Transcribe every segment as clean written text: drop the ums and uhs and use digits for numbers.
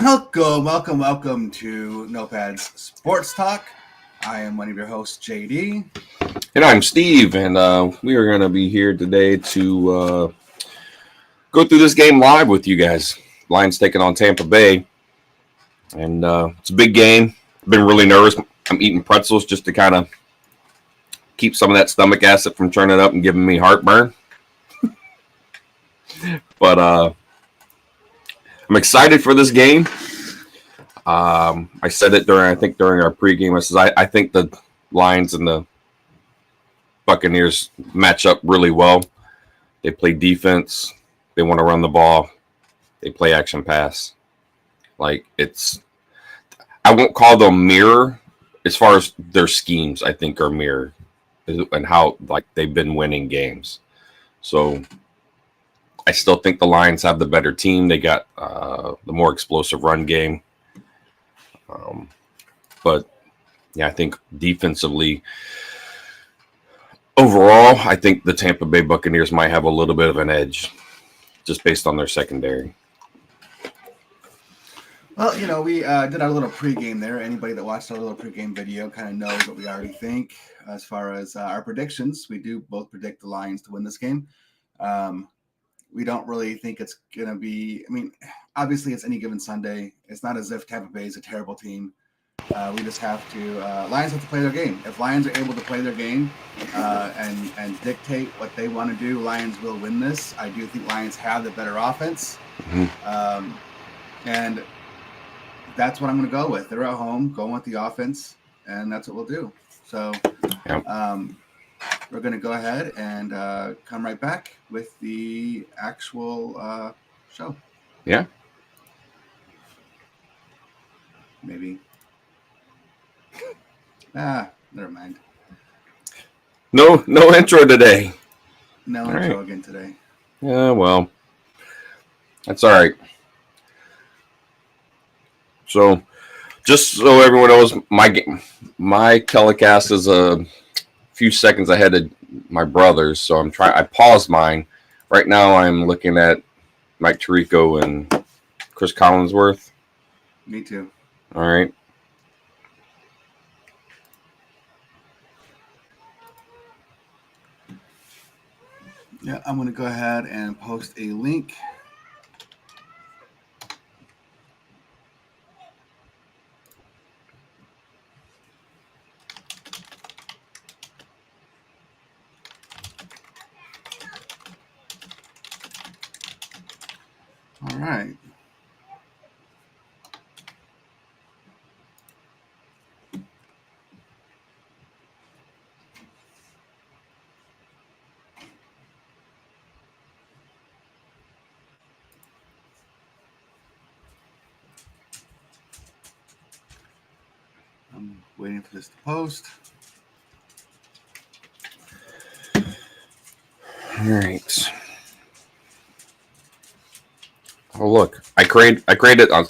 Welcome to Notepads Sports Talk. I am one of your hosts, JD. And I'm Steve, and we are going to be here today to go through this game live with you guys. Lions taking on Tampa Bay, and it's a big game. I've been really nervous. I'm eating pretzels just to kind of keep some of that stomach acid from turning up and giving me heartburn. But I'm excited for this game. I said it during our pregame. I think the Lions and the Buccaneers match up really well. They play defense. They want to run the ball. They play action pass. I won't call them mirror as far as their schemes. I think are mirror and how they've been winning games. So I still think the Lions have the better team. They got the more explosive run game. But yeah, I think defensively. Overall, I think the Tampa Bay Buccaneers might have a little bit of an edge just based on their secondary. Well, we did our little pregame there. Anybody that watched our little pregame video kind of knows what we already think as far as our predictions. We do both predict the Lions to win this game. We don't really think it's going to be – obviously it's any given Sunday. It's not as if Tampa Bay is a terrible team. We just have to Lions have to play their game. If Lions are able to play their game and dictate what they want to do, Lions will win this. I do think Lions have the better offense. Mm-hmm. And that's what I'm going to go with. They're at home, going with the offense, and that's what we'll do. So we're going to go ahead and come right back with the actual show. Yeah. Maybe. Never mind. No intro today. No all intro right. Again today. Yeah, well, that's all right. So, just so everyone knows, my telecast is a few seconds ahead of my brother's, so I paused mine. Right now, I'm looking at Mike Tirico and Chris Collinsworth. Me too. All right. Yeah, I'm going to go ahead and post a link. All right. I'm waiting for this to post. All right. Oh, look. I created.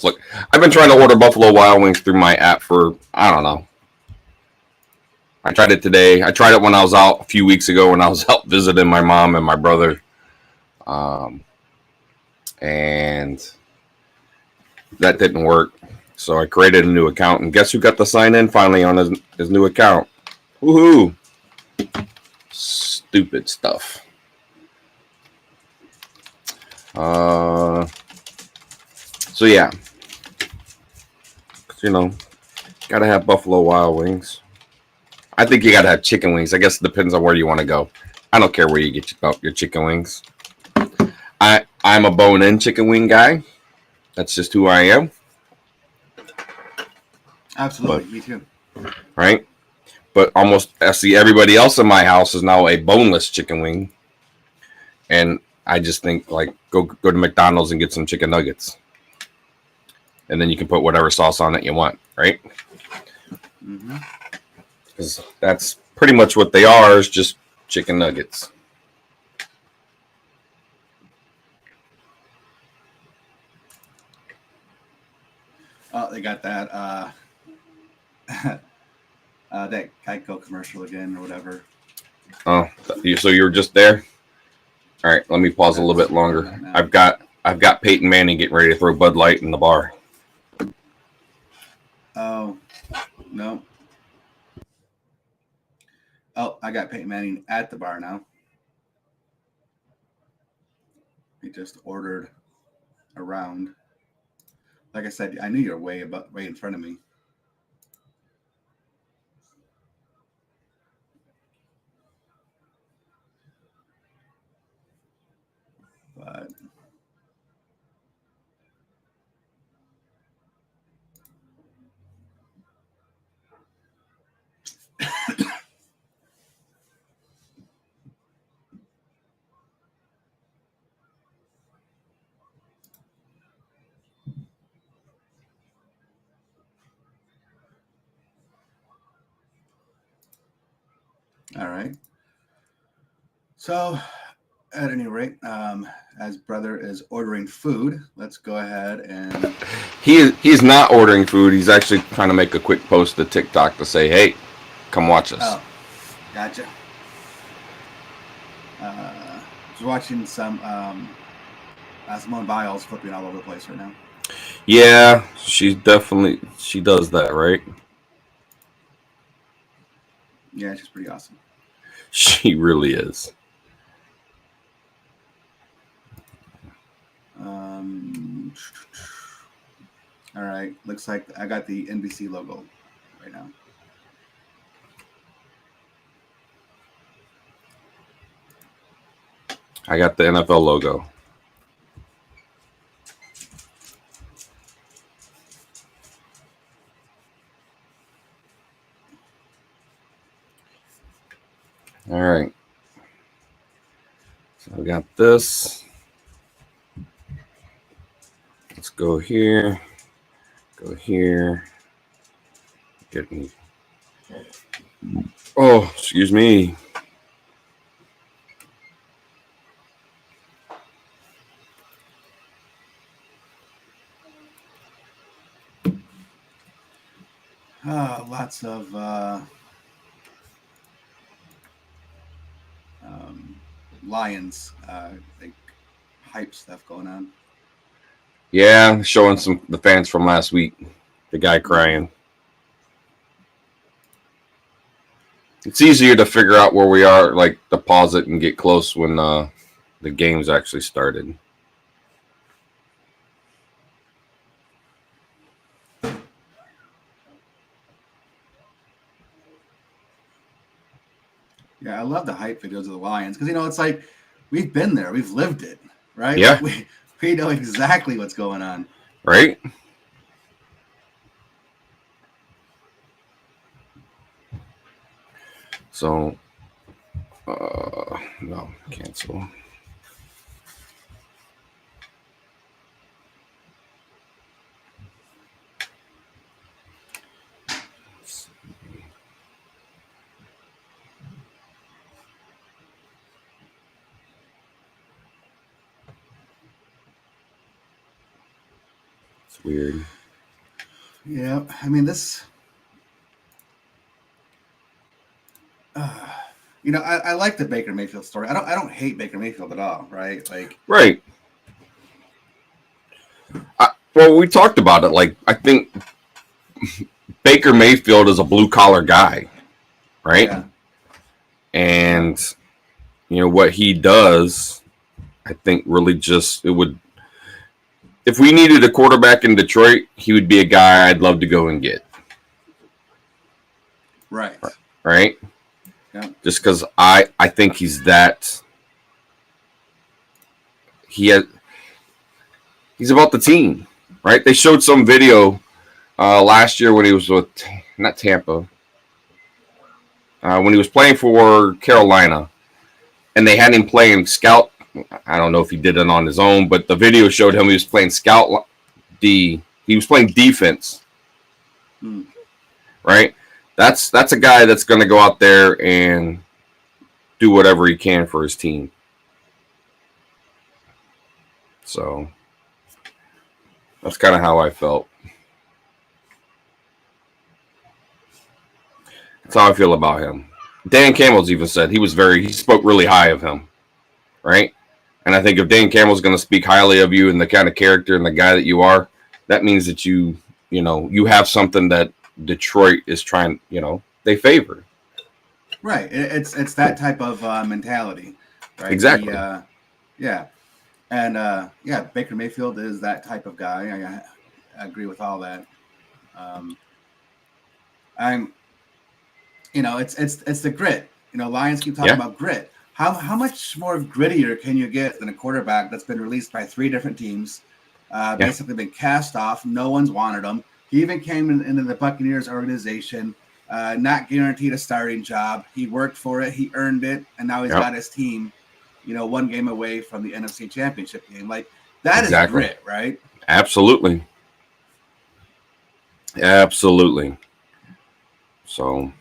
Look, I've been trying to order Buffalo Wild Wings through my app for, I don't know. I tried it today. I tried it when I was out a few weeks ago when I was out visiting my mom and my brother. And that didn't work. So I created a new account. And guess who got to sign in finally on his new account? Woohoo! Stupid stuff. So yeah. Gotta have Buffalo Wild Wings. I think you gotta have chicken wings. I guess it depends on where you want to go. I don't care where you get your chicken wings. I'm a bone-in chicken wing guy. That's just who I am. Absolutely, me too. Right? But I see everybody else in my house is now a boneless chicken wing. And I just think, go to McDonald's and get some chicken nuggets. And then you can put whatever sauce on it you want, right? Mm-hmm. Because that's pretty much what they are, is just chicken nuggets. Oh, they got that that Geico commercial again or whatever. Oh, so you were just there? All right, let me pause a little bit longer. I've got Peyton Manning getting ready to throw Bud Light in the bar. Oh, no. Oh, I got Peyton Manning at the bar now. He just ordered around. Like I said, I knew you were way in front of me. But all right. So, at any rate, as brother is ordering food, let's go ahead and. He's not ordering food. He's actually trying to make a quick post to TikTok to say, "Hey, come watch us." Oh, gotcha. Just watching some Simone Biles flipping all over the place right now. Yeah, she does that, right? Yeah, she's pretty awesome. She really is. All right, looks like I got the NBC logo right now. I got the NFL logo. All right. So we got this. Let's go here. Go here. Get me. Oh, excuse me. Lots of Lions like hype stuff going on. Yeah, showing the fans from last week. The guy crying. It's easier to figure out where we are, like to pause it and get close when the game's actually started. Yeah, I love the hype videos of the Lions because it's like we've been there, we've lived it, right? Yeah, like we know exactly what's going on, right? So, no, cancel. It's weird. Yeah, I mean this. I like the Baker Mayfield story. I don't hate Baker Mayfield at all, right? Like, right. Well, we talked about it. Like, I think Baker Mayfield is a blue collar guy, right? Yeah. And what he does, I think really just it would. If we needed a quarterback in Detroit, he would be a guy I'd love to go and get. Right. Right. Yeah. Just because I think he's that. He's about the team, right? They showed some video last year when he was with not Tampa, when he was playing for Carolina, and they had him playing scout. I don't know if he did it on his own, but the video showed him he was playing scout D. He was playing defense, right? That's a guy that's going to go out there and do whatever he can for his team. So that's kind of how I felt. That's how I feel about him. Dan Campbell's even said he spoke really high of him, right? And I think if Dan Campbell's going to speak highly of you and the kind of character and the guy that you are, that means that you you have something that Detroit is trying, they favor. Right. It's that type of mentality, right? Exactly. Yeah. And Baker Mayfield is that type of guy. I agree with all that. I'm, it's the grit. Lions keep talking about grit. How much more grittier can you get than a quarterback that's been released by 3 different teams, basically been cast off? No one's wanted him. He even came into the Buccaneers organization, not guaranteed a starting job. He worked for it. He earned it. And now he's got his team, 1 game away from the NFC Championship game. Like, that is grit, right? Absolutely. Absolutely. So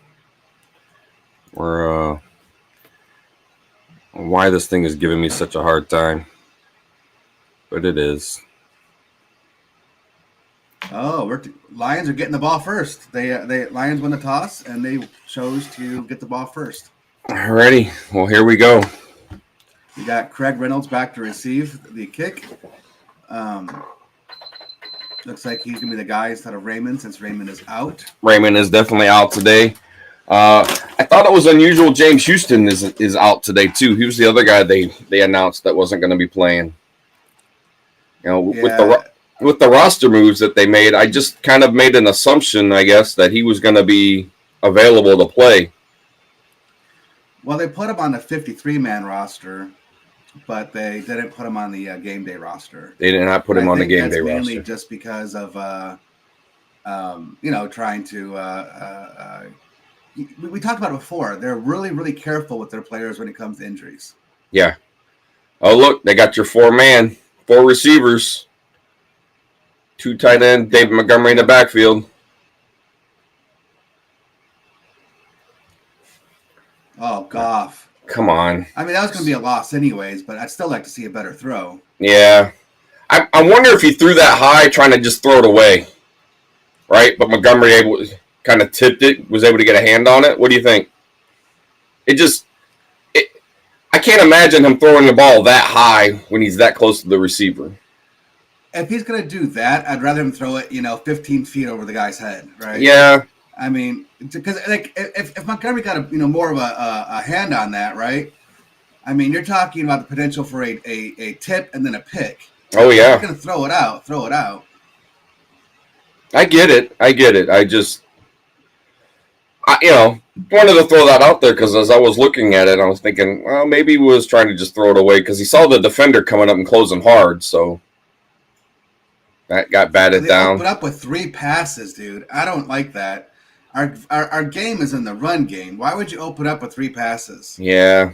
we're why this thing is giving me such a hard time, but it is. Oh, Lions are getting the ball first. They Lions won the toss and they chose to get the ball first. Alrighty, well, here we go. You got Craig Reynolds back to receive the kick. Looks like he's gonna be the guy instead of Raymond, since Raymond is out. Raymond is definitely out today. I thought it was unusual. James Houston is out today too. He was the other guy they announced that wasn't going to be playing. With the roster moves that they made, I just kind of made an assumption, I guess, that he was going to be available to play. Well, they put him on the 53-man roster, but they didn't put him on the game day roster. They did not put him on the game day roster. Mainly just because of trying to. We talked about it before. They're really, really careful with their players when it comes to injuries. Yeah. Oh, look, they got your 4 receivers. 2 tight end, David Montgomery in the backfield. Oh, Goff. Come on. I mean, that was going to be a loss anyways, but I'd still like to see a better throw. Yeah. I wonder if he threw that high trying to just throw it away. Right? But Montgomery kind of tipped it, was able to get a hand on it. What do you think? I can't imagine him throwing the ball that high when he's that close to the receiver. If he's going to do that, I'd rather him throw it, 15 feet over the guy's head, right? Yeah. I mean, because if Montgomery got more of a hand on that, right? I mean, you're talking about the potential for a tip and then a pick. Oh yeah. You're going to throw it out. I get it. I just, wanted to throw that out there because as I was looking at it, I was thinking, well, maybe he was trying to just throw it away because he saw the defender coming up and closing hard, so that got batted down. Open up with 3 passes, dude. I don't like that. Our game is in the run game. Why would you open up with 3 passes? Yeah.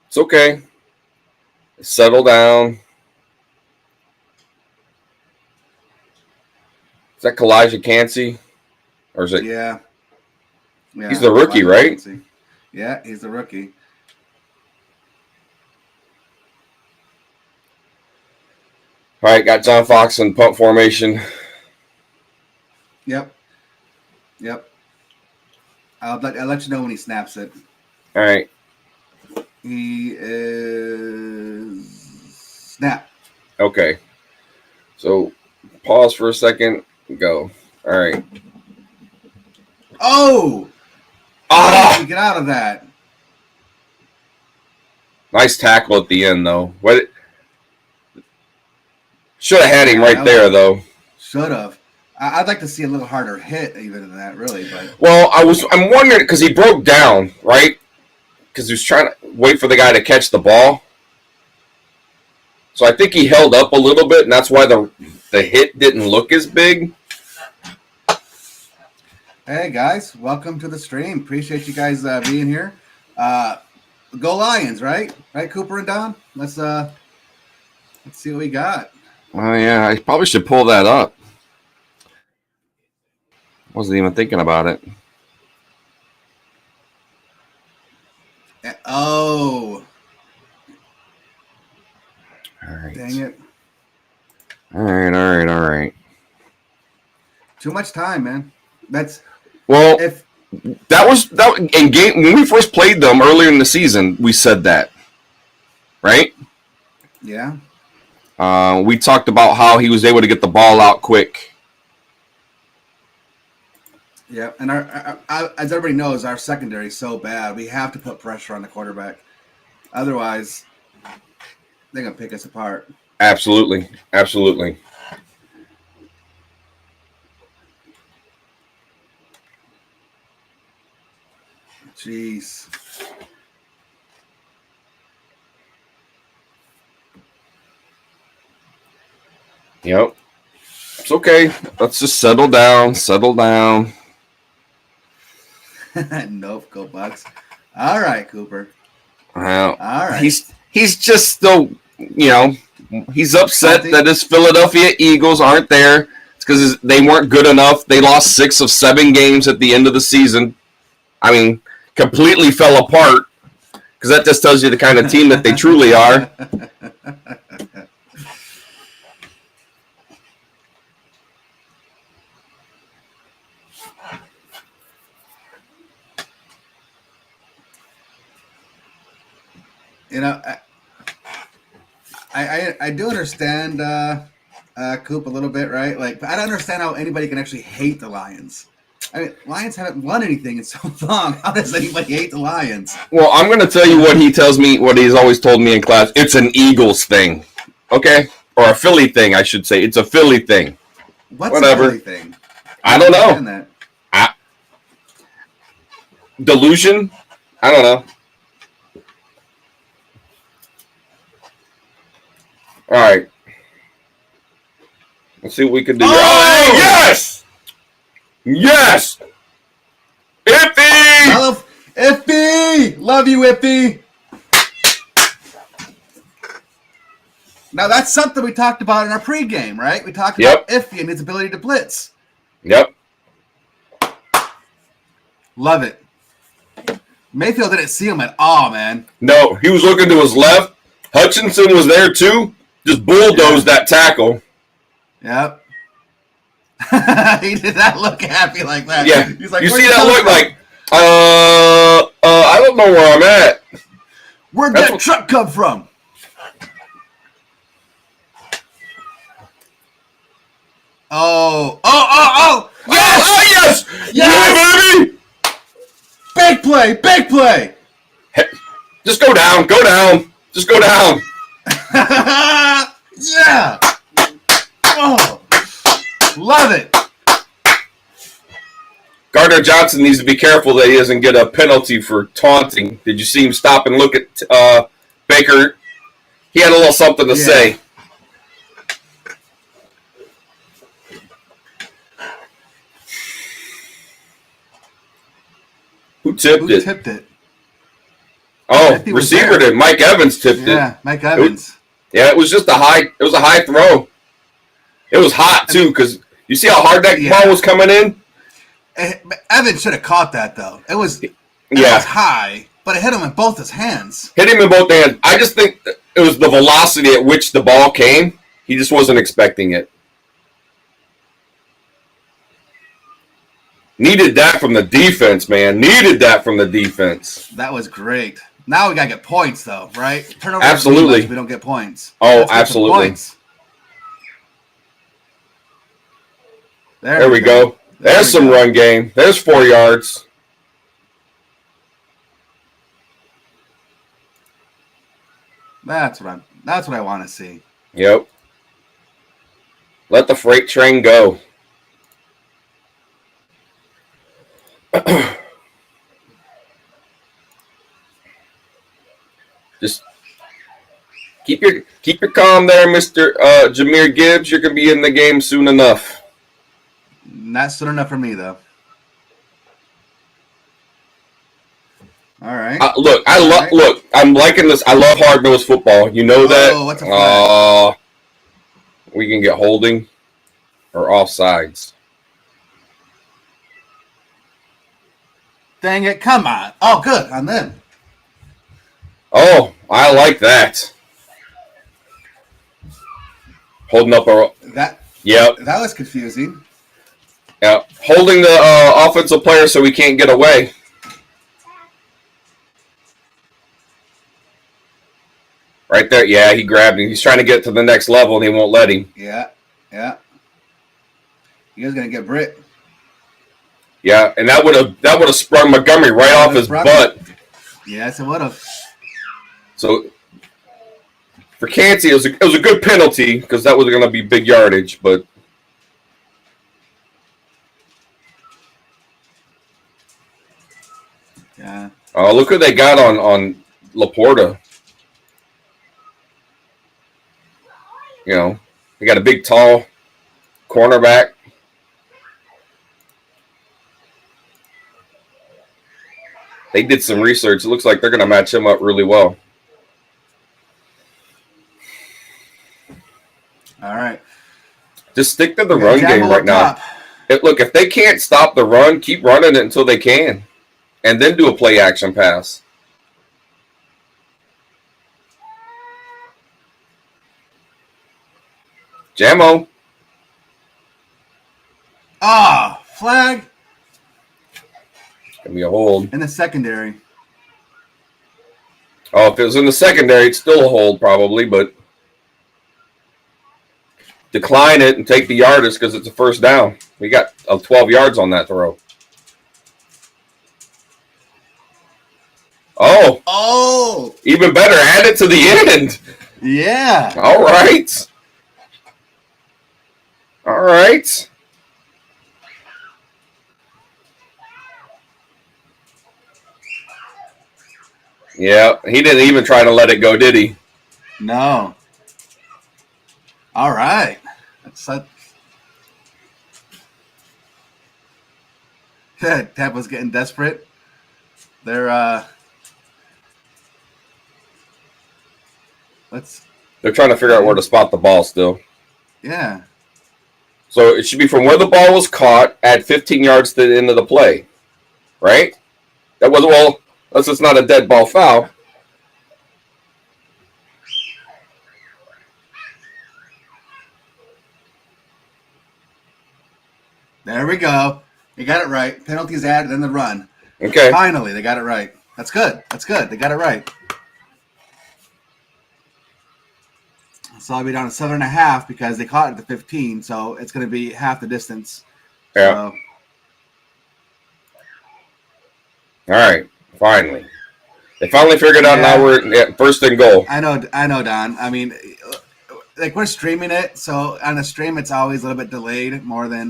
It's okay. Settle down. Is that Kalijah Cansey? Or is it? Yeah. He's the rookie, right? Cansey. Yeah, he's the rookie. All right, got John Fox in punt formation. Yep. I'll let you know when he snaps it. All right. He is snap. Okay. So pause for a second. Go. All right. Oh! Get out of that. Nice tackle at the end, though. Should have had him right there, though. Should have. I'd like to see a little harder hit even than that, really. But well, I'm wondering because he broke down, right? Because he was trying to wait for the guy to catch the ball. So I think he held up a little bit, and that's why the hit didn't look as big. Hey guys, welcome to the stream. Appreciate you guys being here. Go Lions, right? Right, Cooper and Don. Let's see what we got. Oh yeah, I probably should pull that up. Wasn't even thinking about it. Oh. All right. Dang it. All right. Too much time, man. That was in game when we first played them earlier in the season. We said that, right? Yeah. We talked about how he was able to get the ball out quick. Yeah, and as everybody knows, our secondary is so bad. We have to put pressure on the quarterback. Otherwise, they're going to pick us apart. Absolutely. Absolutely. Jeez. Yep. It's okay. Let's just settle down. Settle down. Nope, go Bucs. All right, Cooper. Well, all right. He's just still, he's upset that his Philadelphia Eagles aren't there. It's because they weren't good enough. They lost 6 of 7 games at the end of the season. I mean, completely fell apart, because that just tells you the kind of team that they truly are. I do understand Coop a little bit, right? Like, I don't understand how anybody can actually hate the Lions. I mean, Lions haven't won anything in so long. How does anybody hate the Lions? Well, I'm going to tell you what he tells me, what he's always told me in class. It's an Eagles thing, okay? Or a Philly thing, I should say. It's a Philly thing. Whatever. A Philly thing? I don't know. Delusion? I don't know. All right. Let's see what we can do. Oh, yes! Yes! Iffy! Iffy! Love you, Iffy! Now, that's something we talked about in our pregame, right? We talked about Iffy and his ability to blitz. Yep. Love it. Mayfield didn't see him at all, man. No, he was looking to his left. Hutchinson was there, too. Just bulldozed that tackle. Yep. He did not look happy like that. Yeah. He's like, you see that look like, I don't know where I'm at. Where'd that truck come from? Oh. Yes! Oh, yes! Yes! Yeah, baby! Big play! Big play! Hey, just go down. Go down. Just go down. Yeah! Oh, love it. Gardner Johnson needs to be careful that he doesn't get a penalty for taunting. Did you see him stop and look at Baker? He had a little something to say. Who tipped it? Oh, receiver did. Mike Evans tipped it. Yeah, Mike Evans. It was just a high throw. It was hot too, because you see how hard that ball was coming in? Evans should have caught that though. It was high, but it hit him in both his hands. Hit him in both hands. I just think it was the velocity at which the ball came. He just wasn't expecting it. Needed that from the defense, man. Needed that from the defense. That was great. Now we got to get points, though, right? Turnover. Absolutely. We don't get points. Oh, absolutely. There we go. There's some run game. There's 4 yards. That's what I want to see. Yep. Let the freight train go. Just keep your calm there, Mr. Jahmyr Gibbs. You're gonna be in the game soon enough. Not soon enough for me, though. All right. Look, I'm liking this. I love hard-nosed football. You know that. Oh, what's a flag? We can get holding or offsides. Dang it! Come on. Oh, good on them. Oh, I like that. Holding up that. Yep. That was confusing. Yeah, holding the offensive player so we can't get away. Right there. Yeah, he grabbed him. He's trying to get to the next level, and he won't let him. Yeah. He was going to get Britt. Yeah, and that would have sprung Montgomery right off his butt. Yes, it would have. So for Cansey, it was a good penalty because that was going to be big yardage, but. Yeah. Oh, look who they got on Laporta. You know, they got a big, tall cornerback. They did some research. It looks like they're going to match him up really well. All right. Just stick to the run game right now. Look, if they can't stop the run, keep running it until they can. And then do a play action pass. Jamo. Flag. Gonna be a hold. In the secondary. Oh, if it was in the secondary, it's still a hold probably, but decline it and take the yardage because it's a first down. We got 12 yards on that throw. Oh, even better. Add it to the end. Yeah. All right. Yeah, he didn't even try to let it go, did he? No. All right. Tampa's getting desperate. They're trying to figure out where to spot the ball still. Yeah. So it should be from where the ball was caught, add 15 yards to the end of the play. Right? That was, well, unless it's not a dead ball foul. There we go. You got it right. Penalties added in the run. Okay. Finally, they got it right. That's good. They got it right. So I'll be down to 7.5 because they caught it at the 15, so it's going to be half the distance. Yeah. So. All right. Finally. They finally figured out now we're at first and goal. I know, Don. I mean, like we're streaming it, so on a stream it's always a little bit delayed more than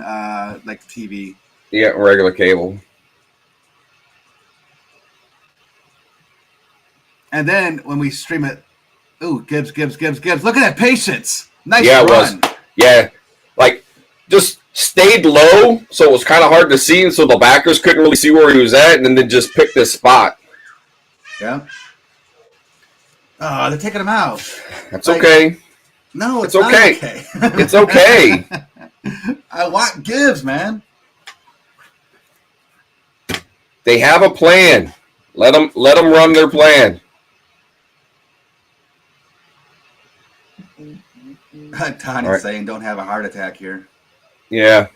like TV. Yeah, regular cable. And then when we stream it, ooh, Gibbs. Look at that patience. Nice run. It was. Yeah. Like, just stayed low, so it was kind of hard to see, and so the backers couldn't really see where he was at, and then just picked this spot. Yeah. Oh, they're taking him out. That's okay. No, it's not okay. It's okay. I want Gibbs, man. They have a plan. Let them run their plan. Tony's saying don't have a heart attack here. Yeah.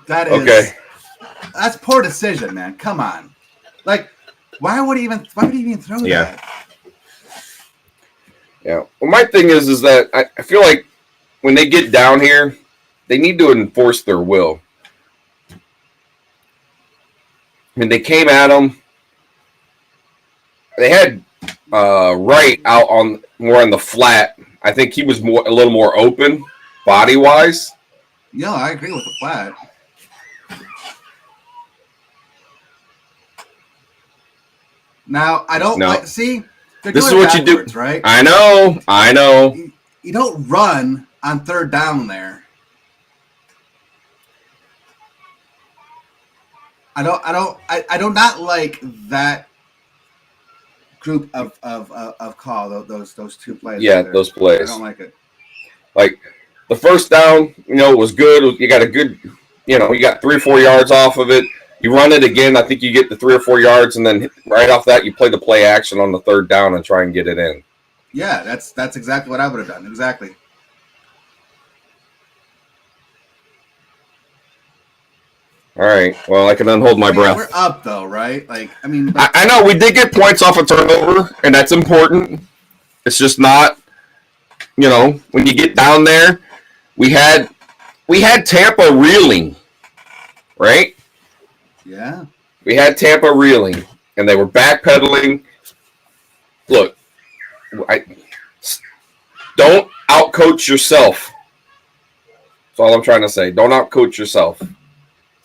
That is okay. That's poor decision, man. Come on. Like, why would he even throw that? Yeah. Well, my thing is that I feel like when they get down here, they need to enforce their will. I mean, they came at him. They had Wright out on more on the flat. I think he was a little more open, body wise. Yeah, I agree with the flat. Now I don't like. See, this is what you do, right? I know. You don't run on third down there. I do not like that group of call those two plays. Yeah, right, those plays. I don't like it. Like the first down, was good. You got a good, you got 3 or 4 yards off of it. You run it again. I think you get the 3 or 4 yards, and then right off that, you play the play action on the third down and try and get it in. Yeah, that's exactly what I would have done. Exactly. All right. Well, I can unhold my breath. We're up though, right? Like, I mean, I know we did get points off a turnover, and that's important. It's just not, when you get down there, we had Tampa reeling, right? Yeah. We had Tampa reeling, and they were backpedaling. Look, don't outcoach yourself. That's all I'm trying to say. Don't outcoach yourself.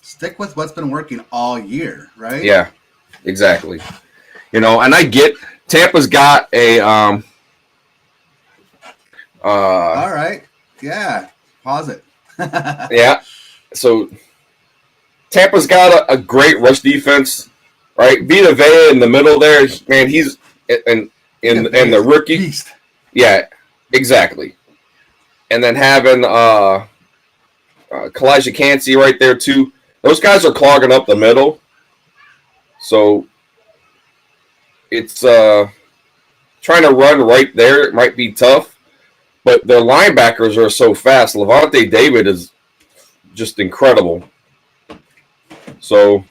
Stick with what's been working all year, right? Yeah, exactly. And I get Tampa's got a all right. Yeah. Pause it. Yeah. So Tampa's got a great rush defense, right? Vita Vea in the middle there, man, he's in the rookie. Beast. Yeah, exactly. And then having Kalijah Cansey right there too. Those guys are clogging up the middle. So it's trying to run right there. It might be tough. But their linebackers are so fast. Levante David is just incredible. So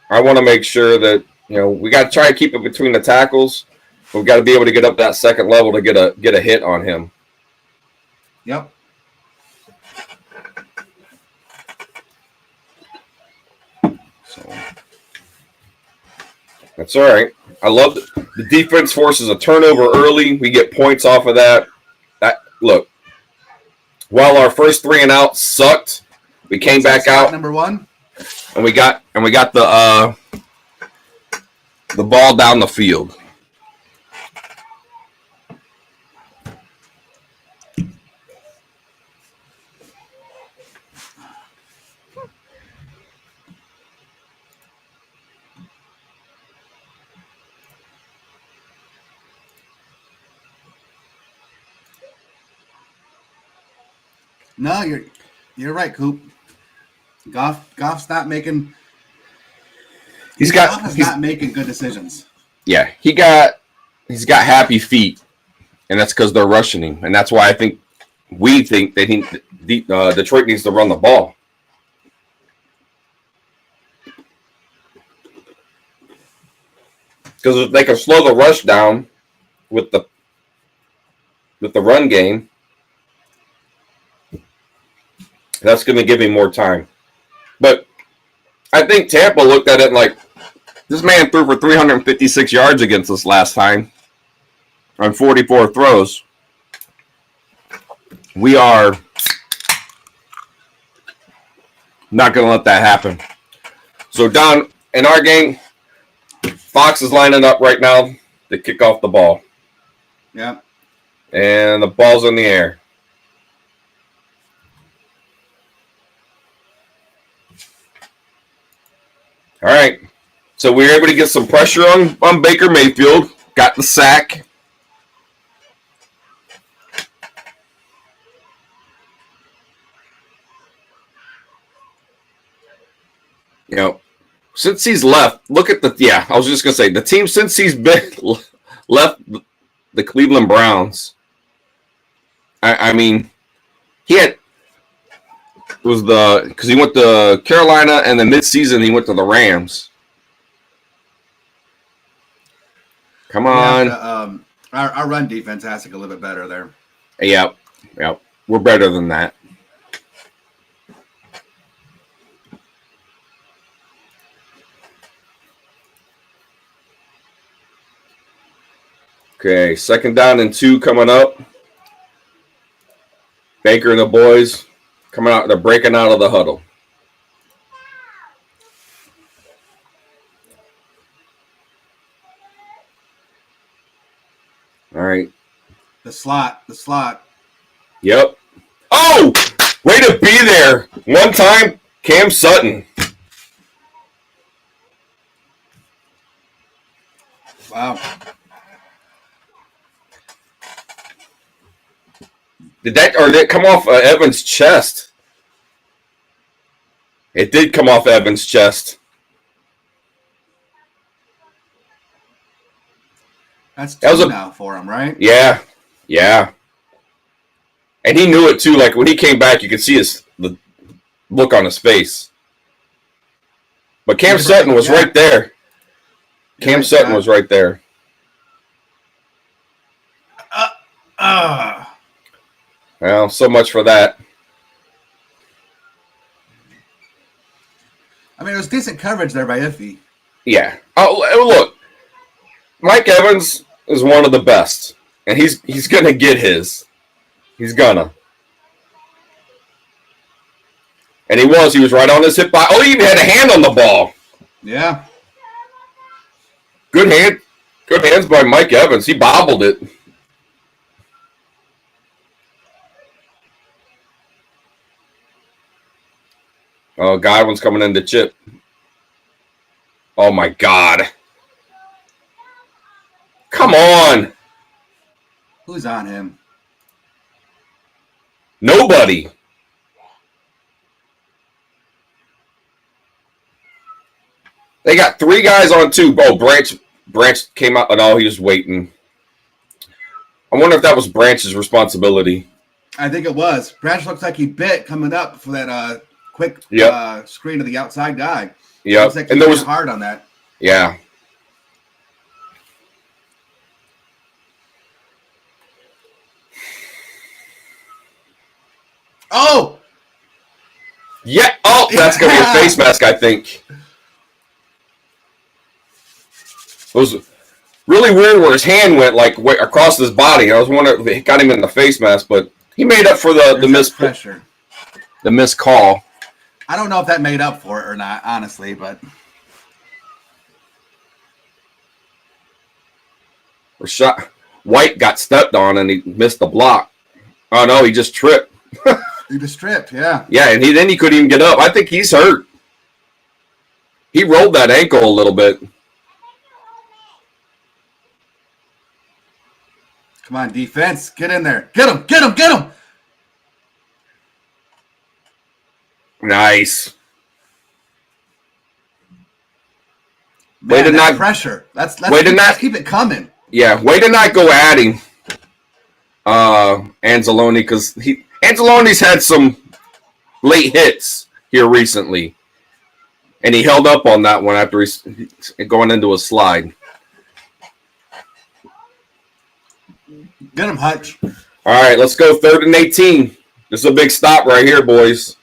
I want to make sure that, we got to try to keep it between the tackles. We've got to be able to get up that second level to get a hit on him. Yep. So that's all right. I love the defense forces a turnover early. We get points off of that. Look, while our first 3 and out sucked, we came back out number 1, and we got the ball down the field. No, you're right, Coop. Goff's not making. He's not making good decisions. Yeah, he's got happy feet, and that's because they're rushing him, and that's why we think that Detroit needs to run the ball. Because if they can slow the rush down with the run game, that's going to give him more time. But I think Tampa looked at it like, this man threw for 356 yards against us last time on 44 throws. We are not going to let that happen. So, Don, in our game, Fox is lining up right now to kick off the ball. Yeah. And the ball's in the air. All right. So we were able to get some pressure on Baker Mayfield. Got the sack. Since he's left, look at I was just going to say, the team since he's been left the Cleveland Browns. I mean, because he went to Carolina and then mid-season he went to the Rams. Come on. Yeah, our run defense has to get a little bit better there. Yep. We're better than that. Okay, 2nd down and 2 coming up. Baker and the boys coming out. They're breaking out of the huddle. All right. The slot. Yep. Oh, way to be there. One time, Cam Sutton. Wow. Did it come off Evans' chest? It did come off Evans' chest. That's two now for him, right? Yeah. And he knew it too. Like when he came back, you could see the look on his face. But Cam Sutton was right there. Cam Sutton was right there. Well, so much for that. I mean, it was decent coverage there by Iffy. Yeah. Oh, look. Mike Evans is one of the best. And he's going to get his. He's gonna. And he was right on his hip. Oh, he even had a hand on the ball. Yeah. Good hands by Mike Evans. He bobbled it. Oh, Godwin's coming in to chip. Oh, my God. Come on. Who's on him? Nobody. They got 3 guys on 2. Oh, Branch came out. Oh, he was waiting. I wonder if that was Branch's responsibility. I think it was. Branch looks like he bit coming up for that quick screen to the outside guy. Yeah, like and there was hard on that. Yeah. Oh. Yeah. Oh, that's gonna be a face mask, I think. It was really weird where his hand went like across his body. I was wondering if it got him in the face mask, but he made up for the missed pressure, the missed call. I don't know if that made up for it or not, honestly, but White got stepped on and he missed the block. Oh no, he just tripped. He just tripped, yeah. Yeah, and then he couldn't even get up. I think he's hurt. He rolled that ankle a little bit. Come on, defense. Get in there. Get him. Get him. Get him. Nice. Man, way to not pressure. Let's keep it coming. Yeah, way to not go at him, Anzalone, because Anzalone's had some late hits here recently, and he held up on that one after he's going into a slide. Get him, Hutch. All right, let's go 3rd and 18. This is a big stop right here, boys.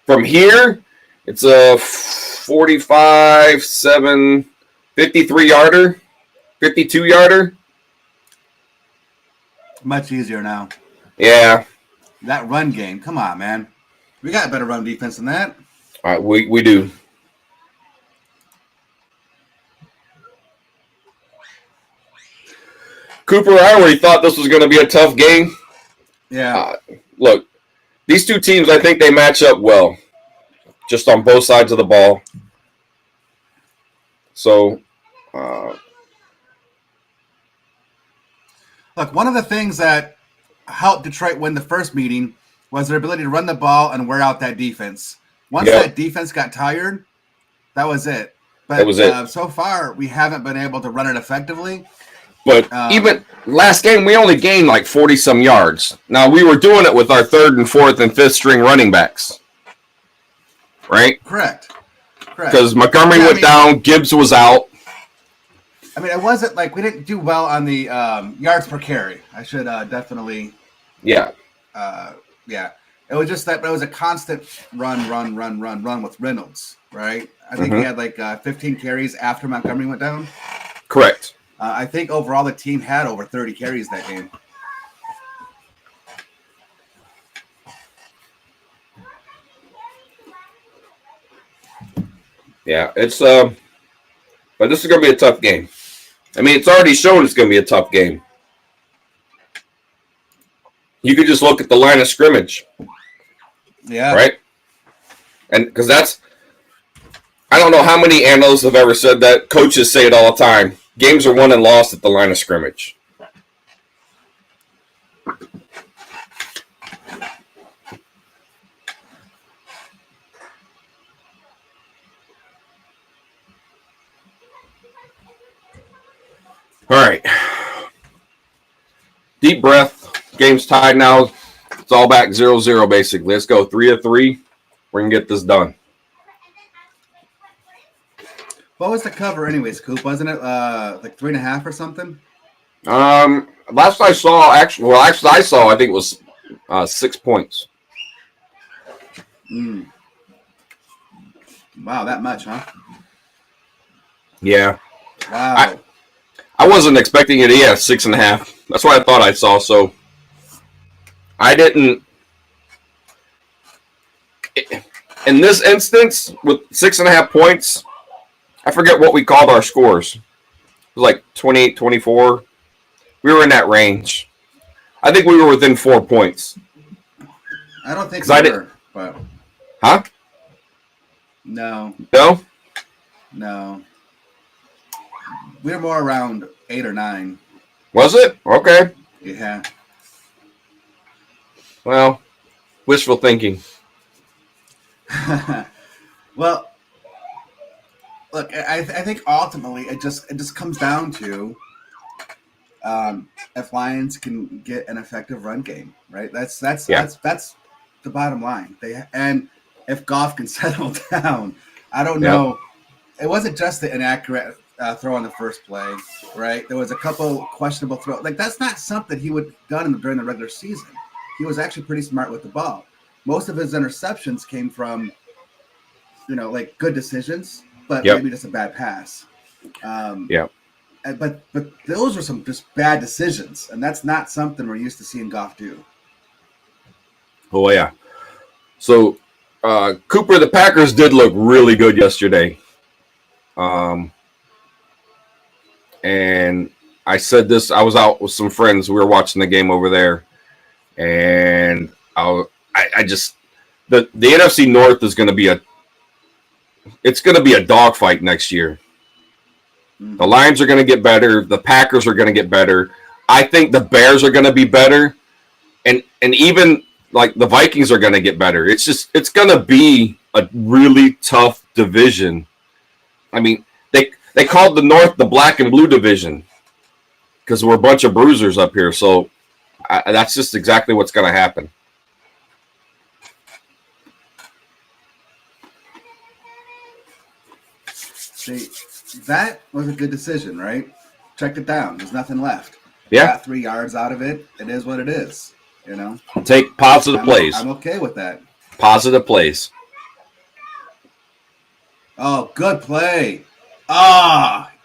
From here, it's a 45-7, 53-yarder, 52-yarder. Much easier now. Yeah. That run game, come on, man. We got better run defense than that. All right, we do. Cooper, I already thought this was going to be a tough game. Yeah. Look, these two teams, I think they match up well, just on both sides of the ball. So, look, one of the things that helped Detroit win the first meeting was their ability to run the ball and wear out that defense. Once that defense got tired, that was it. But that was it. So far, we haven't been able to run it effectively. But even last game, we only gained like 40-some yards. Now, we were doing it with our 3rd and 4th and 5th string running backs. Right? Correct. Because Montgomery went down, Gibbs was out. I mean, it wasn't like we didn't do well on the yards per carry. I should definitely. Yeah. Yeah. It was just that it was a constant run with Reynolds, right? I think he had like 15 carries after Montgomery went down. Correct. I think overall the team had over 30 carries that game. Yeah, it's but this is going to be a tough game. I mean, it's already shown it's going to be a tough game. You could just look at the line of scrimmage. Yeah. Right? And because I don't know how many analysts have ever said that. Coaches say it all the time. Games are won and lost at the line of scrimmage. All right. Deep breath. Game's tied now. It's all back 0-0 basically. Let's go 3-3. We're going to get this done. What was the cover, anyways, Coop? Wasn't it like 3.5 or something? Last I saw, I think it was 6 points. Wow, that much, huh? Yeah. Wow. I wasn't expecting it. Yeah, 6.5. That's what I thought I saw. So I didn't. In this instance, with 6.5 points, I forget what we called our scores. It was like 28, 24. We were in that range. I think we were within 4 points. I don't think we were. But... Huh? No. No? No. We were more around 8 or 9. Was it? Okay. Yeah. Well, wishful thinking. Well, look, I think ultimately it just comes down to if Lions can get an effective run game, right? That's the bottom line. And if Goff can settle down, I don't know. It wasn't just the inaccurate throw on the first play, right? There was a couple questionable throws. Like, that's not something he would have done during the regular season. He was actually pretty smart with the ball. Most of his interceptions came from, like good decisions, but maybe just a bad pass. But those were some just bad decisions, and that's not something we're used to seeing Goff do. Oh, yeah. So, Cooper, the Packers did look really good yesterday. And I said this, I was out with some friends. We were watching the game over there. And I just, the NFC North is going to be a dogfight next year. Mm-hmm. The Lions are going to get better. The Packers are going to get better. I think the Bears are going to be better. And even like the Vikings are going to get better. It's going to be a really tough division. I mean, they called the North the black and blue division because we're a bunch of bruisers up here. So that's just exactly what's going to happen. See, that was a good decision, right? Checked it down. There's nothing left. Yeah. Got 3 yards out of it. It is what it is, Take positive plays. I'm okay with that. Positive plays. Oh, good play.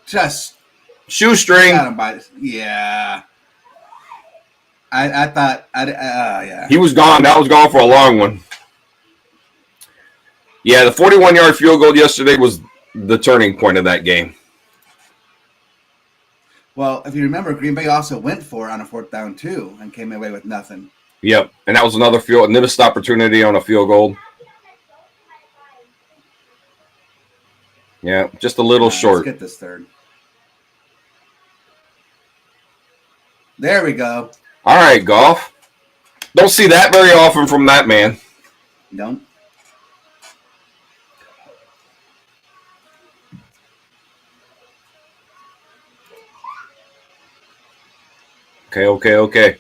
Just shoestring. Got him by, yeah. I thought, yeah. He was gone. That was gone for a long one. Yeah, the 41-yard field goal yesterday was the turning point of that game. Well, if you remember, Green Bay also went for it on a 4th down too and came away with nothing. Yep, and that was another missed opportunity on a field goal. Yeah, just a little short. Let's get this third. There we go. All right, Goff. Don't see that very often from that man. Don't. Okay.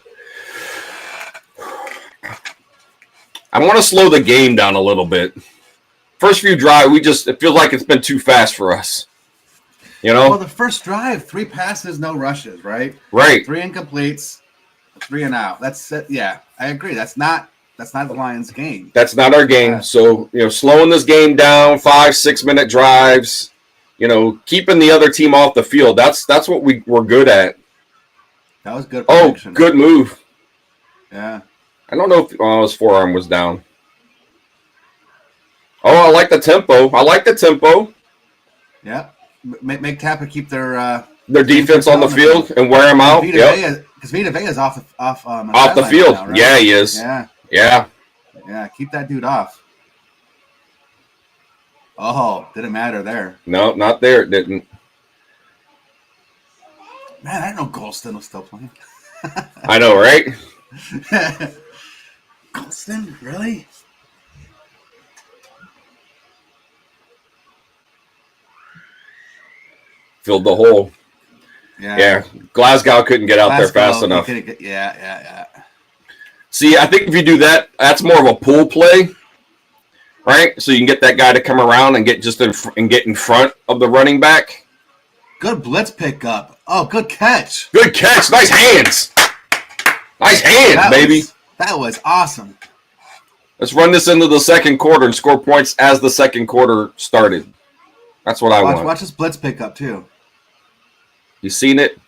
I want to slow the game down a little bit. First few drive, it feels like it's been too fast for us. Well, the first drive, 3 passes, no rushes, right? Right. 3 incompletes, 3 and out. That's it. Yeah, I agree. That's not the Lions' game. That's not our game. So, slowing this game down, 5-6 minute drives, keeping the other team off the field. That's what we're good at. That was good prediction. Oh, good move. Yeah. I don't know if his forearm was down. Oh, I like the tempo. Yeah. Make Tampa keep their defense on the field and wear them out. Because Vita Vea is off the field. Now, right? Yeah, he is. Yeah. Keep that dude off. Oh, didn't matter there. No, not there. It didn't. Man, I didn't know Golston was still playing. I know, right? Golston, really? Filled the hole. Yeah. Glasgow couldn't get out there fast enough. Yeah. See, I think if you do that, that's more of a pull play. right? So you can get that guy to come around and get get in front of the running back. Good blitz pickup. Oh, good catch. Good catch. Nice hands. Nice hands, baby. That was awesome. Let's run this into the second quarter and score points as the second quarter started. That's what I want. Watch this blitz pickup too. You seen it?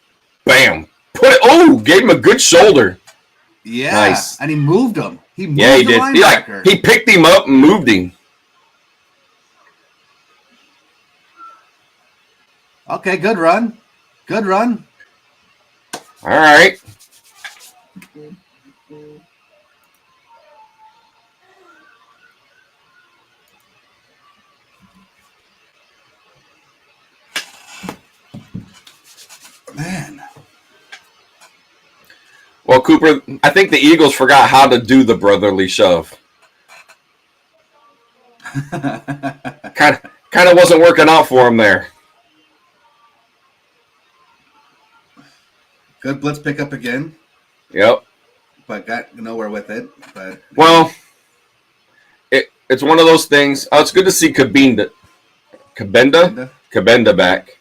Bam. Put it. Oh, gave him a good shoulder. Yeah. Nice. And he moved him. He moved he the did. linebacker. He picked him up and moved him. Okay, good run. Good run. All right. Man. Well, Cooper, I think the Eagles forgot how to do the brotherly shove. kind of wasn't working out for him there. Good blitz pickup again. Yep. But got nowhere with it. But well, it's one of those things. Oh, it's good to see Kabenda back.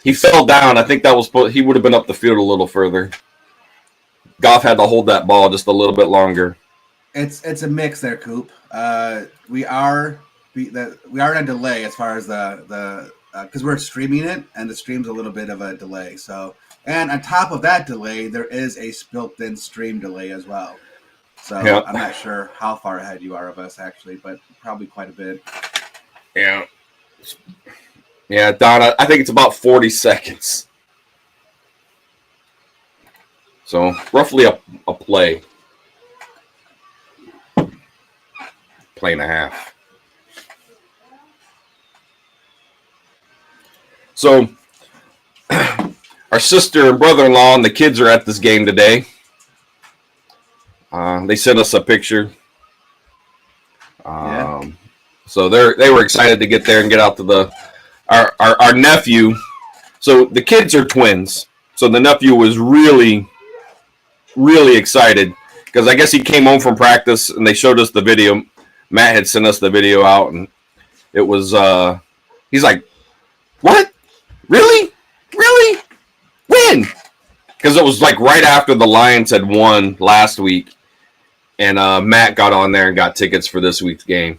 He fell down. I think he would have been up the field a little further. Goff had to hold that ball just a little bit longer. It's a mix there, Coop. We are in a delay as far as the because we're streaming it, and the stream's a little bit of a delay. So, and on top of that delay, there is a built-in stream delay as well. So yep. I'm not sure how far ahead you are of us actually, but probably quite a bit. Yeah. Yeah, Donna, I think it's about 40 seconds. So roughly a play. Play and a half. So our sister and brother-in-law and the kids are at this game today. They sent us a picture. So they were excited to get there and get out to our nephew. So the kids are twins. So the nephew was really, really excited because I guess he came home from practice and they showed us the video. Matt had sent us the video out and it was, he's like, what? Really? Really? When? Because it was like right after the Lions had won last week. And Matt got on there and got tickets for this week's game.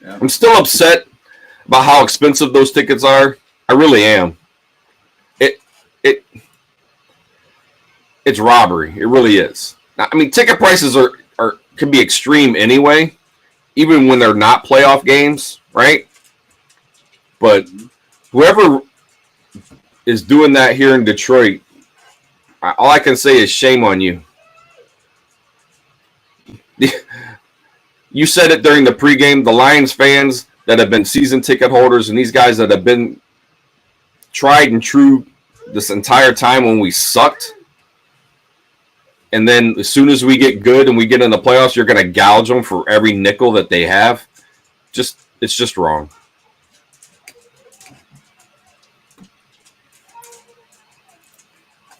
Yeah. I'm still upset about how expensive those tickets are. I really am. It's robbery. It really is. I mean, ticket prices can be extreme anyway, even when they're not playoff games, right? But whoever is doing that here in Detroit, all I can say is shame on you. You said it during the pregame. The Lions fans that have been season ticket holders and these guys that have been tried and true this entire time when we sucked. And then as soon as we get good and we get in the playoffs, you're going to gouge them for every nickel that they have. It's just wrong.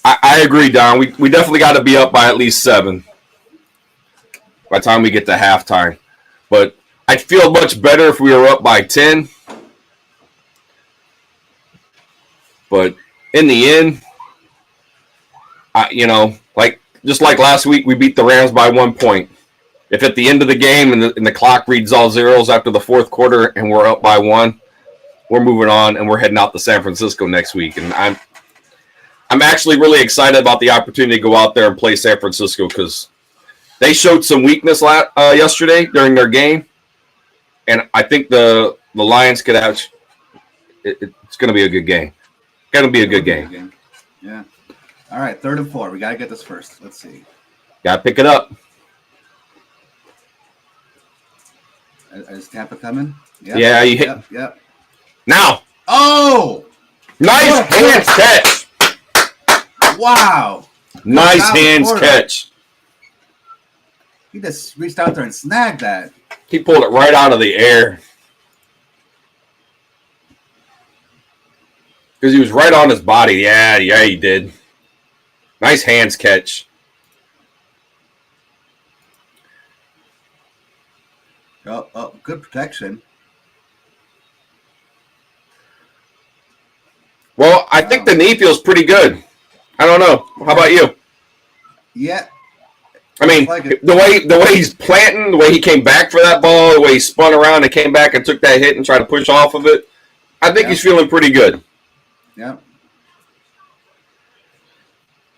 I agree, Don. We definitely got to be up by at least 7 by the time we get to halftime. But I'd feel much better if we were up by 10. But in the end, just like last week, we beat the Rams by 1 point. If at the end of the game and the clock reads all zeros after the fourth quarter and we're up by 1, we're moving on and we're heading out to San Francisco next week. And I'm actually really excited about the opportunity to go out there and play San Francisco because they showed some weakness yesterday during their game, and I think the Lions could have. It's going to be a good game. Going to be a good game. Yeah. All right, 3rd and 4. We got to get this first. Let's see. Got to pick it up. Is Tampa coming? Yep. Yeah, you hit. Yep. Now. Oh! Nice hands catch. Wow. Nice hands catch. He just reached out there and snagged that. He pulled it right out of the air. Because he was right on his body. Yeah, he did. Nice hands catch. Oh, good protection. Well, I think the knee feels pretty good. I don't know. How about you? Yeah. I mean, like the way he's planting, the way he came back for that ball, the way he spun around and came back and took that hit and tried to push off of it, I think he's feeling pretty good. Yeah.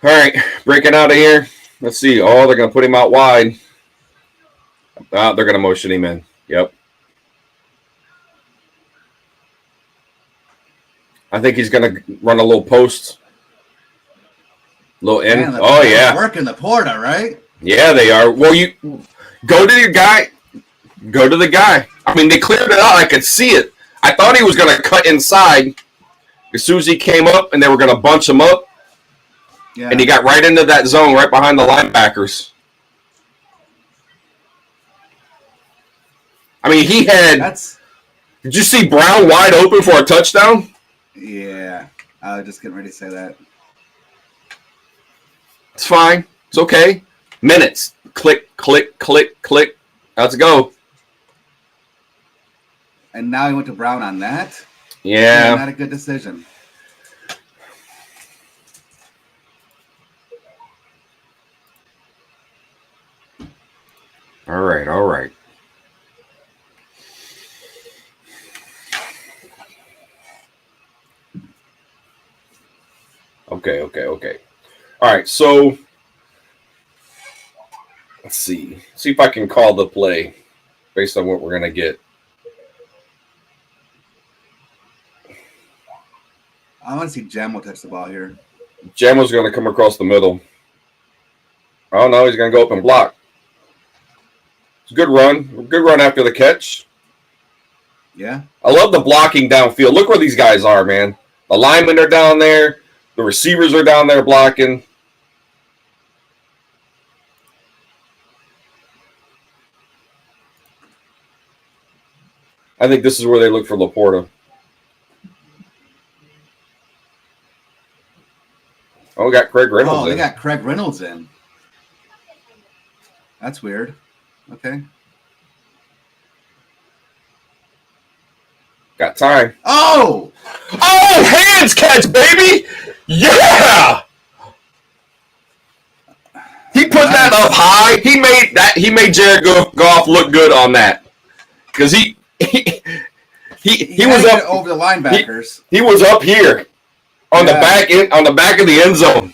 All right, breaking out of here. Let's see. Oh, they're going to put him out wide. They're going to motion him in. Yep. I think he's going to run a little post. Little in. Man, oh, yeah. Working the Porta, right? Yeah, they are. Well, you go to your guy. Go to the guy. I mean, they cleared it out. I could see it. I thought he was going to cut inside as soon as he came up, and they were going to bunch him up. Yeah. And he got right into that zone right behind the linebackers. I mean, he had... Did you see Brown wide open for a touchdown? Yeah. I was just getting ready to say that. It's fine. It's okay. Minutes. Click, click, click, click. Let's go. And now he went to Brown on that? Yeah. Not a good decision. All right, all right. Okay. All right, so let's see. See if I can call the play based on what we're going to get. I want to see Jamo touch the ball here. Jamo's going to come across the middle. Oh, no, he's going to go up and block. It's a good run. Good run after the catch. Yeah. I love the blocking downfield. Look where these guys are, man. The linemen are down there. The receivers are down there blocking. I think this is where they look for Laporta. Oh, we got Craig Reynolds in. Oh, they got Craig Reynolds in. That's weird. Okay. Got time. Oh! Oh, hands catch, baby! Yeah! He put that up high. He made Jared Goff look good on that. Because he was up over the linebackers. He was up here on the back of the end zone.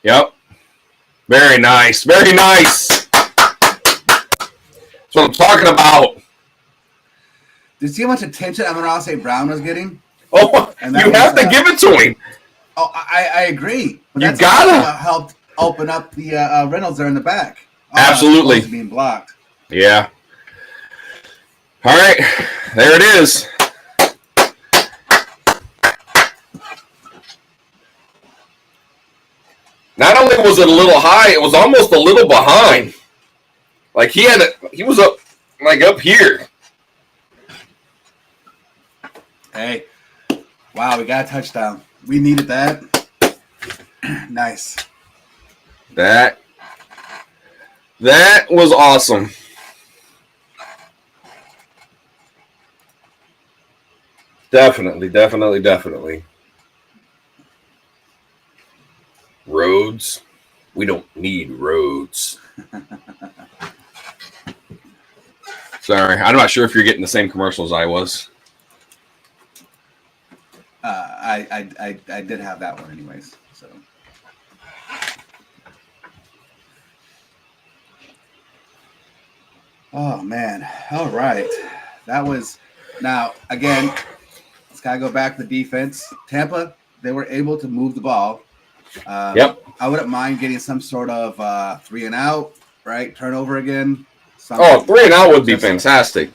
Yep. Very nice. Very nice. That's what I'm talking about. Did you see how much attention Amon-Ra Brown was getting? Oh, you have to give it to him. Oh, I agree. But you gotta help open up the Reynolds there in the back. Oh, absolutely. Being blocked. Yeah. All right. There it is. Not only was it a little high, it was almost a little behind. Like he was up here. Hey. Wow, we got a touchdown. We needed that. Nice. That was awesome. Definitely. Roads. We don't need roads. Sorry, I'm not sure if you're getting the same commercials I was. I did have that one anyways. So. Oh man! All right, that was. Now again, let's gotta go back to the defense. Tampa, they were able to move the ball. Yep. I wouldn't mind getting some sort of 3 and out, right? Turnover again. Oh, 3 and out would be fantastic.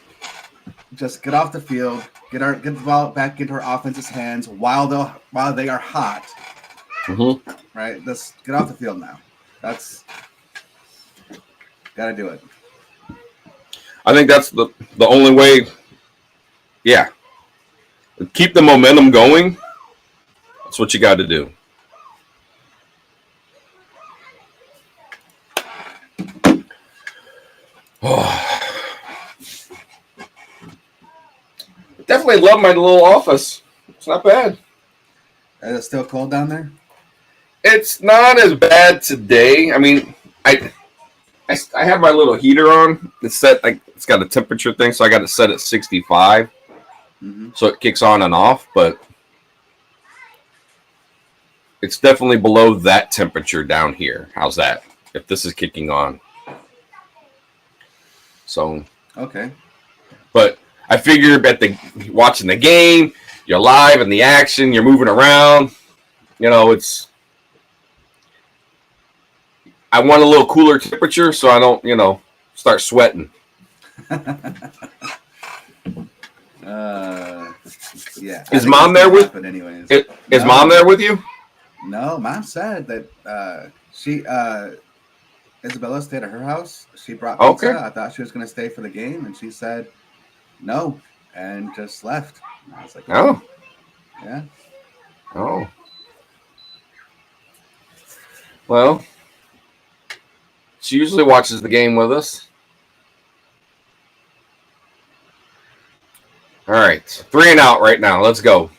Just get off the field, get the ball back into our offense's hands while they are hot. Mm-hmm. Right? Just get off the field now. That's gotta do it. I think that's the only way. Yeah. Keep the momentum going. That's what you got to do. Definitely love my little office. It's not bad. Is it still cold down there? It's not as bad today. I mean, I have my little heater on. It's set like it's got a temperature thing, so I got it set at 65, so it kicks on and off. But it's definitely below that temperature down here. How's that? If this is kicking on, so Okay. but I figure watching the game, you're live in the action, you're moving around. I want a little cooler temperature so I don't, start sweating. Yeah. Is mom there with? Anyways. Is mom there with you? No, mom said that Isabella stayed at her house. She brought pizza. Okay. I thought she was going to stay for the game, and she said no and just left. And I was like, oh, yeah. Oh, well, she usually watches the game with us. All right, 3 and out right now. Let's go.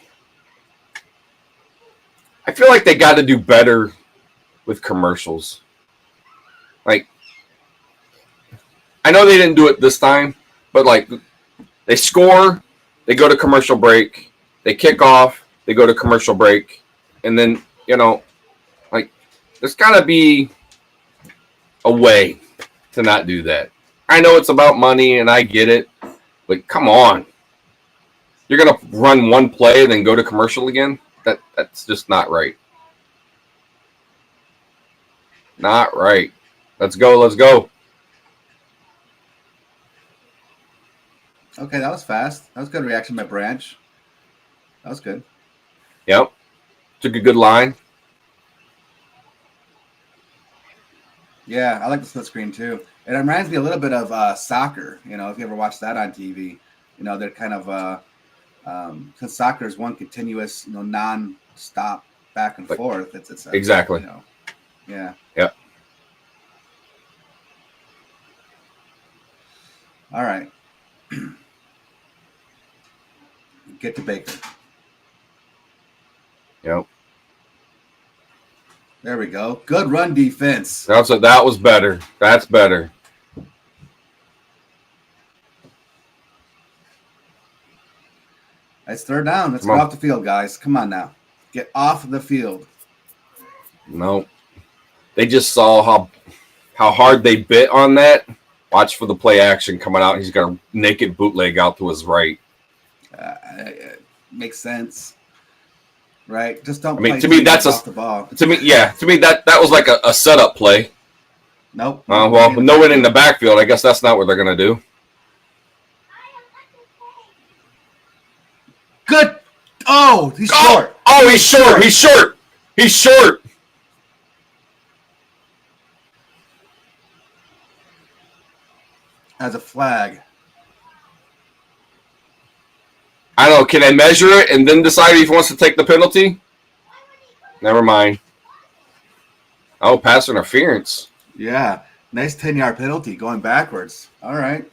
I feel like they got to do better with commercials. Like, I know they didn't do it this time, but like, they score, they go to commercial break, they kick off, they go to commercial break, and then, like, there's got to be a way to not do that. I know it's about money, and I get it, but come on. You're going to run one play and then go to commercial again? That's just not right. Not right. Let's go. Let's go. Okay, that was fast. That was good reaction by Branch. That was good. Yep. Took a good line. Yeah, I like the split screen too. It reminds me a little bit of soccer. If you ever watched that on TV, they're kind of since soccer is one continuous, non-stop back and forth. It's exactly. Yeah. Yep. All right. Get to Baker. Yep. There we go. Good run defense. That was better. That's better. It's third down. Let's go off the field, guys. Come on now. Get off the field. No. They just saw how hard they bit on that. Watch for the play action coming out. He's got a naked bootleg out to his right. Makes sense. Right? Just don't to me, that's off the ball. To me, that was like a setup play. Nope. Well, no one in the backfield. I guess that's not what they're going to do. Good. Oh, he's short. Oh, he's short. He's short. He's short. As a flag. I don't know. Can I measure it and then decide if he wants to take the penalty? Never mind. Oh, pass interference. Yeah. Nice 10-yard penalty going backwards. All right.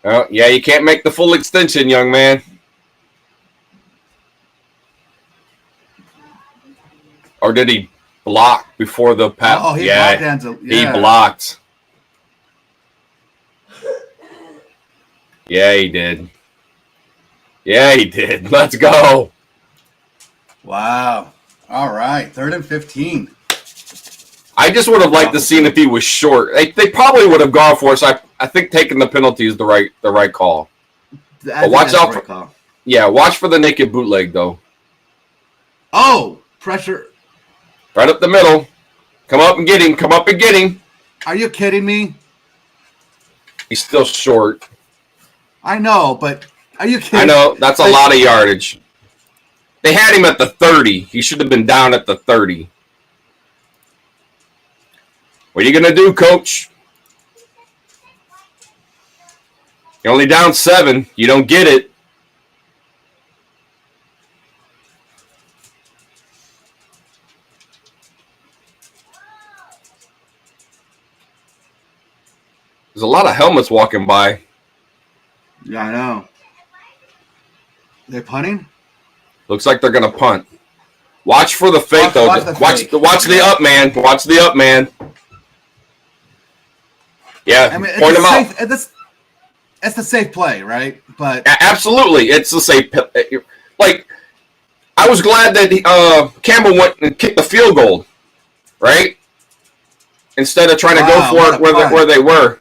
Oh, yeah, you can't make the full extension, young man. Or did he block before the pass? Oh, he blocked. He blocked. Yeah, he did. Yeah, he did. Let's go. Wow. All right. 3rd and 15. I just would have liked to see if he was short. They probably would have gone for us. I think taking the penalty is the right call. But watch out for watch for the naked bootleg though. Oh, pressure. Right up the middle. Come up and get him. Come up and get him. Are you kidding me? He's still short. I know, but are you kidding? I know. That's a lot of yardage. They had him at the 30. He should have been down at the 30. What are you going to do, coach? You're only down 7. You don't get it. There's a lot of helmets walking by. Yeah, I know. They're punting? Looks like they're going to punt. Watch for the fake, though. Watch the up man. Watch the up man. Yeah, I mean, point him out. It's the safe play, right? But absolutely, it's the safe. Like, I was glad that Campbell went and kicked the field goal, right? Instead of trying to go for it where they were.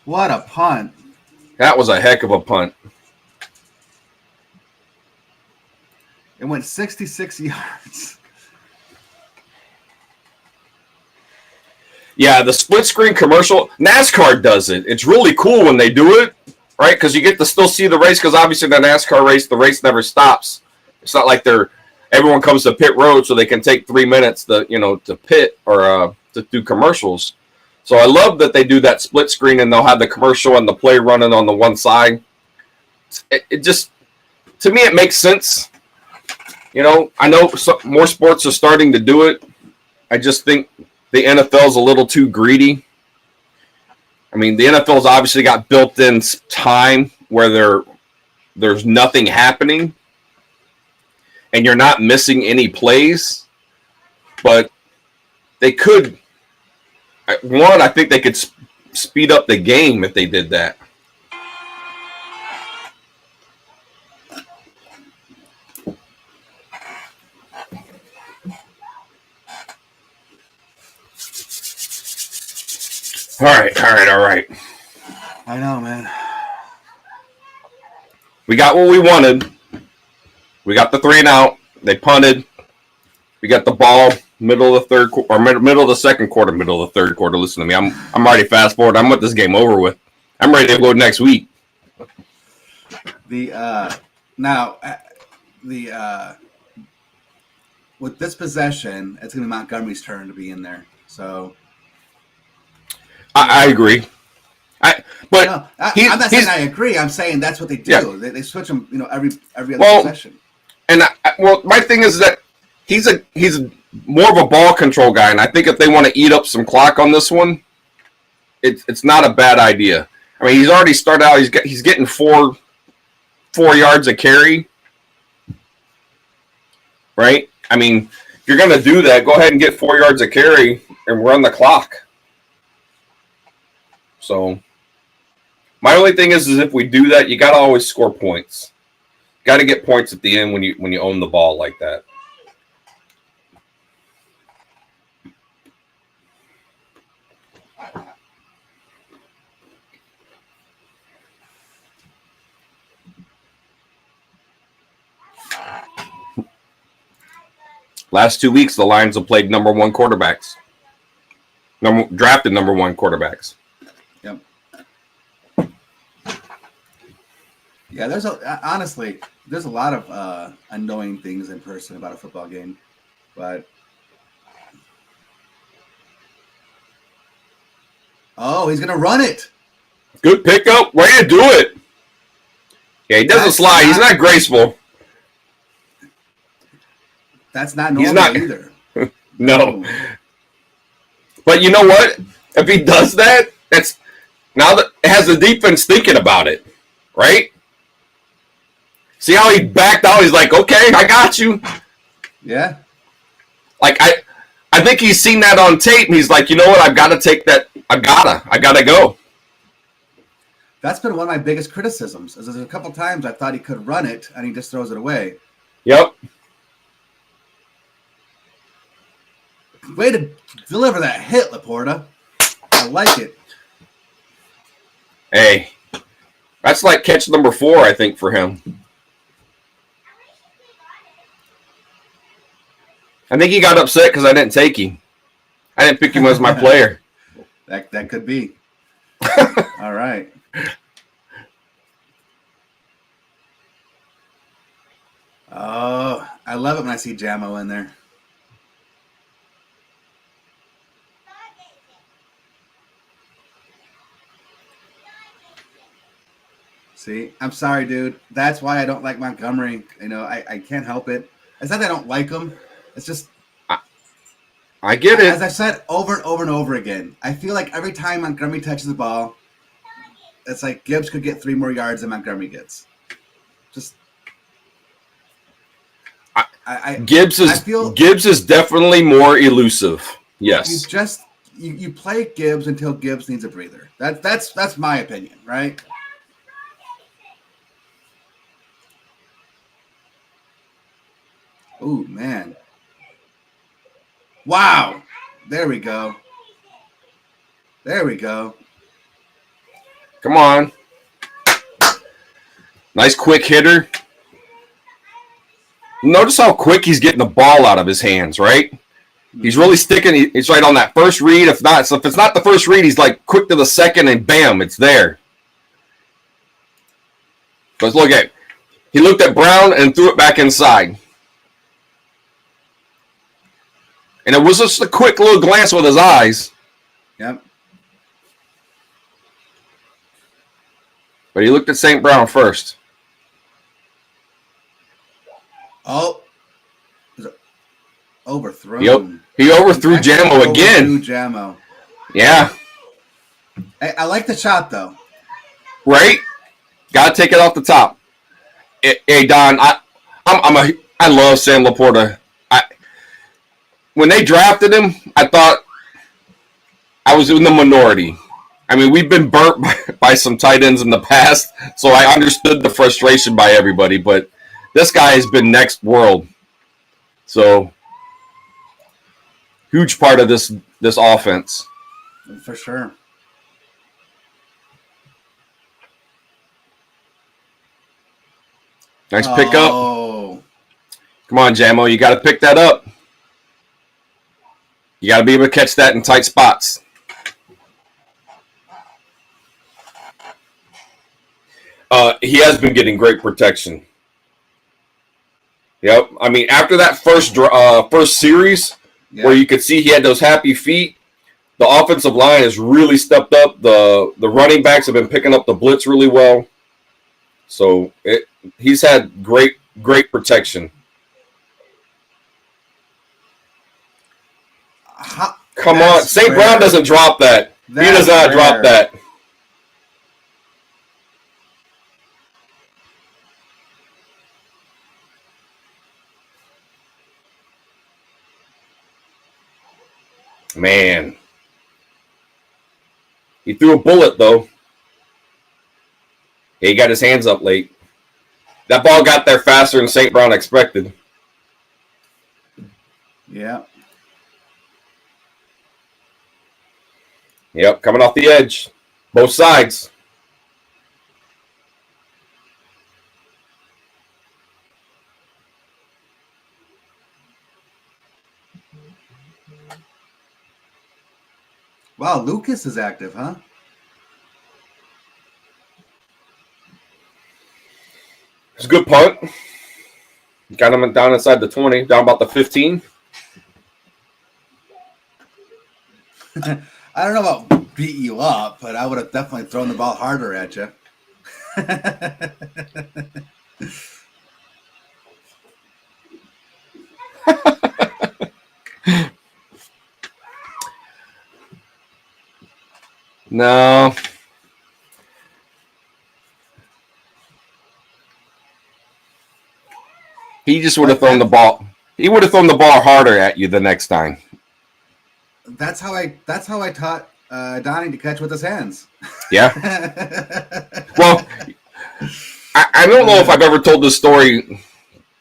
What a punt. That was a heck of a punt. It went 66 yards. Yeah, the split screen commercial, NASCAR does it. It's really cool when they do it, right? Because you get to still see the race, because obviously the NASCAR race, the race never stops. It's not like everyone comes to pit road so they can take 3 minutes to pit or to do commercials. So I love that they do that split screen and they'll have the commercial and the play running on the one side. It just, to me, it makes sense. I know more sports are starting to do it. I just think the NFL's a little too greedy. I mean, the NFL's obviously got built-in time where there's nothing happening and you're not missing any plays. But they could, I think they could speed up the game if they did that. All right. I know, man. We got what we wanted. We got the 3 and out. They punted. We got the ball middle of the third or middle of the second quarter, middle of the third quarter. Listen to me. I'm already fast forward. I'm with this game over with. I'm ready to go next week. With this possession, it's going to be Montgomery's turn to be in there. So I agree. I'm not saying I agree. I'm saying that's what they do. Yeah. They switch them, every other possession. And my thing is that he's more of a ball control guy, and I think if they want to eat up some clock on this one, it's not a bad idea. I mean, he's already started out. He's getting 4 yards a carry, right? I mean, if you're going to do that, go ahead and get 4 yards a carry and run the clock. So my only thing is if we do that, you got to always score points. Got to get points at the end when you own the ball like that. Last 2 weeks, the Lions have played number 1 quarterbacks. Drafted number 1 quarterbacks. Yep. Yeah, there's a lot of annoying things in person about a football game, but he's gonna run it. Good pickup, way to do it. Yeah, he doesn't slide. He's not graceful. That's not normal either. No. But you know what? If he does that, that's now that it has the defense thinking about it, right? See how he backed out? He's like, okay, I got you. Yeah. Like I think he's seen that on tape, and he's like, you know what? I've got to take that. I gotta go. That's been one of my biggest criticisms. Is there's a couple times I thought he could run it, and he just throws it away. Yep. Way to deliver that hit, Laporta. I like it. Hey, that's like catch number 4, I think, for him. I think he got upset because I didn't take him. I didn't pick him as my player. That could be. All right. Oh, I love it when I see Jamo in there. See, I'm sorry, dude. That's why I don't like Montgomery. I can't help it. It's not that I don't like him. It's just I get As it. I've said over and over and over again, I feel like every time Montgomery touches the ball, it's like Gibbs could get 3 more yards than Montgomery gets. Just, Gibbs I feel is definitely more elusive. Yes. you play Gibbs until Gibbs needs a breather. That's my opinion, right? Ooh, man. Wow. There we go. There we go. Come on. Nice quick hitter. Notice how quick he's getting the ball out of his hands, right? He's really sticking. He's right on that first read. If it's not the first read, he's like quick to the second, and bam, it's there. Because look at, he looked at Brown and threw it back inside, and it was just a quick little glance with his eyes. Yep. But he looked at St. Brown first. Oh, overthrown. He overthrew Jamo again. Overthrew Jamo. Yeah. I like the shot though. Right? Got to take it off the top. Hey Don, I love Sam Laporta. When they drafted him, I thought I was in the minority. I mean, we've been burnt by some tight ends in the past, so I understood the frustration by everybody. But this guy has been next world. So huge part of this offense. For sure. Nice pickup. Come on, Jamo. You got to pick that up. You got to be able to catch that in tight spots. He has been getting great protection. Yep. I mean, after that first series, where you could see he had those happy feet, the offensive line has really stepped up. The running backs have been picking up the blitz really well. So he's had great protection. Come on. St. Brown doesn't drop that. He does not drop that. Man. He threw a bullet, though. He got his hands up late. That ball got there faster than St. Brown expected. Yeah. Yep, coming off the edge. Both sides. Wow, Lucas is active, huh? It's a good punt. Got him down inside the 20, down about the 15. I don't know about beat you up, but I would have definitely thrown the ball harder at you. No. He just would have thrown the ball. He would have thrown the ball harder at you the next time. That's how I taught Donnie to catch with his hands. Yeah. Well, I don't know if I've ever told this story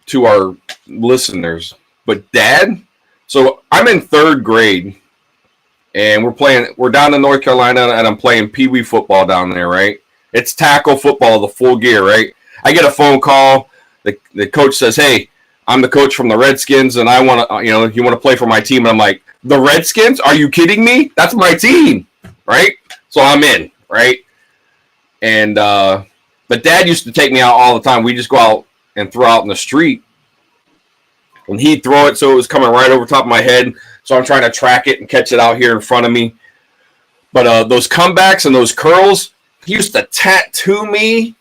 to our listeners, but Dad. So I'm in 3rd grade, and we're down in North Carolina, and I'm playing Pee Wee football down there. Right? It's tackle football, the full gear. Right? I get a phone call. The coach says, "Hey, I'm the coach from the Redskins, and I want to, you want to play for my team." And I'm like, "The Redskins? Are you kidding me? That's my team, right?" So I'm in, right? And but Dad used to take me out all the time. We just go out and throw out in the street, and he'd throw it so it was coming right over top of my head. So I'm trying to track it and catch it out here in front of me. But those comebacks and those curls, he used to tattoo me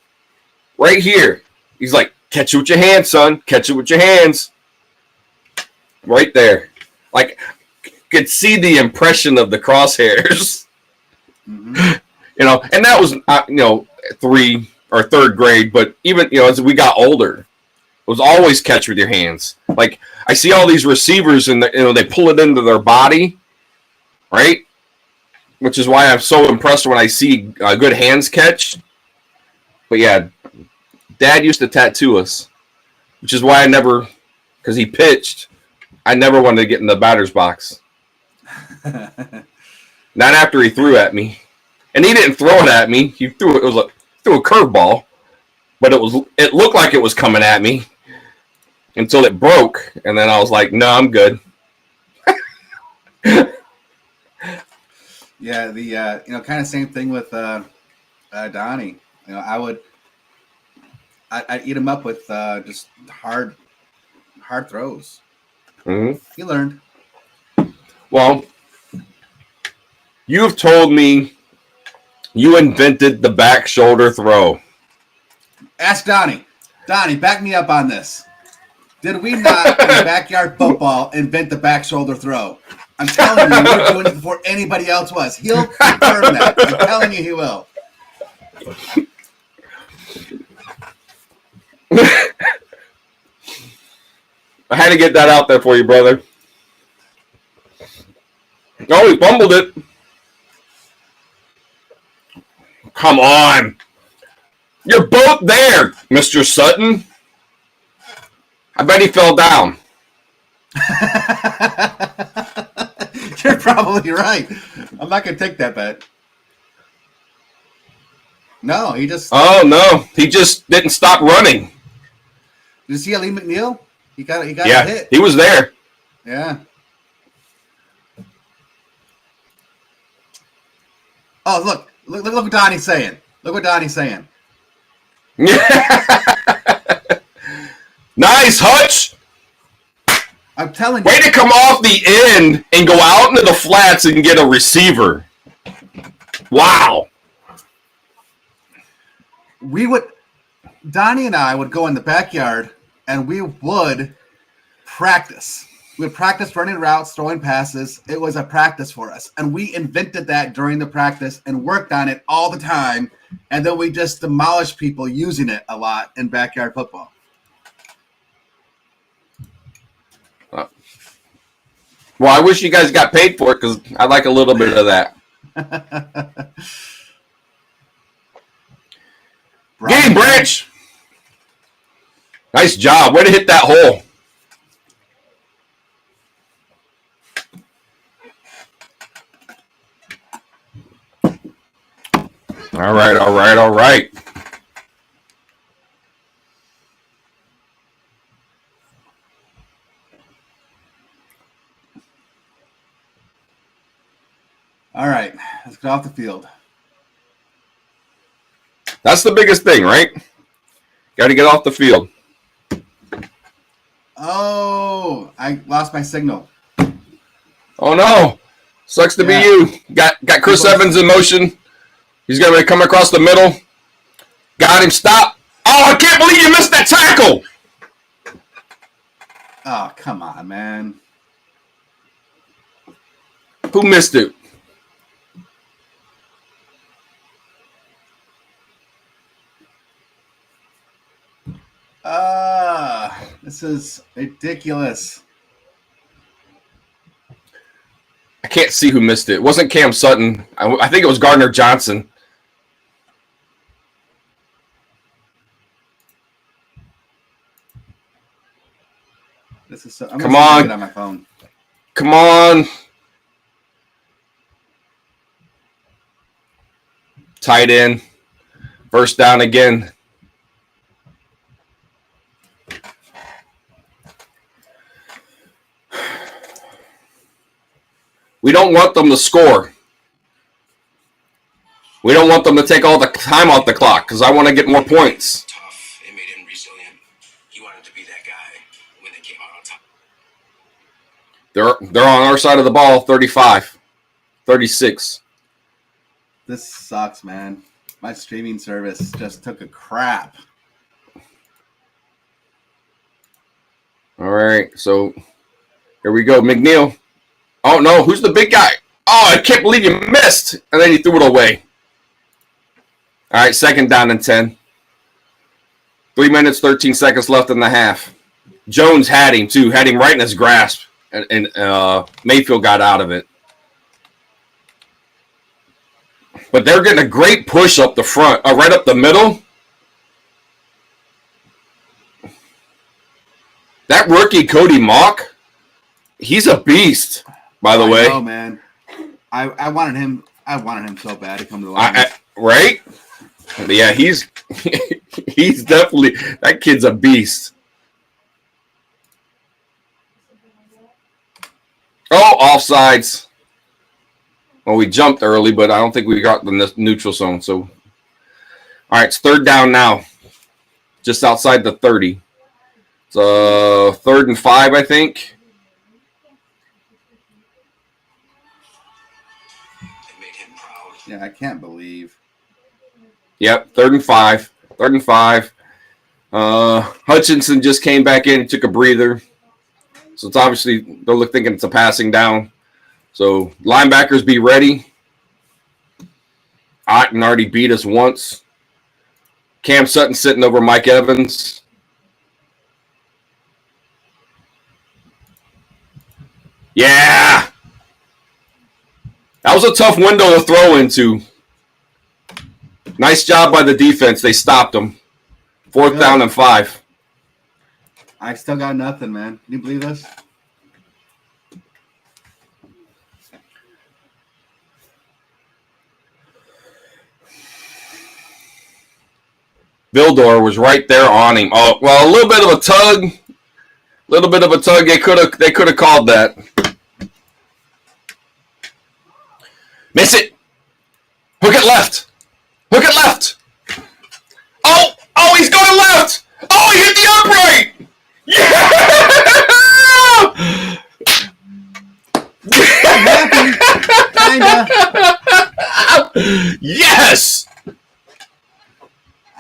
right here. He's like, "Catch it with your hands, son. Catch it with your hands." Right there. Like, could see the impression of the crosshairs. Mm-hmm. And that was, 3 or 3rd grade. But even, as we got older, it was always catch with your hands. Like, I see all these receivers and, they pull it into their body, right? Which is why I'm so impressed when I see a good hands catch. But yeah, Dad used to tattoo us, which is why because he pitched, I never wanted to get in the batter's box. Not after he threw at me. And he didn't throw it at me. He threw a curveball, but it looked like it was coming at me until it broke, and then I was like, no, I'm good. Yeah, the kind of same thing with Donnie. I'd eat him up with just hard throws. Mm-hmm. He learned. Well, you've told me you invented the back shoulder throw. Ask Donnie. Donnie, back me up on this. Did we not in backyard football invent the back shoulder throw? I'm telling you, we were doing it before anybody else was. He'll confirm that. I'm telling you, he will. I had to get that out there for you, brother. Oh, he fumbled it. Come on. You're both there, Mr. Sutton. I bet he fell down. You're probably right. I'm not going to take that bet. No, he just... Oh, no. He just didn't stop running. Did you see Ali McNeil? He got a hit. He was there. Yeah. Oh, look what Donnie's saying. Look what Donnie's saying. Nice, Hutch. I'm telling you. Way to come off the end and go out into the flats and get a receiver. Wow. Donnie and I would go in the backyard and we would practice. We would practice running routes, throwing passes. It was a practice for us. And we invented that during the practice and worked on it all the time. And then we just demolished people using it a lot in backyard football. Well, I wish you guys got paid for it because I like a little bit of that. Game Branch. Nice job. Way to hit that hole. All right. All right, let's get off the field. That's the biggest thing, right? Got to get off the field. Oh, I lost my signal. Oh, no. Sucks to be you. Got Chris Evans in motion. He's going to come across the middle. Got him. Stop. Oh, I can't believe you missed that tackle. Oh, come on, man. Who missed it? This is ridiculous. I can't see who missed it. It wasn't Cam Sutton. I think it was Gardner Johnson. This is so. I'm Come on. on my phone. Come on. Tight end. First down again. We don't want them to score. We don't want them to take all the time off the clock because I want to get more points. Tough. It made him resilient. He wanted to be that guy when they came out on top. They're on our side of the ball, 35, 36. This sucks, man. My streaming service just took a crap. All right, so here we go. McNeil. Oh, no. Who's the big guy? Oh, I can't believe you missed. And then he threw it away. All right, 2nd down and 10. 3 minutes, 13 seconds left in the half. Jones had him, too. Had him right in his grasp. And Mayfield got out of it. But they're getting a great push up the front, right up the middle. That rookie, Cody Mock, he's a beast, by the way. Oh, man. I wanted him. I wanted him so bad to come to the Lions. Right? Yeah, he's definitely, that kid's a beast. Oh, offsides. Well, we jumped early, but I don't think we got the neutral zone. So, all right, it's 3rd down now, just outside the 30. It's 3rd and 5, I think. Yeah, I can't believe. Yep, 3rd and 5. 3rd and 5. Hutchinson just came back in and took a breather. So it's obviously they're thinking it's a passing down. So linebackers be ready. Otten already beat us once. Cam Sutton sitting over Mike Evans. Yeah. That was a tough window to throw into. Nice job by the defense. They stopped them. 4th down and 5. I still got nothing, man. Can you believe this? Vildor was right there on him. Oh, well, a little bit of a tug. They could have called that. Miss it. Hook it left. Oh, he's going left. Oh, he hit the upright. Yeah. Kinda. Yes.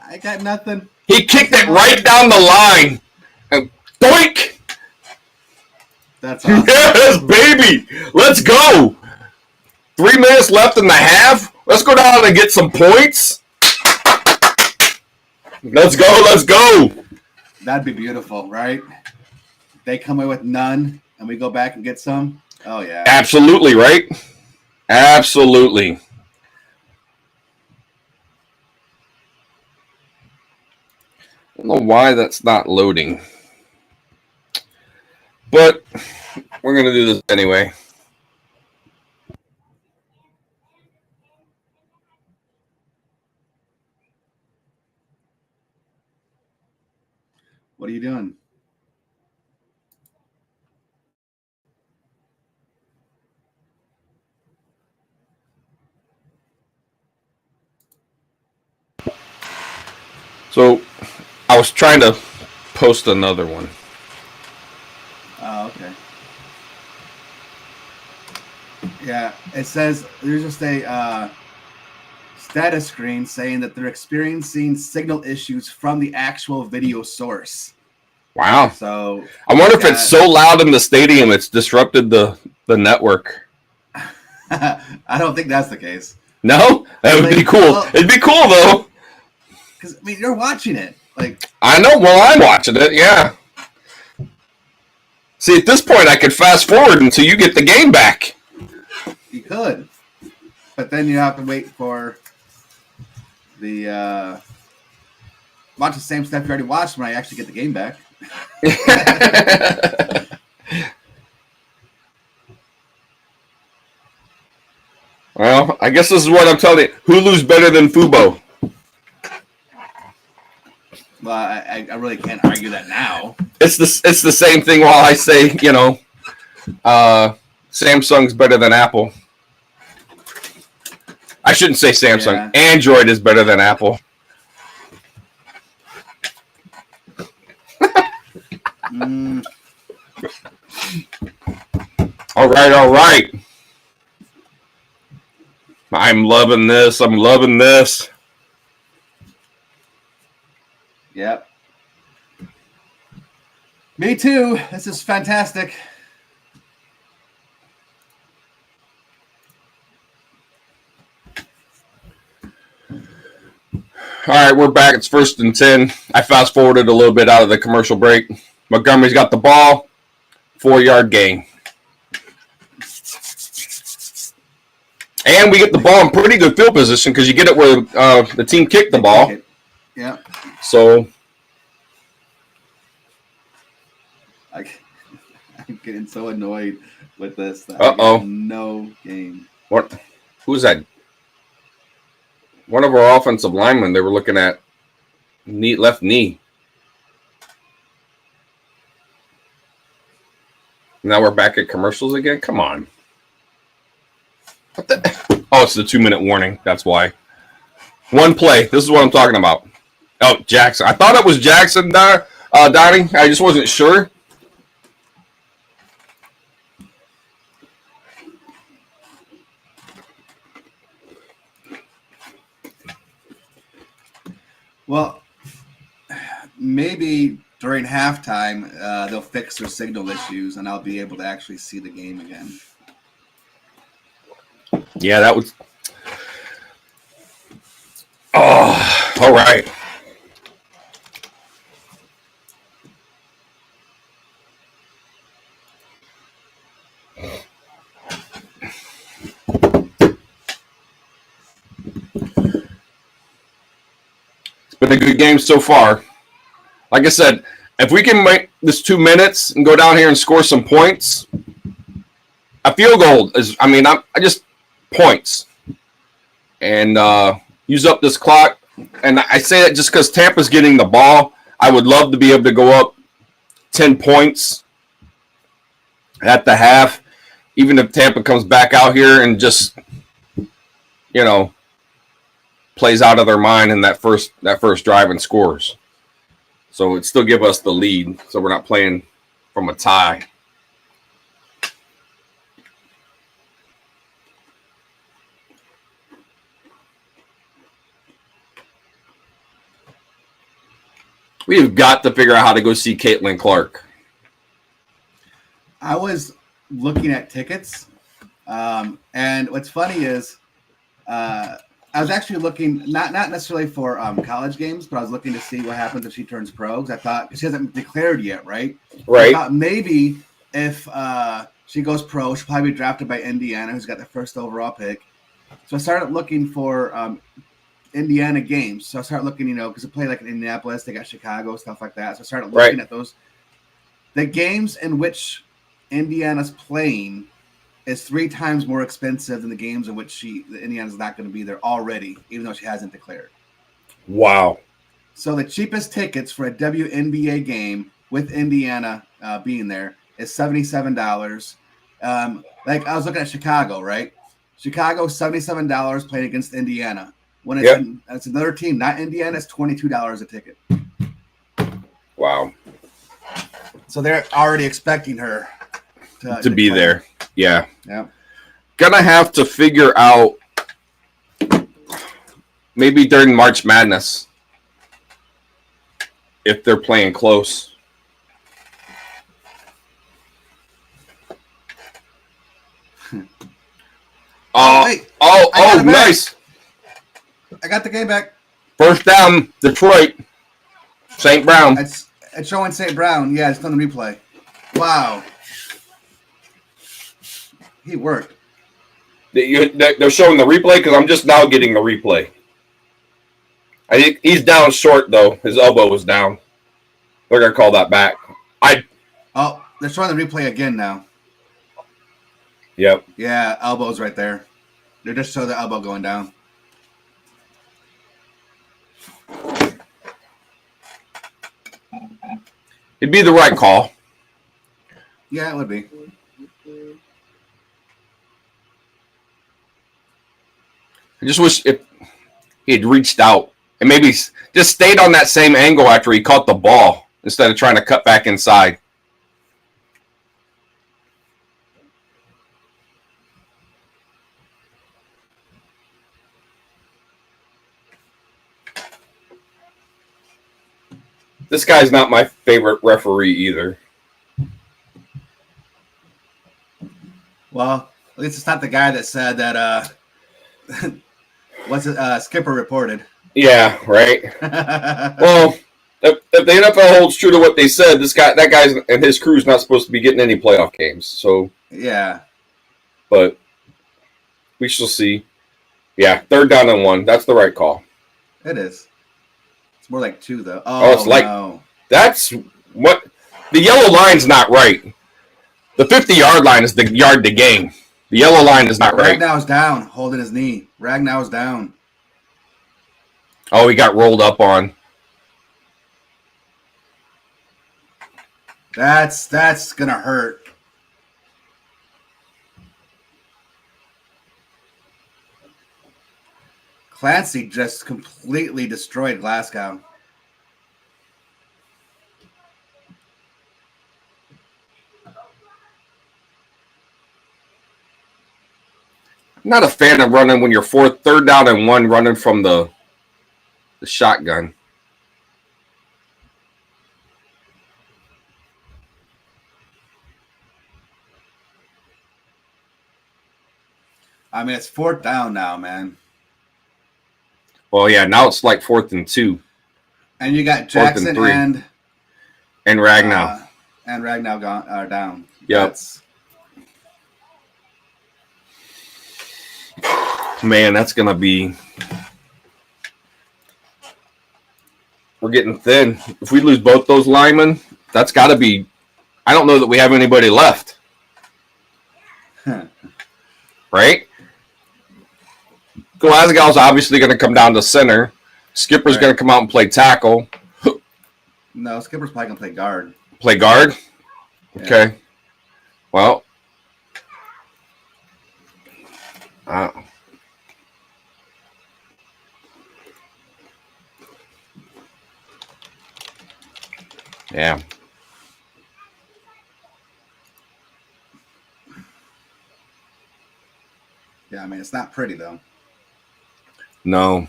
I got nothing. He kicked it right down the line. And doink. That's awesome. Yes, baby. Let's go. 3 minutes left in the half. Let's go down and get some points. Let's go. That'd be beautiful, right? They come away with none, and we go back and get some. Oh, yeah. Absolutely, right? Absolutely. I don't know why that's not loading. But we're going to do this anyway. What are you doing? So I was trying to post another one. Oh, okay. Yeah, it says there's just a status screen saying that they're experiencing signal issues from the actual video source. Wow. So I wonder if it's so loud in the stadium it's disrupted the network. I don't think that's the case. No? That would be cool. Well, it'd be cool, though. Because, I mean, you're watching it. Like, I know. Well, I'm watching it, yeah. See, at this point, I could fast forward until you get the game back. you could. But then you have to wait for the watch the same stuff you already watched when I actually get the game back. Well, I guess this is what I'm telling you. Hulu's better than Fubo. Well, I really can't argue that now. It's the same thing while I say, Samsung's better than Apple. I shouldn't say Samsung. Yeah. Android is better than Apple. All right. I'm loving this. Yep. Me too. This is fantastic. All right, we're back. It's 1st and 10. I fast forwarded a little bit out of the commercial break. Montgomery's got the ball, 4-yard gain. And we get the ball in pretty good field position because you get it where the team kicked the ball. Yeah. So I'm getting so annoyed with this. No game. What? Who's that? One of our offensive linemen. They were looking at left knee. Now we're back at commercials again. Come on. What the? Oh, it's the 2-minute warning. That's why. One play. This is what I'm talking about. Oh, Jackson. I thought it was Jackson, Donnie. I just wasn't sure. Well, maybe during halftime they'll fix their signal issues, and I'll be able to actually see the game again. Yeah, that was. Oh, all right. It's been a good game so far. Like I said, if we can make this 2 minutes and go down here and score some points, a field goal is, I just points. And use up this clock. And I say that just because Tampa's getting the ball. I would love to be able to go up 10 points at the half. Even if Tampa comes back out here and just, plays out of their mind in that first drive and scores. So it'd still give us the lead. So we're not playing from a tie. We have got to figure out how to go see Caitlin Clark. I was looking at tickets, and what's funny is I was actually looking not necessarily for college games, but I was looking to see what happens if she turns pro. Because I thought she hasn't declared yet, right? Right. I thought maybe if she goes pro, she'll probably be drafted by Indiana, who's got the first overall pick. So I started looking for Indiana games. So I started looking, because they play like in Indianapolis, they got Chicago, stuff like that. So I started looking at those. The games in which Indiana's playing is 3 times more expensive than the games in which Indiana's not going to be there already, even though she hasn't declared. Wow. So the cheapest tickets for a WNBA game with Indiana being there is $77. Like I was looking at Chicago, right? Chicago, $77 playing against Indiana. When it's another team, not Indiana, it's $22 a ticket. Wow. So they're already expecting her to be there. Yeah. Yeah. Gonna have to figure out maybe during March Madness if they're playing close. Nice. I got the game back. First down, Detroit. St. Brown. It's showing St. Brown. Yeah, it's on the replay. Wow. He worked. They're showing the replay because I'm just now getting the replay. I think he's down short, though. His elbow was down. They're going to call that back. They're showing the replay again now. Yep. Yeah, elbow's right there. They just show the elbow going down. It'd be the right call. Yeah, it would be. I just wish if he had reached out and maybe just stayed on that same angle after he caught the ball instead of trying to cut back inside. This guy's not my favorite referee either. Well, at least it's not the guy that said that Skipper reported. Yeah, right. Well, if the NFL holds true to what they said, that guy's and his crew's not supposed to be getting any playoff games. So yeah, but we shall see. Yeah, 3rd down and 1. That's the right call. it is. It's more like 2 though. Oh, it's like no. that's what the yellow line's not right. The 50-yard line is the yard to gain. The yellow line is not right. Ragnow's down, holding his knee. Ragnow's down. Oh, he got rolled up on. That's gonna hurt. Clancy just completely destroyed Glasgow. I'm not a fan of running when you're 3rd down and 1 running from the shotgun. I mean, it's 4th down now, man. Well, yeah, now it's like 4th and 2. And you got Jackson and Ragnow. And Ragnow down. Yep. Man, that's gonna be. We're getting thin. If we lose both those linemen, that's got to be. I don't know that we have anybody left. Right? Glasgow's obviously going to come down to center. Skipper's going to come out and play tackle. No, Skipper's probably going to play guard. Play guard? Okay. Yeah. Well. Yeah. Yeah, I mean, it's not pretty, though. No.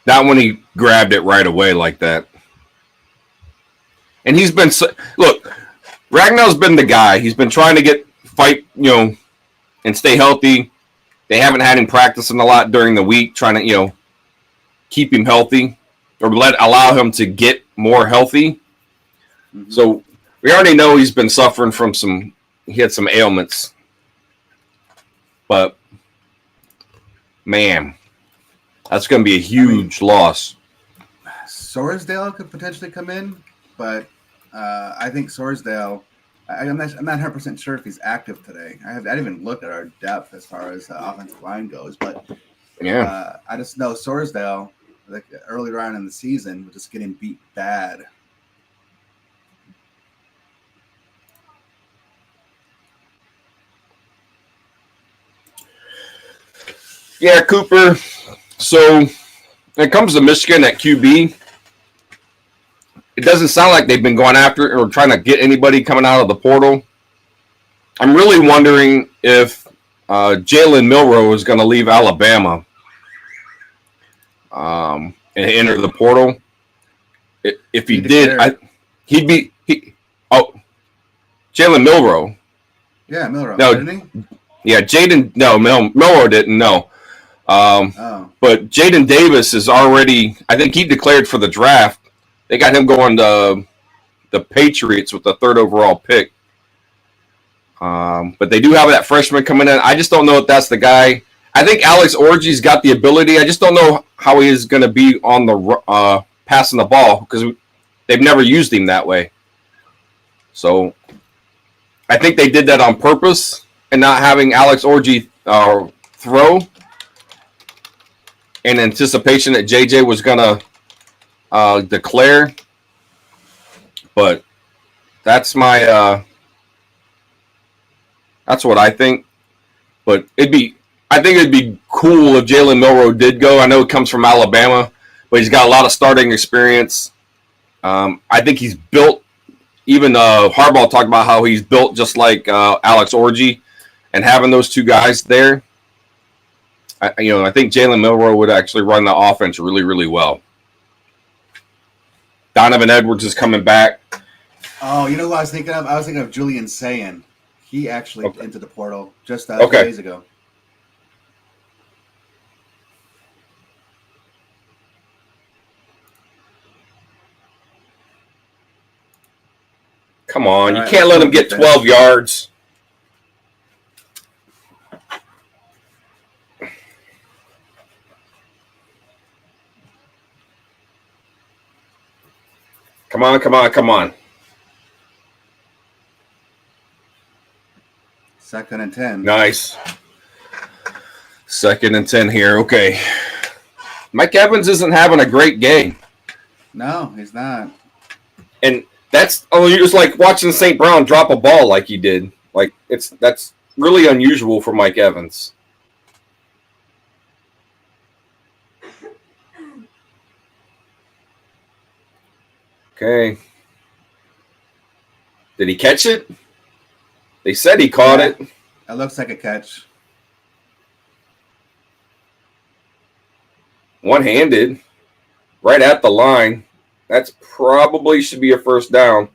Not when he grabbed it right away like that. And he's been... Look, Ragnar's been the guy. He's been trying to fight, and stay healthy. They haven't had him practicing a lot during the week, trying to, keep him healthy or allow him to get more healthy. Mm-hmm. So we already know he's been suffering from he had some ailments. But, man, that's going to be a huge loss. Sorsdale could potentially come in, but I think Sorsdale, I'm not 100% sure if he's active today. I didn't even look at our depth as far as the offensive line goes, but yeah, I just know Sorsdale, like earlier on in the season, was just getting beat bad. Yeah, Cooper. So when it comes to Michigan at QB, it doesn't sound like they've been going after it or trying to get anybody coming out of the portal. I'm really wondering if Jalen Milroe is going to leave Alabama and enter the portal. If he did, he'd be Jalen Milroe. Yeah, Milroe. No, didn't he? Yeah, Jaden. No, Milroe didn't. No. But Jaden Davis is already. I think he declared for the draft. They got him going to the Patriots with the 3rd overall pick. But they do have that freshman coming in. I just don't know if that's the guy. I think Alex Orji's got the ability. I just don't know how he is going to be on the passing the ball because they've never used him that way. So I think they did that on purpose and not having Alex Orji throw in anticipation that JJ was going to declare. But that's my that's what I think. But I think it'd be cool if Jalen Milroe did go. I know it comes from Alabama, but he's got a lot of starting experience. I think he's built. Even Harbaugh talked about how he's built just like Alex Orji, and having those two guys there, I think Jalen Milroe would actually run the offense really, really well. Donovan Edwards is coming back. Oh, you know what I was thinking of? I was thinking of Julian Sayin. He actually entered the portal just 2 days ago. Come on, All you right, can't let's let go him get defense. 12 yards. Come on, come on, come on. 2nd and 10. Nice. 2nd and 10 here. Okay. Mike Evans isn't having a great game. No, he's not. And you're just like watching St. Brown drop a ball like he did. Like that's really unusual for Mike Evans. Okay. Did he catch it? They said he caught it. It looks like a catch. One-handed. Right at the line. That's probably should be a first down.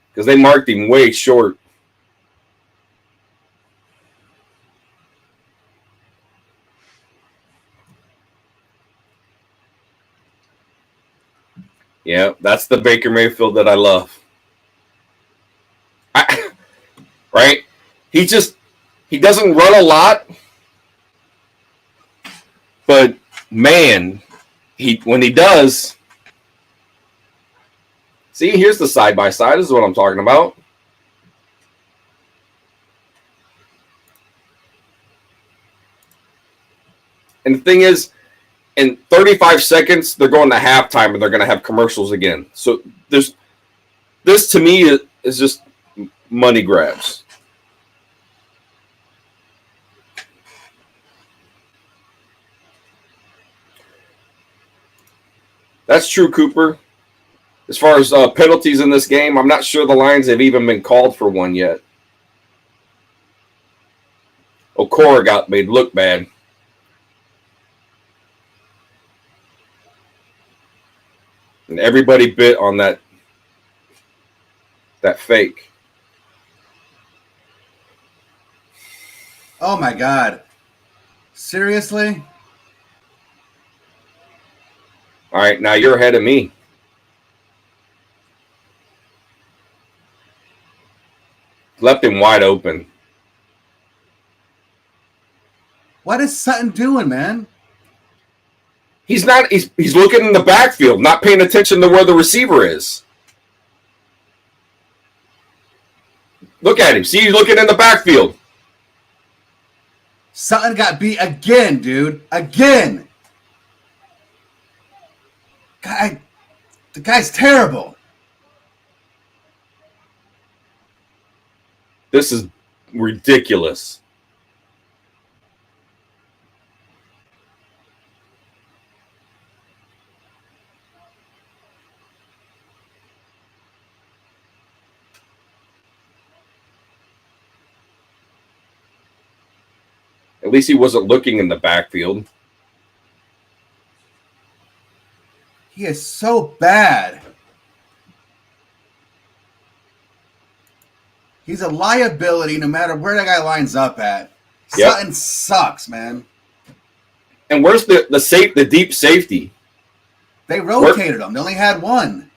Because they marked him way short. Yeah, that's the Baker Mayfield that I love. Right? He doesn't run a lot. But man, when he does, see, here's the side-by-side. This is what I'm talking about. And the thing is, in 35 seconds, they're going to halftime and they're going to have commercials again. So this to me is just money grabs. That's true, Cooper. As far as penalties in this game, I'm not sure the Lions have even been called for one yet. Okora got made look bad. And everybody bit on that fake. Oh, my God. Seriously? All right, now you're ahead of me. Left him wide open. What is Sutton doing, man? He's looking in the backfield, not paying attention to where the receiver is. Look at him. See, he's looking in the backfield. Sutton got beat again, dude. Again. The guy's terrible. This is ridiculous. At least he wasn't looking in the backfield. He is so bad. He's a liability no matter where that guy lines up at. Yep. Sutton sucks, man. And where's the deep safety? They rotated him. They only had one.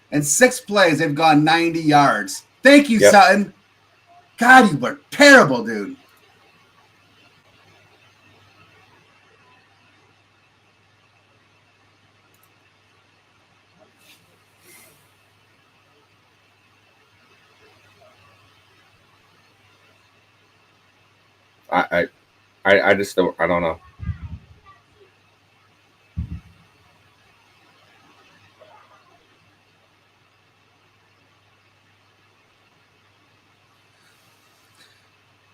In 6 plays, they've gone 90 yards. Thank you, Yep. Sutton. God, you were terrible, dude. I just don't. I don't know.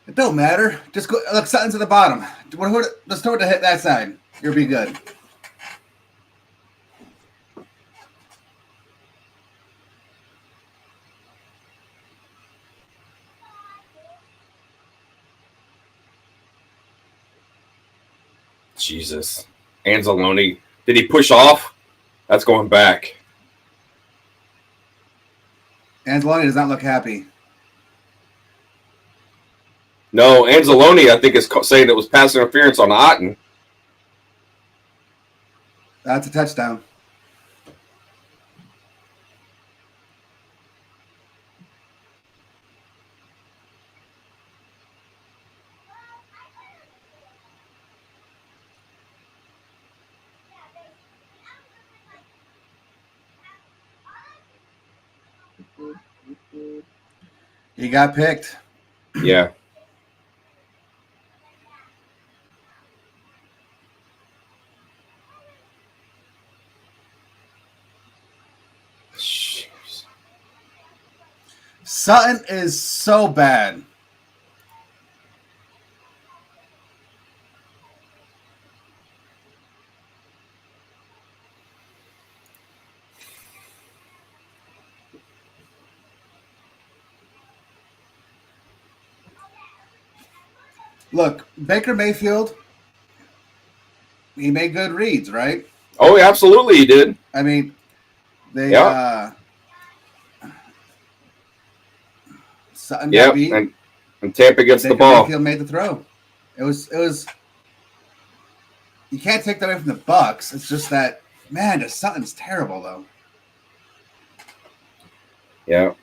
It don't matter. Just go. Look, Sutton's at the bottom. Let's throw it to hit that side. You'll be good. Jesus. Anzalone. Did he push off? That's going back. Anzalone does not look happy. No, Anzalone, I think, is saying it was pass interference on Otten. That's a touchdown. He got picked. Yeah. Sutton is so bad. Look, Baker Mayfield, he made good reads, right? Oh, yeah, absolutely, he did. I mean, they Yeah. Sutton got Yep, beat. and Tampa gets the Baker ball. Mayfield made the throw. It was you can't take that away from the Bucs. It's just that, man, the Sutton's terrible though. Yeah.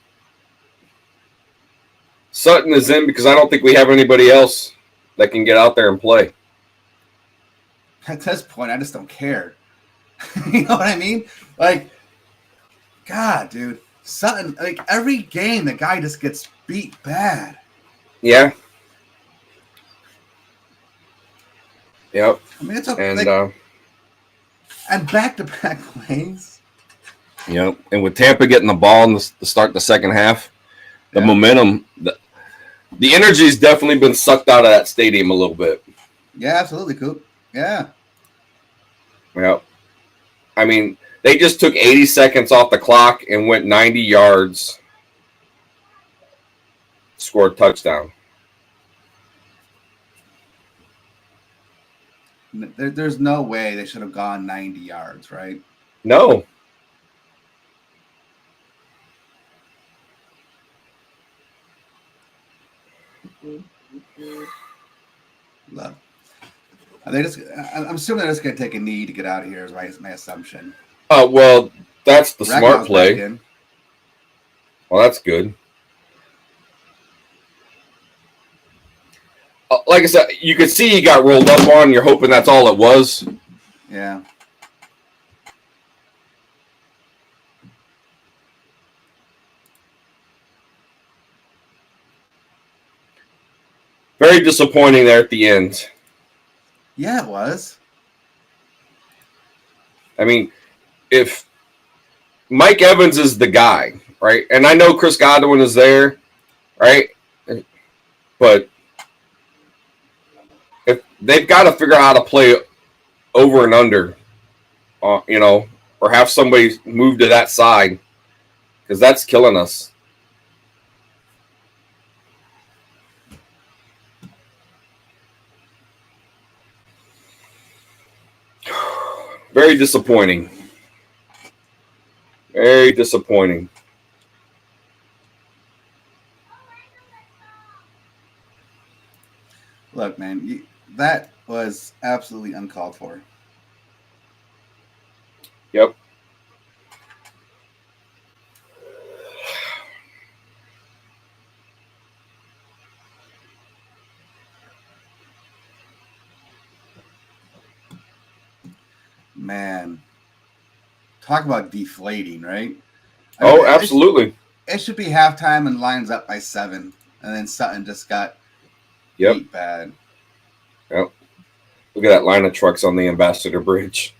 Sutton is in because I don't think we have anybody else that can get out there and play. At this point, I just don't care. You know what I mean? Like, God, dude, Sutton. Like every game, the guy just gets beat bad. Yeah. Yep. I mean, it's a, And like, and back-to-back plays. yep. And with Tampa getting the ball in the start the second half, the Yeah. momentum, the energy's definitely been sucked out of that stadium a little bit. Yeah, absolutely, Coop. Yeah. Yep. I mean, they just took 80 seconds off the clock and went 90 yards, scored touchdown. There's no way they should have gone 90 yards, right? No. Look, they just. I'm assuming they're just going to take a knee to get out of here. Is my assumption. Well, that's the smart Ragnar's play. back in. Well, that's good. Like I said, you could see he got rolled up on. You're hoping that's all it was. Yeah. Very disappointing there at the end. Yeah, it was. I mean, if Mike Evans is the guy, right? And I know Chris Godwin is there, right? But if they've got to figure out how to play over and under, or have somebody move to that side because that's killing us. Very disappointing. Very disappointing. Look, man, that was absolutely uncalled for. Yep. Man, talk about deflating, right? Absolutely. It should be halftime and lines up by 7, and then Sutton just got beat bad. Yep. Look at that line of trucks on the Ambassador Bridge.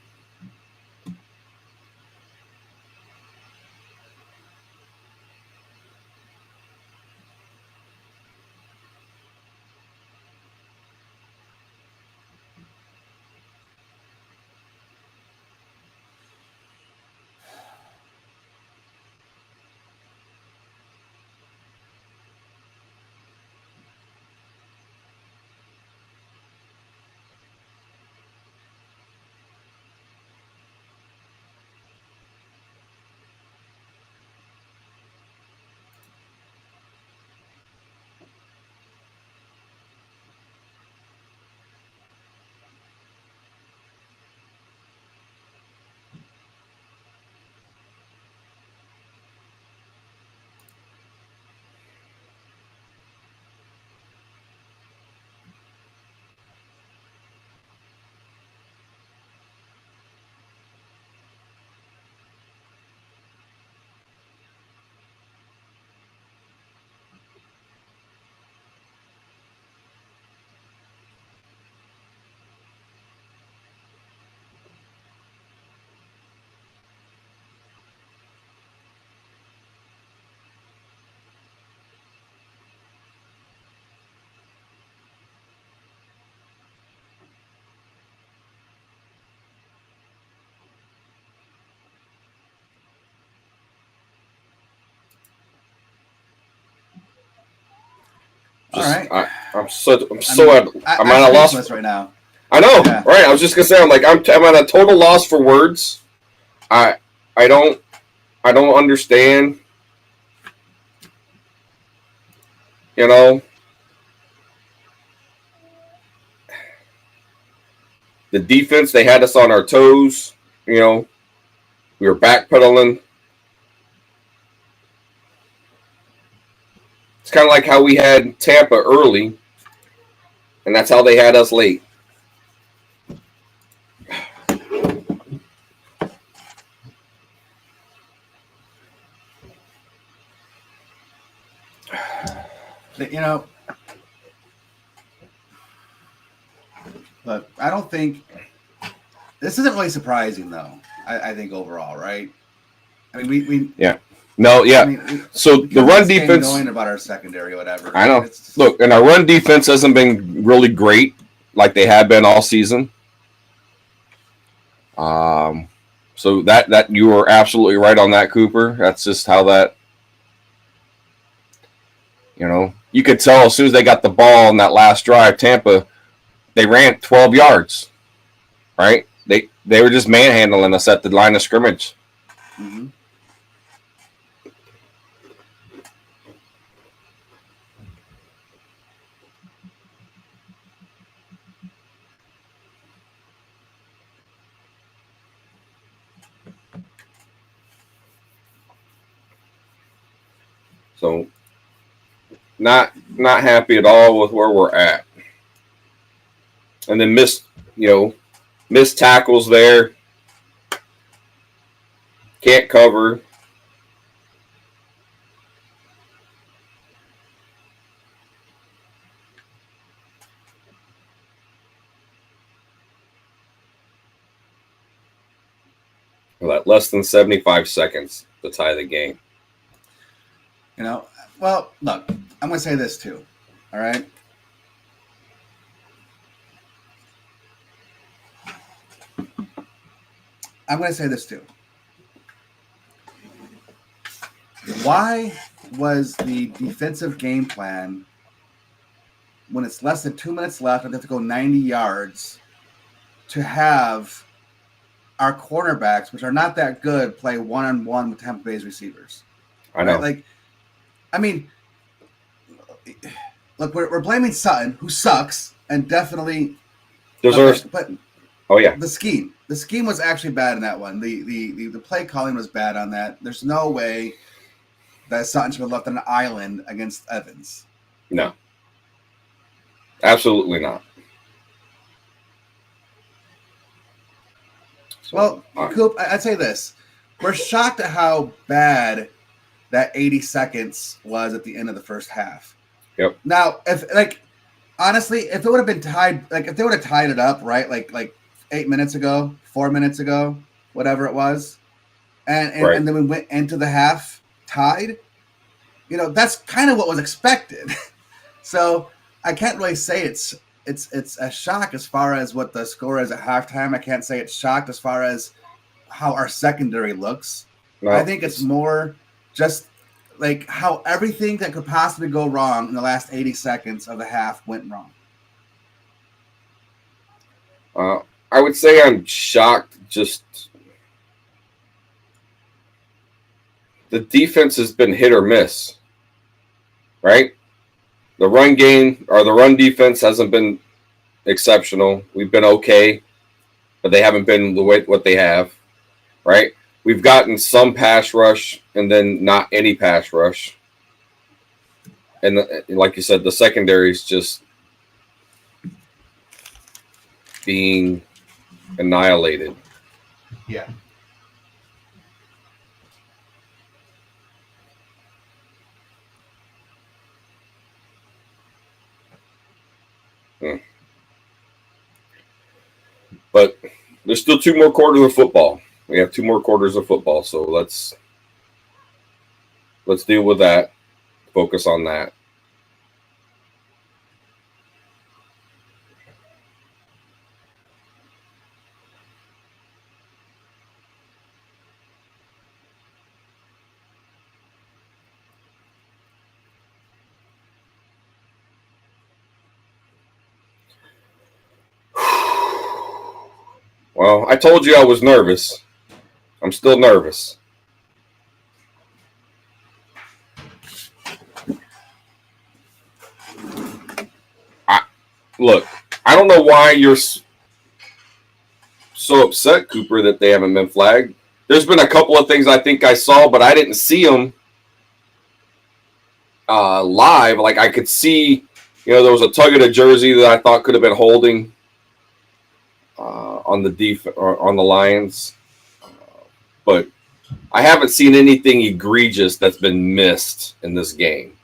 All right. I'm I'm at a loss speechless right now. I know, Yeah. right? I was just gonna say, I'm at a total loss for words. I I don't understand. You know, the defense, they had us on our toes. You know, we were backpedaling. It's kind of like how we had Tampa early, and that's how they had us late. You know, but I don't think this isn't really surprising though. I think overall, right? I mean, we Yeah. No, I yeah. mean, So the run defense, going about our secondary, or whatever. I know. It's, Look, and our run defense hasn't been really great like they have been all season. So that you were absolutely right on that, Cooper. That's just how that. You could tell as soon as they got the ball in that last drive, Tampa, they ran 12 yards, right? They were just manhandling us at the line of scrimmage. mm-hmm. So not happy at all with where we're at. And then missed tackles there. Can't cover. Well, less than 75 seconds to tie the game. Well, look, I'm going to say this too. All right. I'm going to say this too. Why was the defensive game plan, when it's less than 2 minutes left and they have to go 90 yards, to have our cornerbacks, which are not that good, play one-on-one with Tampa Bay's receivers? I know. Right? Like, I mean, look, we're blaming Sutton, who sucks and definitely deserves. But oh yeah, the scheme was actually bad in that one. The play calling was bad on that. There's no way that Sutton should have left on an island against Evans. No, absolutely not. So, well, Coop, I'd say this: we're shocked at how bad that 80 seconds was at the end of the first half. Yep. Now, honestly, if it would have been tied, if they would have tied it up, right, like 8 minutes ago, 4 minutes ago, whatever it was, and then we went into the half tied, that's kind of what was expected. So I can't really say it's a shock as far as what the score is at halftime. I can't say it's shocked as far as how our secondary looks. No, I think it's more just like how everything that could possibly go wrong in the last 80 seconds of the half went wrong. I would say I'm shocked. Just the defense has been hit or miss, right? The run game or the run defense hasn't been exceptional. We've been okay, but they haven't been the way what they have, right? We've gotten some pass rush and then not any pass rush. And like you said, the secondary is just being annihilated. Yeah. But there's still 2 more quarters of football. We have 2 more quarters of football, so let's deal with that. Focus on that. Well, I told you I was nervous. I'm still nervous. Look, I don't know why you're so upset, Cooper, that they haven't been flagged. There's been a couple of things I think I saw, but I didn't see them live. Like I could see, there was a tug of the jersey that I thought could have been holding on the on the Lions, but I haven't seen anything egregious that's been missed in this game.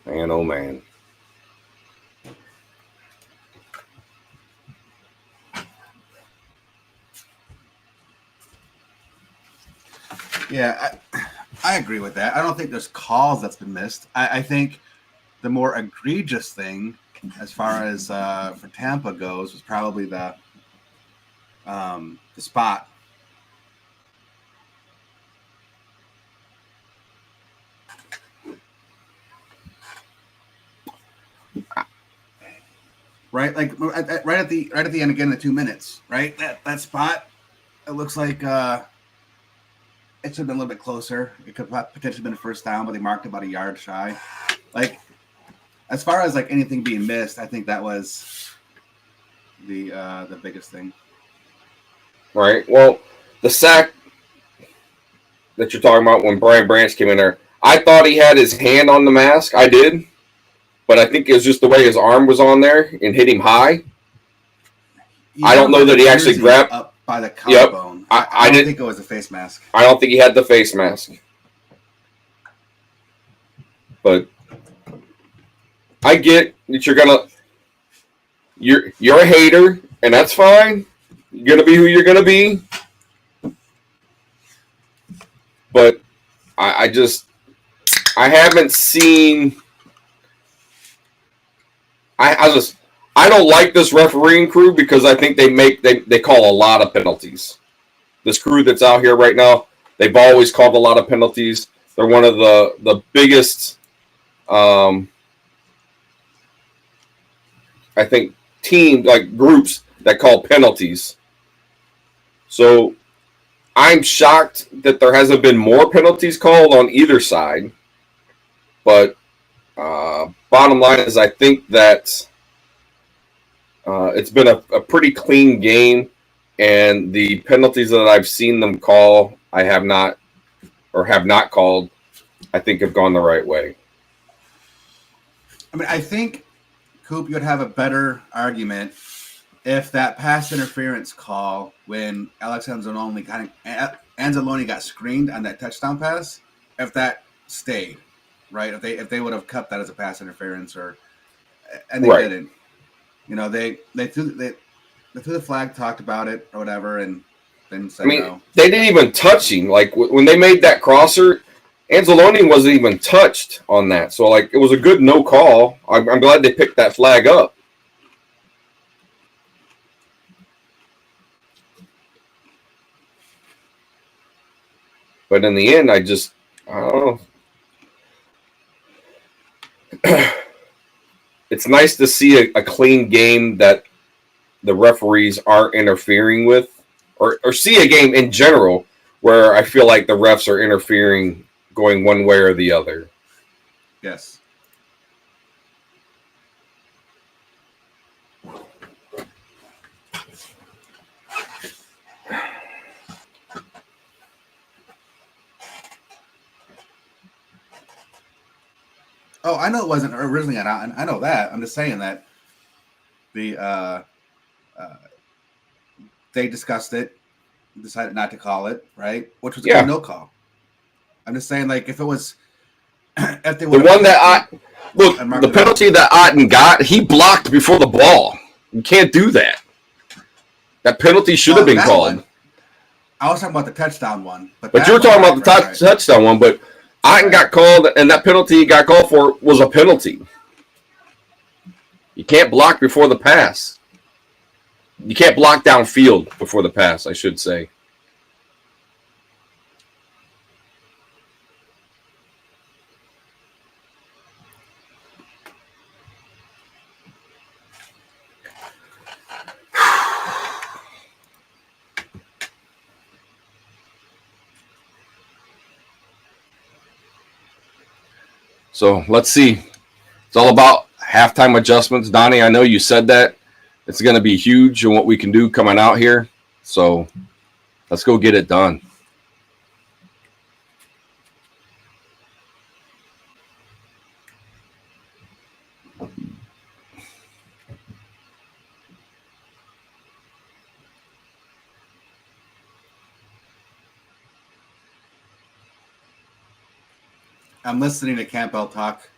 Man, oh man. Yeah, I agree with that. I don't think there's calls that's been missed. I think the more egregious thing, as far as for Tampa goes, was probably the spot. Right, like right at the end again, the 2 minutes. Right, that spot. It looks like it should have been a little bit closer. It could have potentially been a first down, but they marked about a yard shy. Like, as far as like anything being missed, I think that was the biggest thing. Right. Well, the sack that you're talking about when Brian Branch came in there, I thought he had his hand on the mask. I did. But I think it was just the way his arm was on there and hit him high. I don't know that he actually grabbed up by the collarbone. Yep. I don't think it was a face mask. I don't think he had the face mask. But I get that you're a hater, and that's fine. You're gonna be who you're gonna be. But I haven't seen. I don't like this refereeing crew because I think they call a lot of penalties. This crew that's out here right now, they've always called a lot of penalties. They're one of the biggest, I think, teams, like groups that call penalties. So I'm shocked that there hasn't been more penalties called on either side. But bottom line is, I think that it's been a pretty clean game, and the penalties that I've seen them call, I have not called, I think have gone the right way. I mean, I think, Coop, you'd have a better argument if that pass interference call when Alex Anzalone got screened on that touchdown pass, if that stayed. Right, if they would have cut that as a pass interference, and they didn't, they threw the flag, talked about it or whatever, and then said no. They didn't even touch him. Like when they made that crosser, Anzalone wasn't even touched on that. So like it was a good no call. I'm glad they picked that flag up. But in the end, I don't know. It's nice to see a clean game that the referees aren't interfering with, or see a game in general where I feel like the refs are interfering going one way or the other. Yes. Oh, I know it wasn't originally on. I know that. I'm just saying that the they discussed it, decided not to call it, right? Which was a good no call. I'm just saying, like, if it was, if they the one that the penalty that Otten got, he blocked before the ball. You can't do that. That penalty should have been called. One. I was talking about the touchdown one, but you were talking about the touchdown one, but. Otten got called, and that penalty he got called for was a penalty. You can't block before the pass. You can't block downfield before the pass, I should say. So let's see. It's all about halftime adjustments. Donnie, I know you said that. It's going to be huge in what we can do coming out here. So let's go get it done. I'm listening to Campbell talk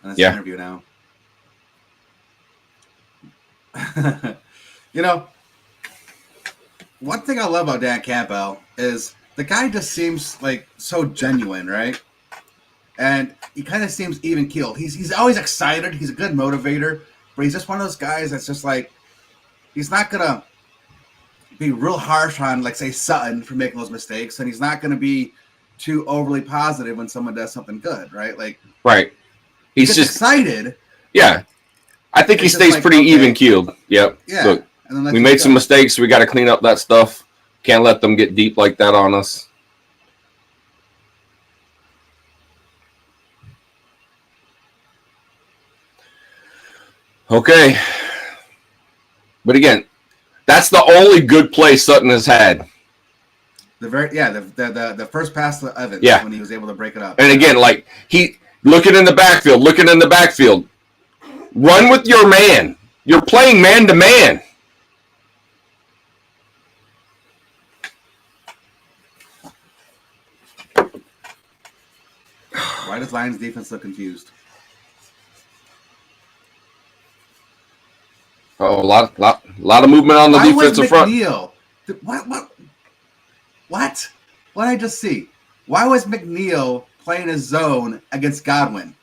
on this interview now. You know, one thing I love about Dan Campbell is the guy just seems like so genuine, right? And he kind of seems even keeled. He's always excited. He's a good motivator, but he's just one of those guys that's just like, he's not gonna be real harsh on, like, say, Sutton for making those mistakes, and he's not gonna be too overly positive when someone does something good, right? Like, right. He's just excited. Yeah. I think he stays like, pretty even keeled. Yep. Yeah. Look, we made some mistakes. We got to clean up that stuff. Can't let them get deep like that on us. Okay. But again, that's the only good play Sutton has had. The first pass to Evans when he was able to break it up. And again, like he looking in the backfield. Run with your man. You're playing man to man. Why does Lions defense look confused? Oh, a lot of movement on the defensive front. What? What did I just see? Why was McNeil playing a zone against Godwin?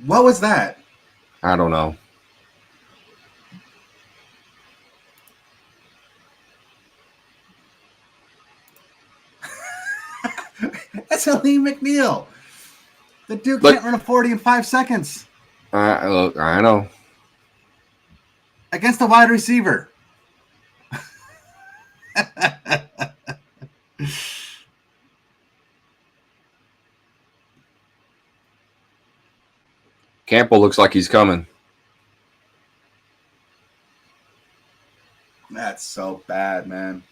What was that? I don't know. That's Aleem McNeil. The dude can't run a 40 in 5 seconds. I know. Against a wide receiver. Campbell looks like he's coming. That's so bad, man.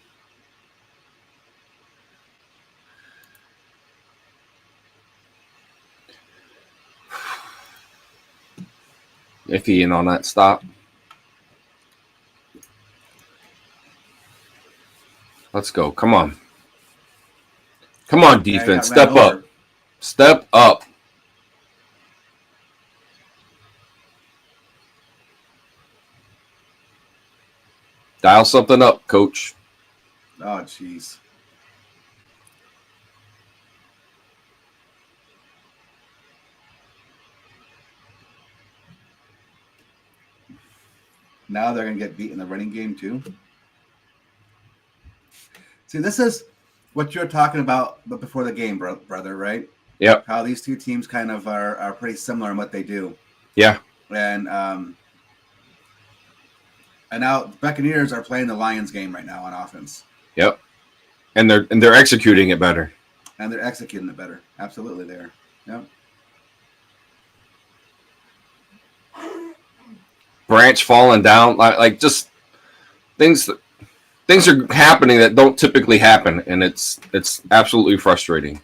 Iffy in on that stop. Let's go. Come on. Come on, defense. Step up. Step up. Dial something up, coach. Oh, jeez. Now they're going to get beat in the running game, too. See, this is what you're talking about but before the game, brother, right? Yep. How these two teams kind of are pretty similar in what they do. Yeah. And now the Buccaneers are playing the Lions game right now on offense. Yep. And they're executing it better. And they're executing it better. Absolutely, they are. Yep. Branch falling down, like just things are happening that don't typically happen, and it's absolutely frustrating.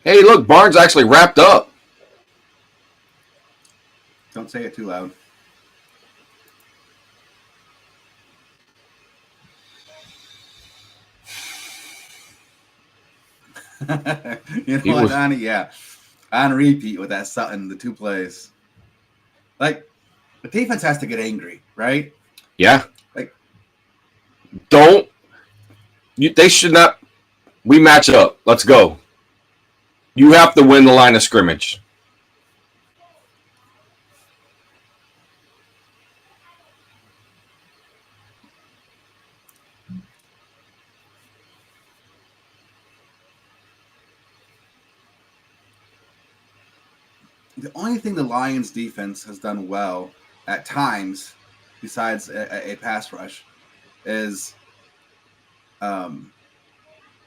Hey, look, Barnes actually wrapped up. Don't say it too loud. You know what, Donnie? Yeah. On repeat with that Sutton, the two plays. Like, the defense has to get angry, right? Yeah. Like, they should not We match up. Let's go. You have to win the line of scrimmage. The only thing the Lions defense has done well at times, besides a pass rush, is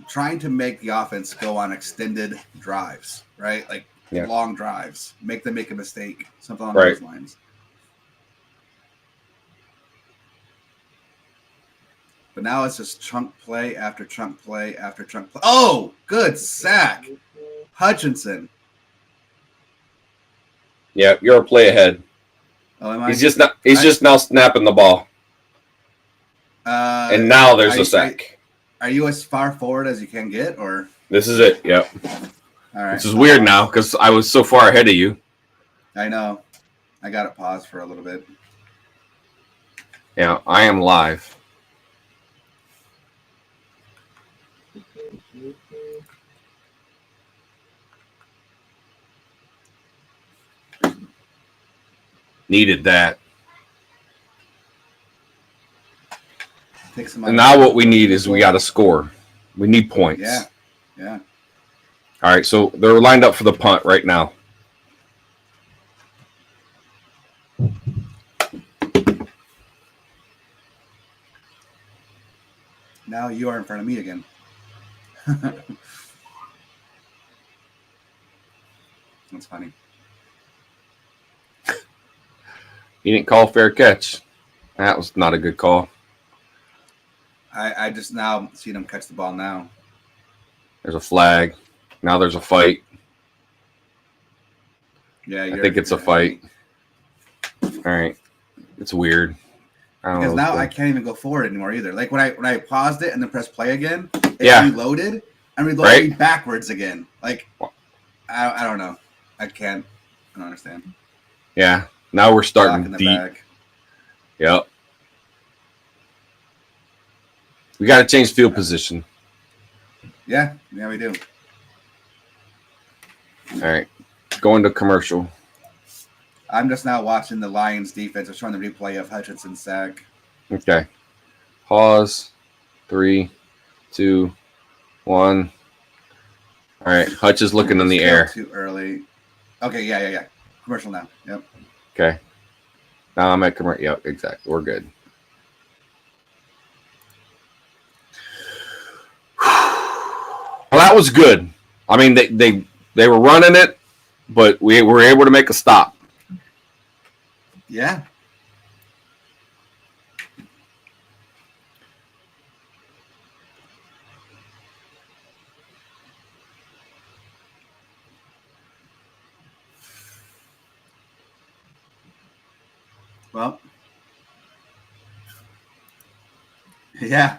trying to make the offense go on extended drives, right? Like long drives, make them make a mistake, something along those lines. But now it's just chunk play after chunk play after chunk play. Oh, good sack. Hutchinson. Yeah, you're a play ahead. Oh, am I? He's just now snapping the ball. And now there's a sack. Are you as far forward as you can get, or this is it? Yep. All right. Which is weird now because I was so far ahead of you. I know. I got to pause for a little bit. Yeah, I am live. Needed that. And now what we need is we got to score. We need points. Yeah. Yeah. All right, so they're lined up for the punt right now. Now you are in front of me again. That's funny. He didn't call fair catch. That was not a good call. I just now seen him catch the ball now. There's a flag. Now there's a fight. Yeah, I think it's a fight. All right. It's weird. Because now I can't even go forward anymore either. Like when I paused it and then pressed play again, it reloaded and reloaded me backwards again. Like I don't know. I don't understand. Yeah. Now we're starting deep. Back. Yep. We got to change field position. Yeah, we do. All right. Going to commercial. I'm just now watching the Lions defense. I'm showing the replay of Hutchinson's sack. Okay. Pause. 3, 2, 1. All right. Hutch is looking in the air. Too early. Okay, yeah. Commercial now. Yep. Okay. Now I'm at commercial. Yep, exactly. We're good. Well, that was good. I mean, they were running it, but we were able to make a stop. Yeah. Well, yeah.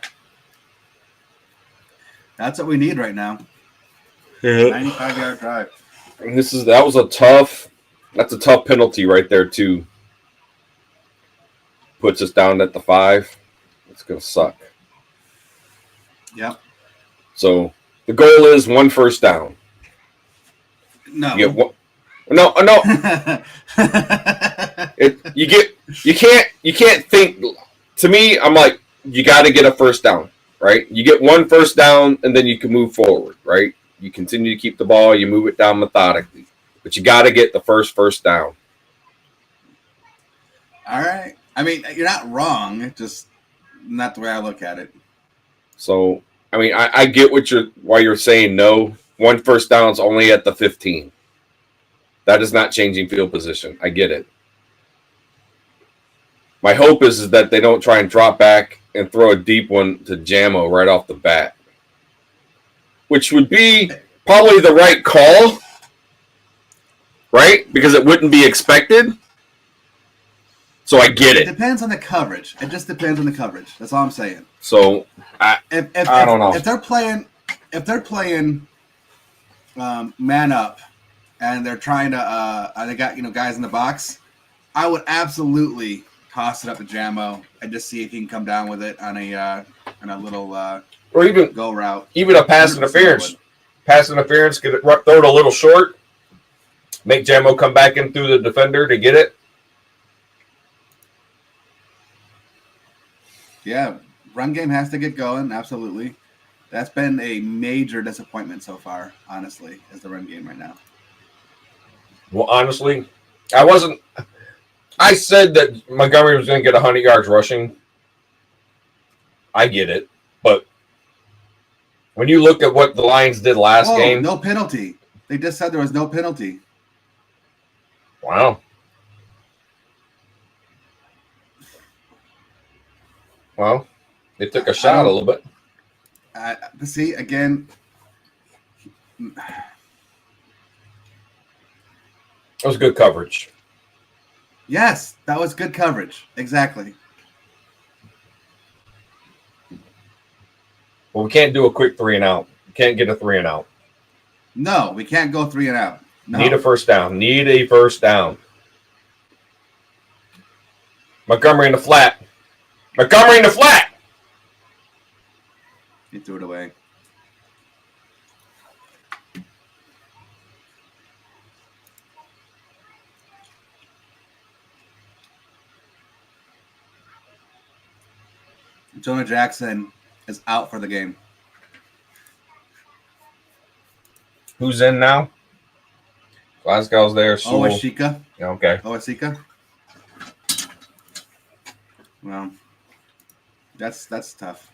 That's what we need right now. 95-yard drive. And that's a tough penalty right there too. Puts us down at the 5. It's gonna suck. Yep. So the goal is 1 first down. No. You get one, no. You can't think. To me, I'm like, you got to get a first down, right? You get 1 first down, and then you can move forward, right? You continue to keep the ball, you move it down methodically, but you got to get the first down. All right. I mean, you're not wrong. It's just not the way I look at it. So, I mean, I get why you're saying no. 1 first down is only at the 15. That is not changing field position. I get it. My hope is that they don't try and drop back and throw a deep one to Jamo right off the bat, which would be probably the right call, right? Because it wouldn't be expected. So I get it. It depends on the coverage. It just depends on the coverage. That's all I'm saying. So I don't know if they're playing man up and they're trying to they got guys in the box, I would absolutely toss it up to Jamo and just see if he can come down with it on and a little or even go route. Even a pass 100% interference. Pass interference, throw it a little short, make Jamo come back in through the defender to get it. Yeah, run game has to get going. Absolutely. That's been a major disappointment so far, honestly, is the run game right now. Well, honestly, I said that Montgomery was going to get 100 yards rushing. I get it. But when you look at what the Lions did last game. No penalty. They just said there was no penalty. Wow. Well, they took a shot a little bit. See, again. It was good coverage. Yes, that was good coverage. Exactly. Well, we can't do a quick 3 and out. We can't get a 3 and out. No, we can't go 3 and out. No. Need a first down. Need a first down. Montgomery in the flat. Montgomery in the flat. He threw it away. Jonah Jackson is out for the game. Who's in now? Glasgow's there. Owashika. Okay. Owashika. Well, that's tough.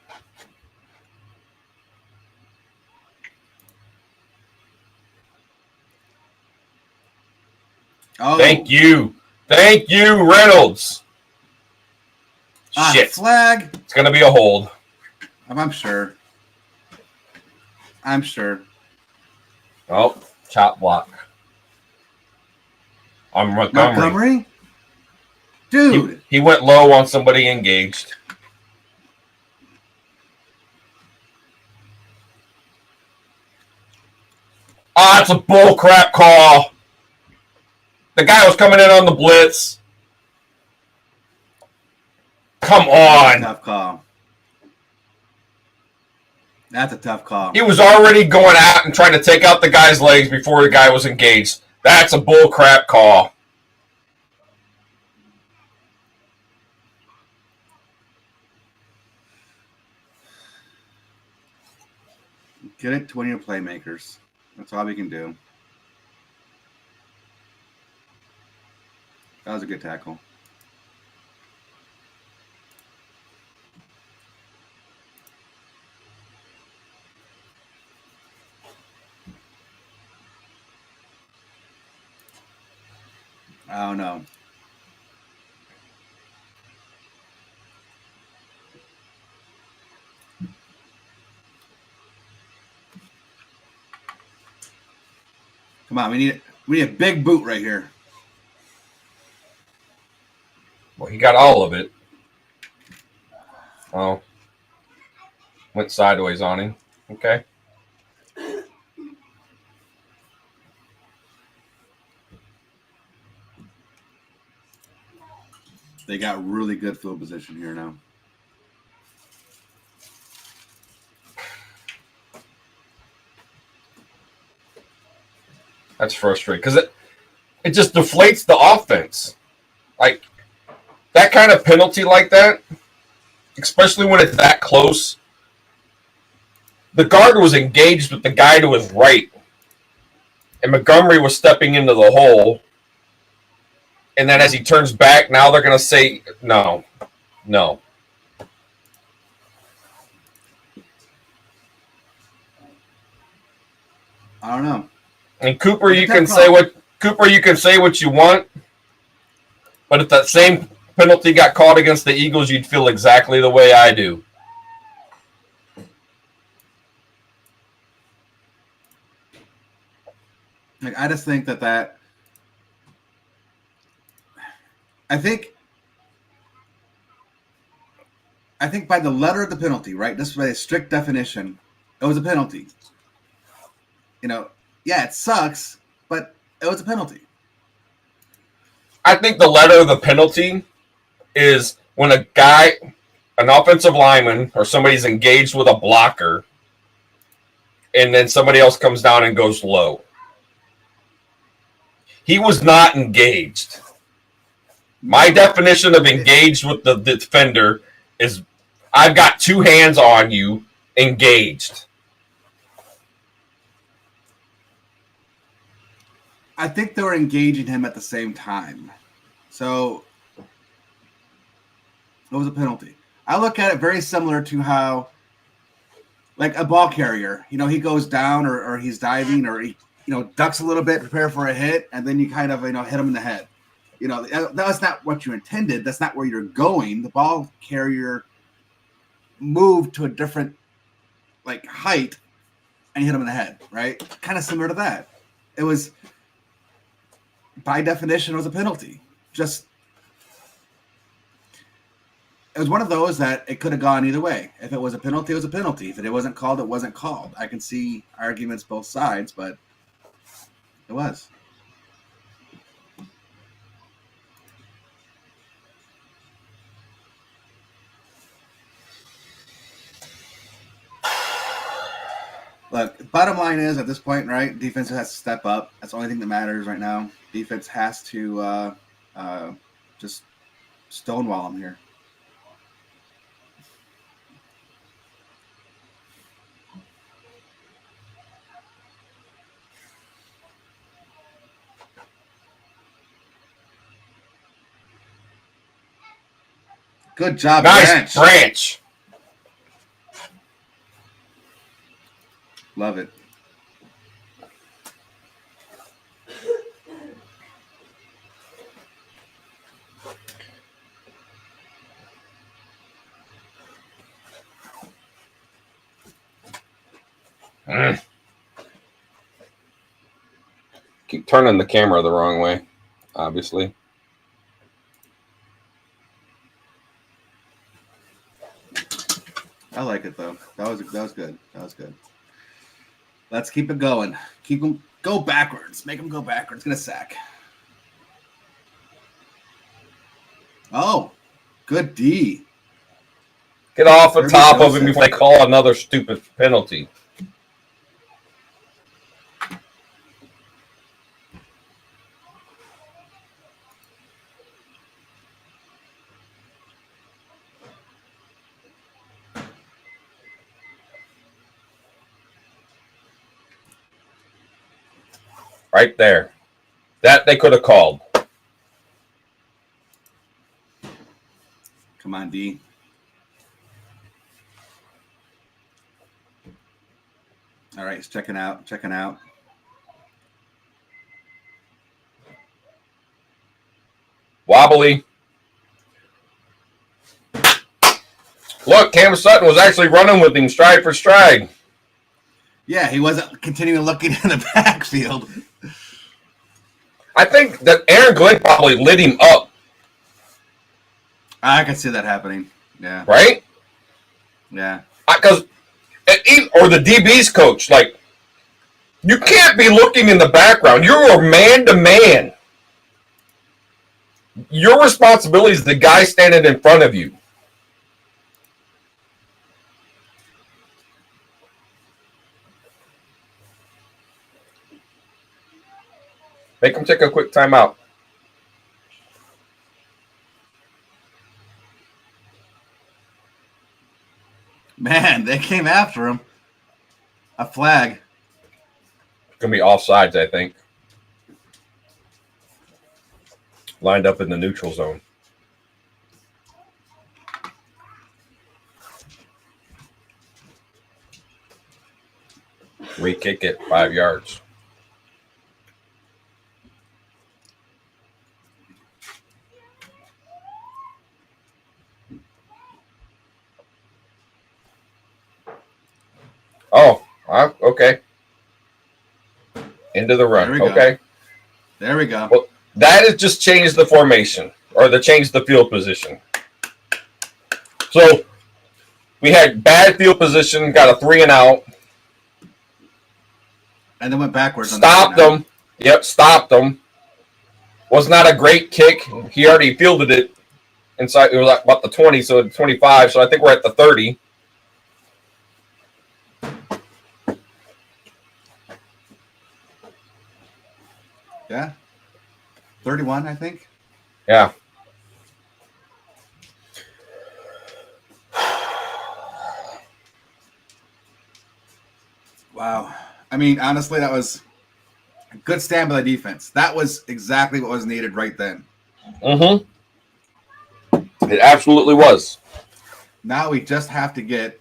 Oh. Thank you, Reynolds. Shit. Flag. It's going to be a hold. I'm sure. Oh, chop block. On Montgomery. Dude. He went low on somebody engaged. It's a bull crap call. The guy was coming in on the blitz. Come on. Tough call. That's a tough call. He was already going out and trying to take out the guy's legs before the guy was engaged. That's a bull crap call. Get it to one of your playmakers. That's all we can do. That was a good tackle. Oh, no. Come on, we need a big boot right here. Well, he got all of it. Oh. Went sideways on him. Okay. They got really good field position here now. That's frustrating because it just deflates the offense. Like, that kind of penalty like that, especially when it's that close. The guard was engaged with the guy to his right, and Montgomery was stepping into the hole. And then as he turns back, now they're going to say, no. I don't know. And Cooper, you can say what you want, but if that same penalty got called against the Eagles, you'd feel exactly the way I do. Like, I just think that I think by the letter of the penalty, right? This is by a strict definition, it was a penalty. Yeah, it sucks, but it was a penalty. I think the letter of the penalty is when a an offensive lineman or somebody's engaged with a blocker, and then somebody else comes down and goes low. He was not engaged. My definition of engaged with the defender is I've got two hands on you, engaged. I think they were engaging him at the same time. So it was a penalty. I look at it very similar to how, like a ball carrier, he goes down or he's diving or he, ducks a little bit, prepare for a hit, and then you kind of, hit him in the head. That's not what you intended. That's not where you're going. The ball carrier moved to a different, height, and you hit him in the head, right? Kind of similar to that. It was, by definition, it was a penalty. It was one of those that it could have gone either way. If it was a penalty, it was a penalty. If it wasn't called, it wasn't called. I can see arguments both sides, but it was. Look, bottom line is, at this point, right, defense has to step up. That's the only thing that matters right now. Defense has to just stonewall them here. Good job, Nice branch. Love it. Keep turning the camera the wrong way, obviously. I like it though. That was good. That was good. Let's keep it going. Keep them go backwards. Make them go backwards. Get a sack. Oh, good D. Get off the top of him before they call another stupid penalty. Right there. That they could have called. Come on, D. All right, he's checking out. Wobbly. Look, Cam Sutton was actually running with him stride for stride. Yeah, he wasn't continuing looking in the backfield. I think that Aaron Glenn probably lit him up. I can see that happening. Yeah. Right? Yeah. Because, or the DB's coach, you can't be looking in the background. You're man to man. Your responsibility is the guy standing in front of you. Make him take a quick timeout. Man, they came after him. A flag. Going to be offsides, I think. Lined up in the neutral zone. Re-kick it 5 yards. Oh, okay. Into the run. Okay. There we go. Well, that has just changed the formation or changed the field position. So we had bad field position, got a 3 and out. And then went backwards. Stopped them. Yep, stopped them. Was not a great kick. He already fielded it inside. It was like about the 20, so 25. So I think we're at the 30. Yeah. 31, I think. Yeah. Wow. I mean, honestly, that was a good stand by the defense. That was exactly what was needed right then. Mm-hmm. It absolutely was. Now we just have to get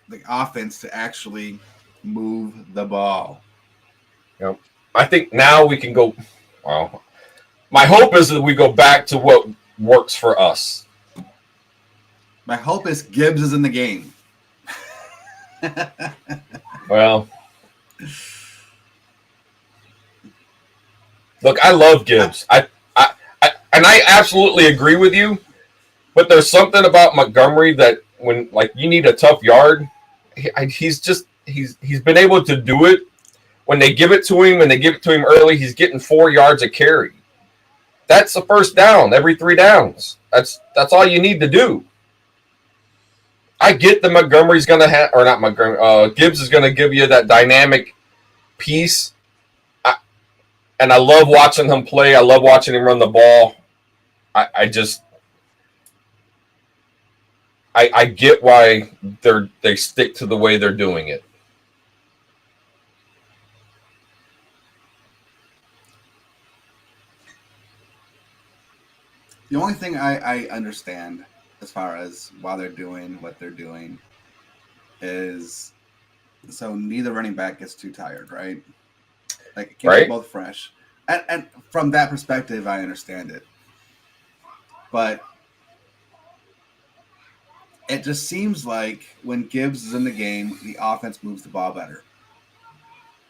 the offense to actually move the ball. Yep. I think now we can go. Well, my hope is that we go back to what works for us. My hope is Gibbs is in the game. Well, look, I love Gibbs. And I absolutely agree with you. But there's something about Montgomery that when like you need a tough yard, he's been able to do it. When they give it to him and they give it to him early, he's getting 4 yards a carry. That's the first down every 3 downs. That's all you need to do. I get that Montgomery's going to have, or not Montgomery, Gibbs is going to give you that dynamic piece. And I love watching him play. I love watching him run the ball. I get why they stick to the way they're doing it. The only thing I understand as far as why they're doing what they're doing is so neither running back gets too tired, right? Like, keep them both fresh. And from that perspective, I understand it. But it just seems like when Gibbs is in the game, the offense moves the ball better.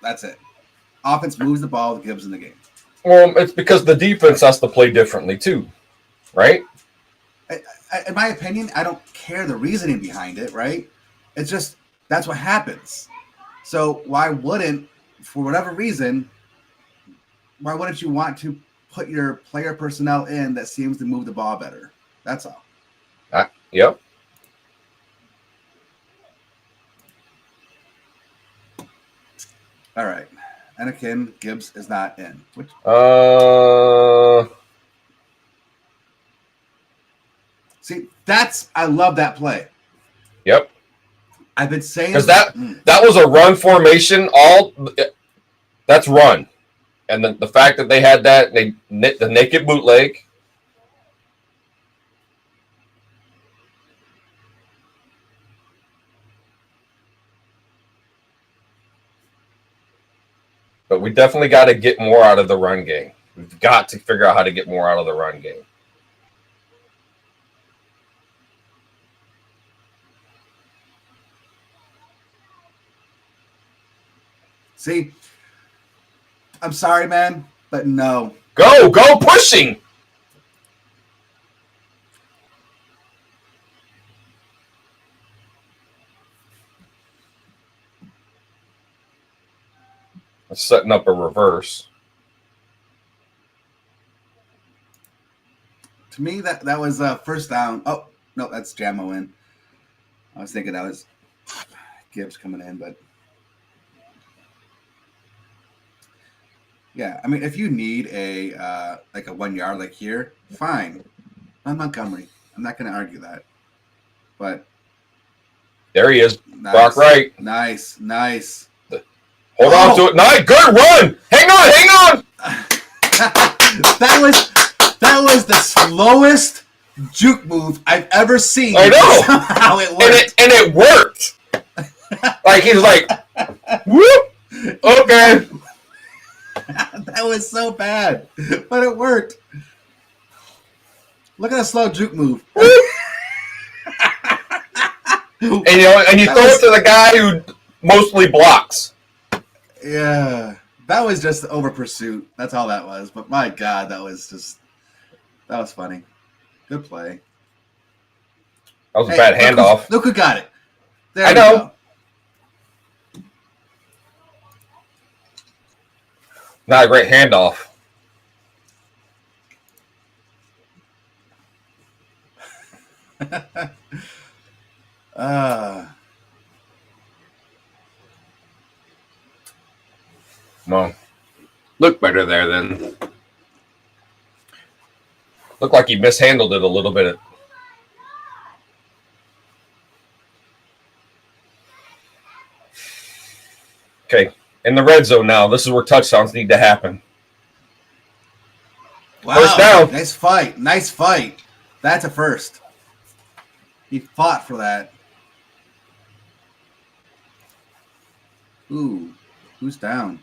That's it. Offense moves the ball with Gibbs in the game. Well, it's because the defense has to play differently too, right? In my opinion, I don't care the reasoning behind it, right? It's just that's what happens. So why wouldn't, for whatever reason, why wouldn't you want to put your player personnel in that seems to move the ball better? That's all. Yep. All right. Anakin Gibbs is not in. Which see, I love that play. Yep. I've been saying because that was a run formation. That's run, and the fact that they had that they the naked bootleg. But we definitely got to get more out of the run game. We've got to figure out how to get more out of the run game. See, I'm sorry, man, but no. Go pushing. Setting up a reverse. To me, that was first down. Oh, no, that's Jamo in. I was thinking that was Gibbs coming in, but yeah, I mean, if you need a like a 1 yard like here, fine. I'm Montgomery. I'm not going to argue that. But there he is. Nice, Brock Wright. Nice. Hold on to it. Nice. Good run. Hang on. That was the slowest juke move I've ever seen. I know. How it worked. And it worked. Like he's like, whoop. Okay. That was so bad, but it worked. Look at that slow juke move. And you throw it to the guy who mostly blocks. Yeah, that was just over pursuit. That's all that was. But my God, that was funny. Good play. That was a bad handoff. Look who got it. There I know. Go. Not a great handoff. uh, Well, looked better there then. Looked like he mishandled it a little bit. Okay, in the red zone now. This is where touchdowns need to happen. wow. First down. Nice fight. Nice fight. That's a first. He fought for that. Ooh, who's down?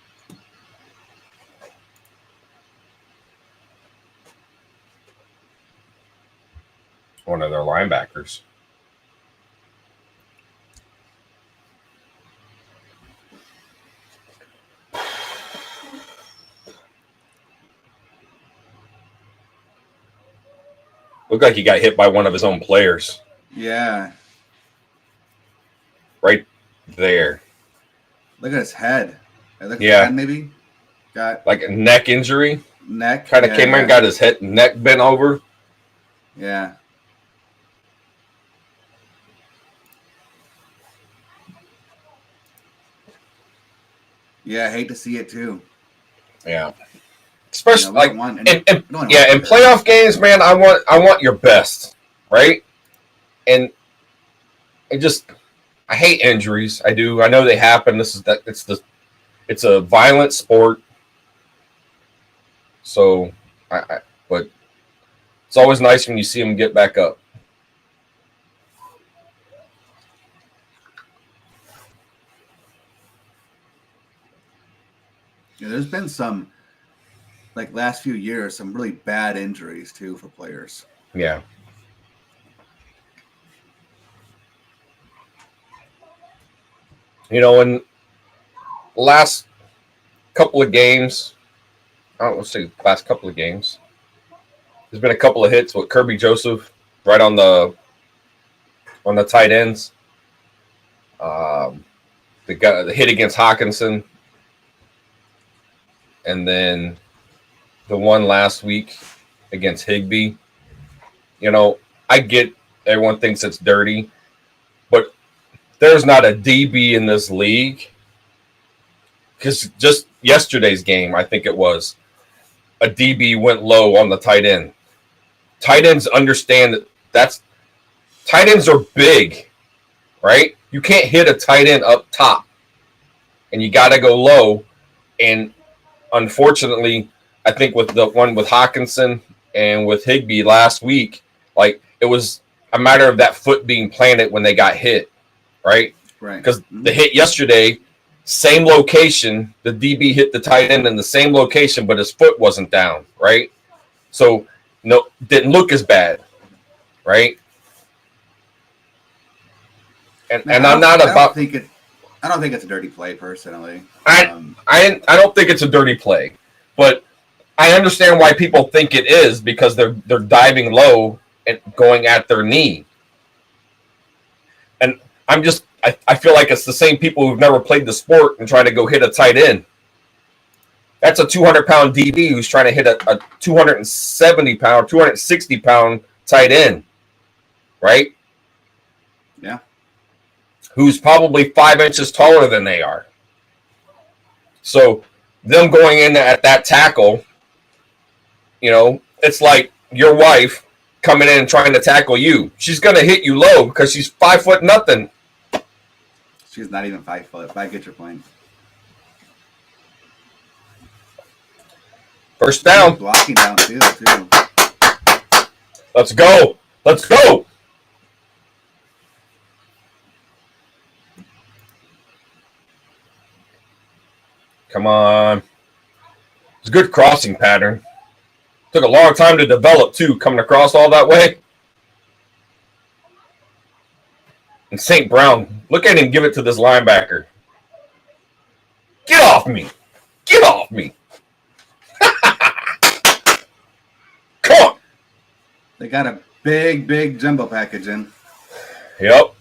One of their linebackers. Looked like he got hit by one of his own players. Yeah. Right there. Look at his head. Yeah. Head maybe got like a neck injury. Neck. Kind of came in, got his head, neck bent over. Yeah. Yeah, I hate to see it too. Yeah. Especially like in playoff games, man, I want your best, right? And I hate injuries. I do. I know they happen. It's a violent sport. So but it's always nice when you see them get back up. Yeah, there's been some, like last few years, some really bad injuries too for players. Yeah. You know, in last couple of games, let's say last couple of games, there's been a couple of hits with Kirby Joseph right on the tight ends. The hit against Hawkinson, and then the one last week against Higbee. You know, I get everyone thinks it's dirty, but there's not a DB in this league. Because just yesterday's game, I think it was, a DB went low on the tight end. Tight ends understand that tight ends are big, right? You can't hit a tight end up top, and you got to go low. And unfortunately, I think with the one with Hawkinson and with Higbee last week, like it was a matter of that foot being planted when they got hit, right? Right. Because the hit yesterday, same location, the DB hit the tight end in the same location, but his foot wasn't down, right? So no, didn't look as bad, right? And I'm not about. I don't think it's a dirty play personally. I don't think it's a dirty play, but I understand why people think it is because they're diving low and going at their knee. And I feel like it's the same people who've never played the sport and trying to go hit a tight end. That's a 200-pound DB who's trying to hit a 270-pound, 260-pound tight end, right? Yeah. Who's probably 5 inches taller than they are. So them going in at that tackle, you know, it's like your wife coming in and trying to tackle you. She's going to hit you low because she's 5 foot nothing. She's not even 5 foot. If I get your point. First down. Blocking down too. Let's go. Let's go. Come on. It's a good crossing pattern. Took a long time to develop, too, coming across all that way. And St. Brown, look at him give it to this linebacker. Get off me. Get off me. Come on. They got a big jumbo package in. Yep.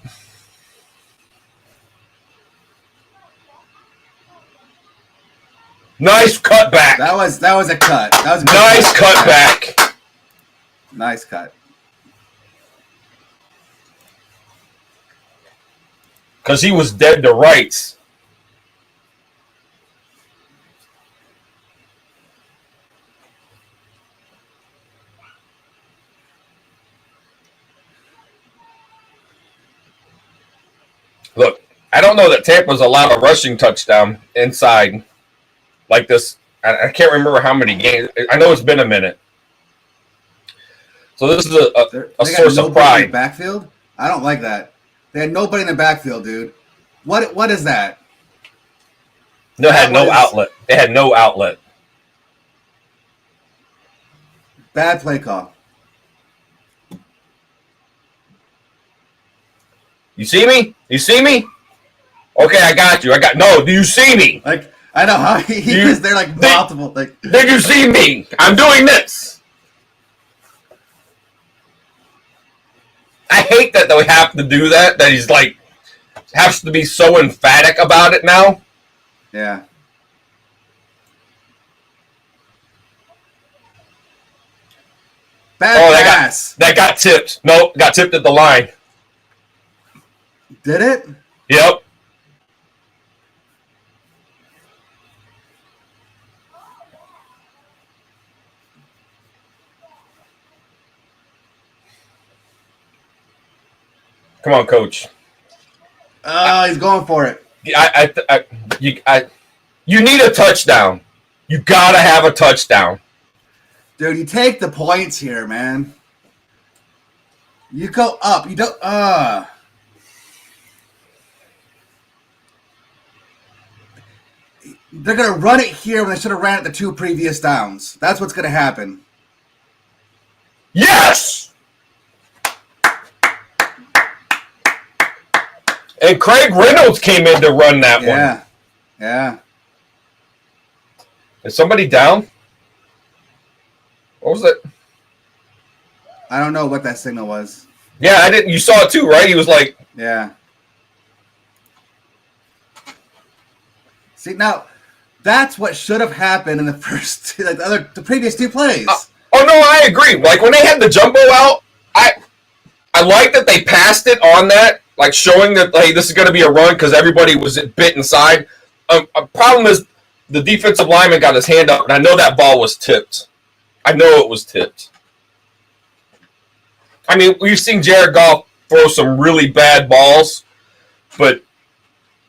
Nice cutback. That was a cut. That was a nice cutback. Nice cut. because he was dead to rights. Look, I don't know that Tampa's allowed a rushing touchdown inside like this. I can't remember how many games. I know it's been a minute. So this is a source of pride. In the backfield? I don't like that. They had nobody in the backfield, dude. What is that? They had no outlet. They had no outlet. Bad play call. You see me? You see me? Okay, I got you. No. Do you see me? Like, I know how he was there like multiple. Like, did you see me? I'm doing this. I hate that they have to do that. That he's like has to be so emphatic about it now. Yeah. Bad pass. That got tipped. No, got tipped at the line. Did it? Yep. Come on, coach. Oh, he's going for it. You need a touchdown. You gotta have a touchdown. Dude, you take the points here, man. You go up. You don't. They're going to run it here when they should have ran it the 2 previous downs. That's what's going to happen. Yes! And Craig Reynolds came in to run that one. Yeah. Is somebody down? What was it? I don't know what that signal was. Yeah, I didn't. You saw it too, right? He was like, yeah. See, now that's what should have happened in the first, the previous 2 plays. Oh no, I agree. Like when they had the jumbo out, I like that they passed it on that, like showing that hey, this is going to be a run because everybody was bit inside. A problem is the defensive lineman got his hand up, and I know that ball was tipped. I know it was tipped. I mean, we've seen Jared Goff throw some really bad balls, but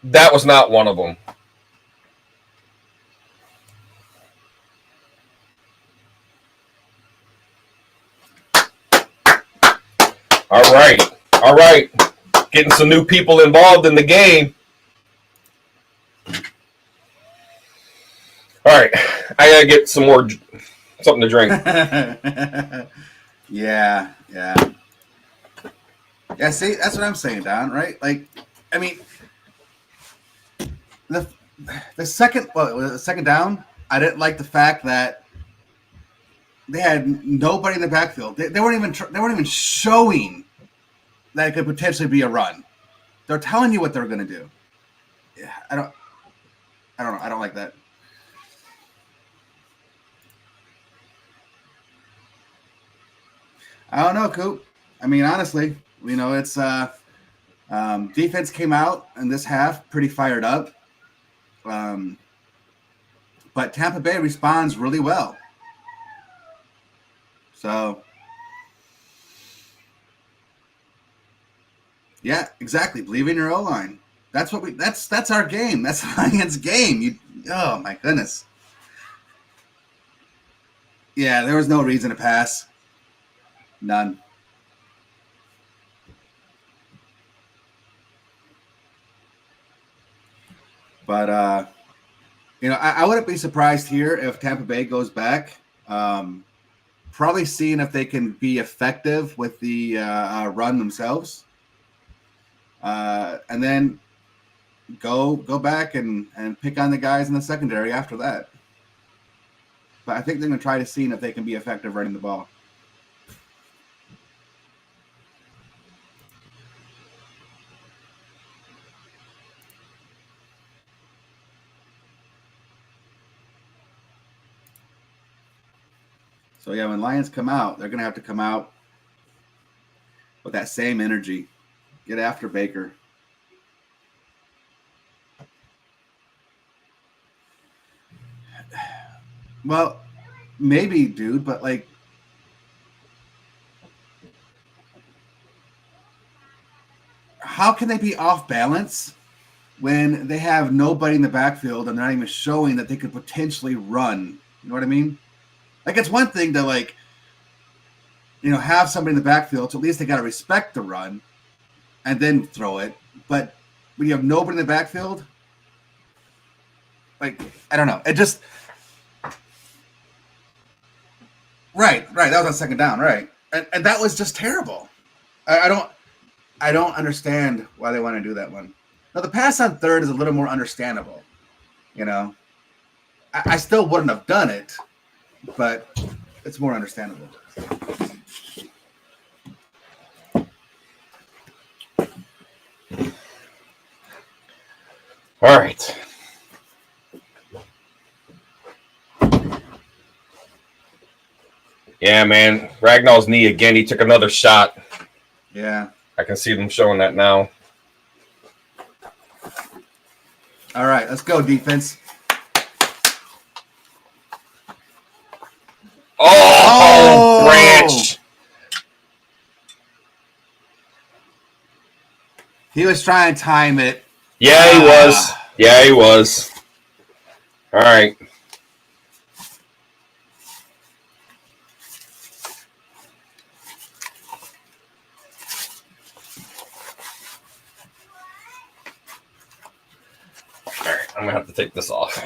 that was not one of them. All right. Getting some new people involved in the game. All right, I gotta get some more something to drink. Yeah. See, that's what I'm saying, Don. Right? Like, I mean, the second down, I didn't like the fact that they had nobody in the backfield. They weren't even showing that it could potentially be a run. They're telling you what they're going to do. Yeah, I don't know. I don't like that. I don't know, Coop. I mean, honestly, it's defense came out in this half pretty fired up. But Tampa Bay responds really well. So, yeah, exactly. Believe in your O-line. That's what that's our game. That's Lions' game. Oh my goodness. Yeah, there was no reason to pass. None. But I wouldn't be surprised here if Tampa Bay goes back. Probably seeing if they can be effective with the run themselves, and then go back and pick on the guys in the secondary after that. But I think they're going to try to see if they can be effective running the ball. So, yeah, when Lions come out, they're going to have to come out with that same energy. Get after Baker. Well, maybe, dude, but like, how can they be off balance when they have nobody in the backfield and they're not even showing that they could potentially run? You know what I mean? Like, it's one thing to like, have somebody in the backfield, so at least they got to respect the run and then throw it. But when you have nobody in the backfield, like, I don't know. It just right. That was on second down, right? And that was just terrible. I don't understand why they want to do that one. Now the pass on third is a little more understandable. You know, I still wouldn't have done it, but it's more understandable. All right. Yeah, man. Ragnall's knee again. He took another shot. Yeah. I can see them showing that now. All right, let's go, defense. Oh! Branch. He was trying to time it. Yeah, he was. Yeah, he was. All right. All right, I'm going to have to take this off.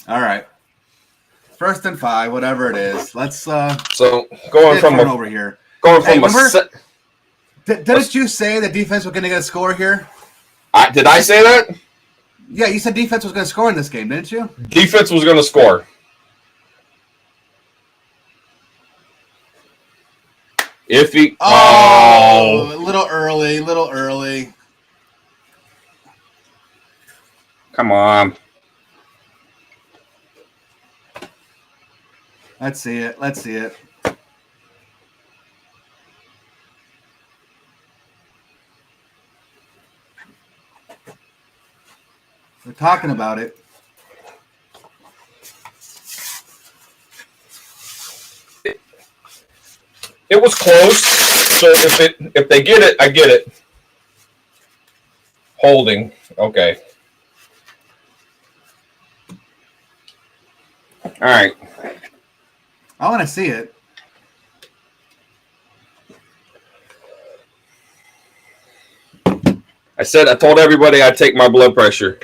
All right. 1st and 5, whatever it is. Let's so going from over here. Going from a didn't you say the defense was going to get a score here? Did I say that? Yeah, you said defense was going to score in this game, didn't you? Defense was going to score. If he a little early. Come on. Let's see it. We're talking about it. It was close. So if they get it, I get it. Holding. Okay. All right. I want to see it. I told everybody I'd take my blood pressure.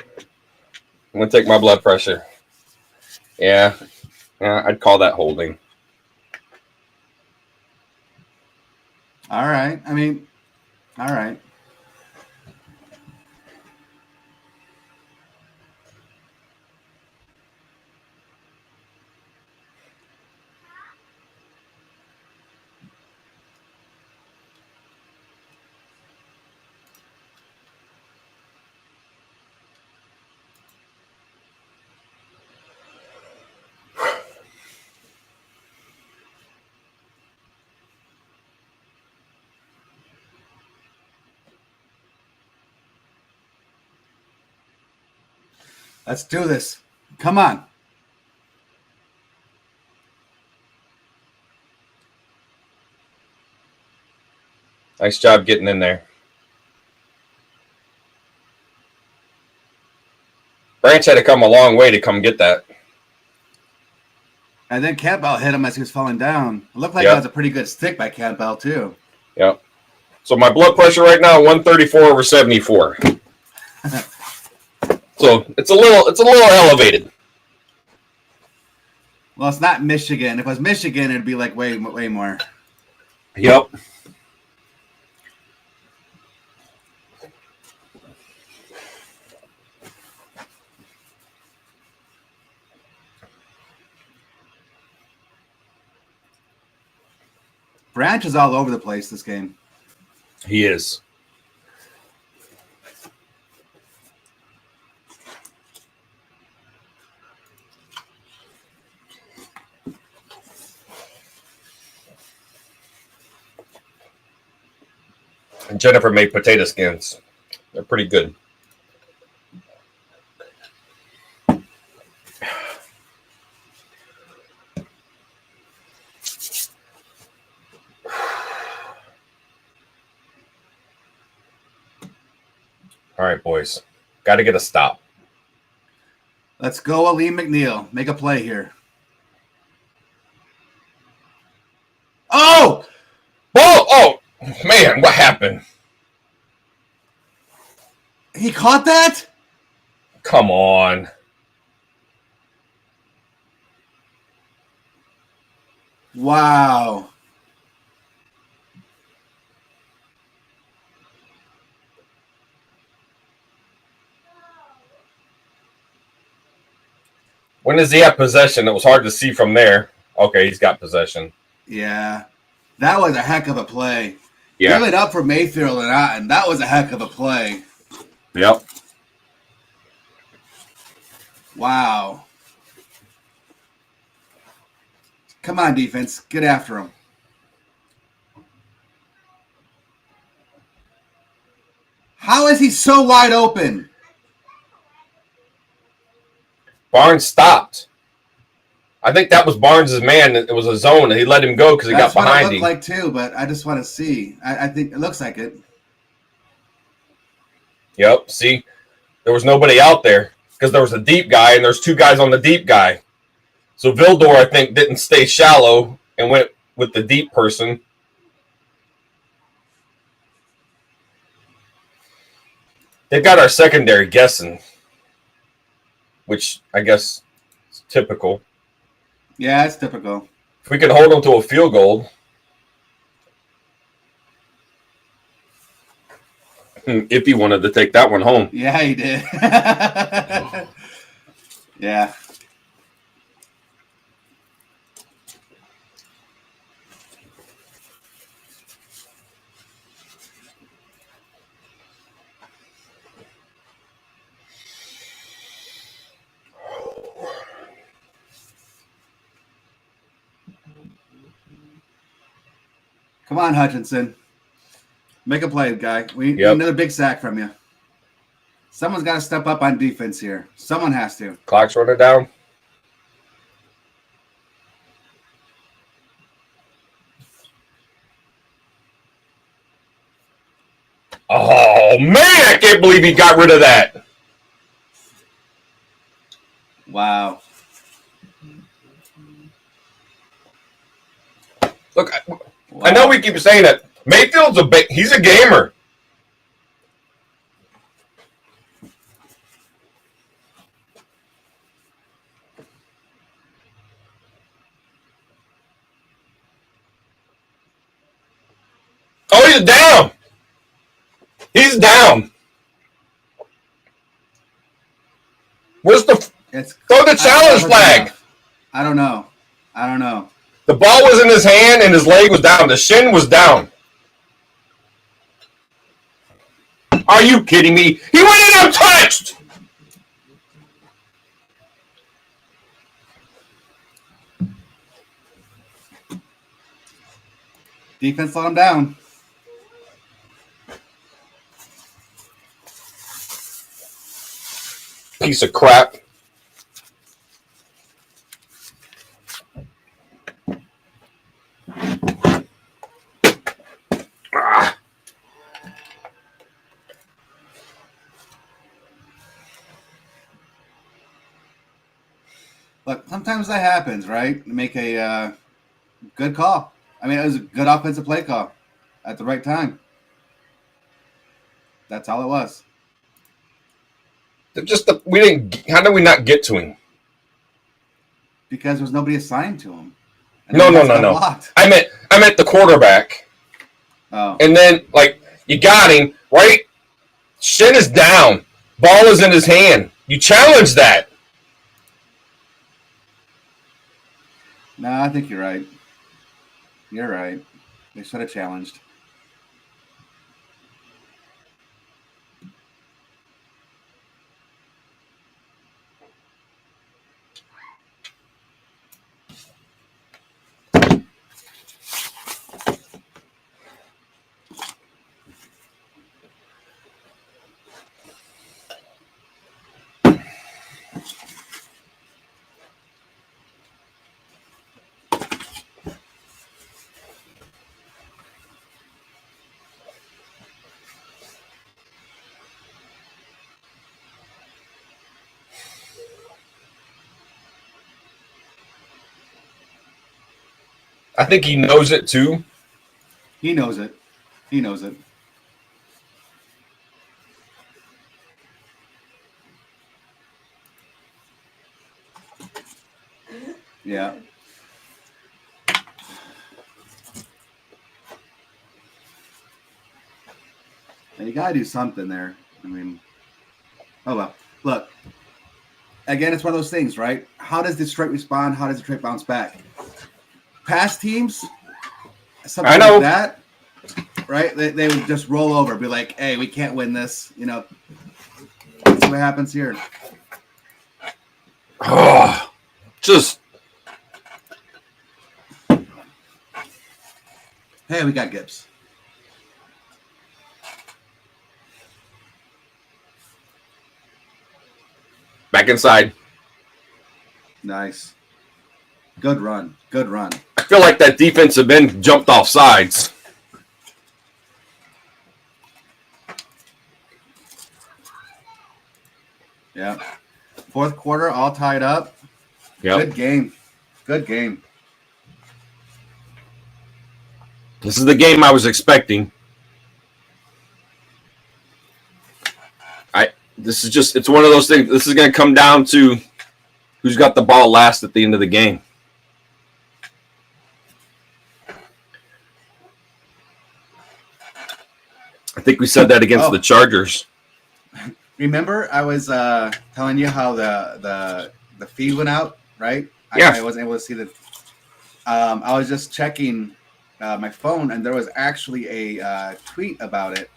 I'm going to take my blood pressure. Yeah, I'd call that holding. All right. I mean, all right. Let's do this. Come on. Nice job getting in there. Branch had to come a long way to come get that. And then Campbell hit him as he was falling down. It looked like that was a pretty good stick by Campbell, too. Yep. So my blood pressure right now, 134/74. So it's a little elevated. Well, it's not Michigan. If it was Michigan, it'd be like way more. Yep. Branch is all over the place this game. He is. Jennifer made potato skins. They're pretty good. All right, boys. Got to get a stop. Let's go, Aleem McNeil. Make a play here. Oh! Whoa! Oh, man, what happened? He caught that? Come on. Wow. When does he have possession? It was hard to see from there. Okay, he's got possession. Yeah. That was a heck of a play. Yeah. Give it up for Mayfield and Otten. That was a heck of a play. Yep. Wow. Come on, defense. Get after him. How is he so wide open? Barnes stopped. I think that was Barnes' man. It was a zone, and he let him go because he got behind him. That's what it looked like too, but I just want to see. I think it looks like it. Yep. See, there was nobody out there because there was a deep guy, and there's two guys on the deep guy. So Vildor, I think, didn't stay shallow and went with the deep person. They've got our secondary guessing, which I guess is typical. Yeah, it's typical. If we can hold them to a field goal. If he wanted to take that one home. Yeah, he did. Yeah. Come on, Hutchinson. Make a play, guy. We need another big sack from you. Someone's got to step up on defense here. Someone has to. Clock's running down. Oh, man, I can't believe he got rid of that. Wow. Look, I know we keep saying that. Mayfield's he's a gamer. Oh, he's down. He's down. Where's the throw the challenge flag? I don't know. The ball was in his hand and his leg was down. The shin was down. Are you kidding me? He went in untouched. Defense let him down. Piece of crap. Look, sometimes that happens, right? Make a good call. I mean, it was a good offensive play call at the right time. That's all it was. We didn't. How did we not get to him? Because there was nobody assigned to him. No. I meant the quarterback. Oh. And then, you got him, right? Shin is down. Ball is in his hand. You challenge that. No, I think you're right. You're right. They should have challenged. I think he knows it too. He knows it. He knows it. Yeah. And you got to do something there. I mean, oh well. Look, again, it's one of those things, right? How does Detroit respond? How does Detroit bounce back? Past teams, something I know. like that, right? They would just roll over, be like, hey, we can't win this. You know, let's see what happens here. Oh, just. Hey, we got Gibbs. Back inside. Nice. Good run. Good run. I feel like that defensive end jumped off sides. Yeah. Fourth quarter, all tied up. Yep. Good game. Good game. This is the game I was expecting. This is just, it's one of those things. This is going to come down to who's got the ball last at the end of the game. I think we said that against the Chargers. Remember, I was telling you how the feed went out, right? Yeah. I wasn't able to see the. I was just checking my phone, and there was actually a tweet about it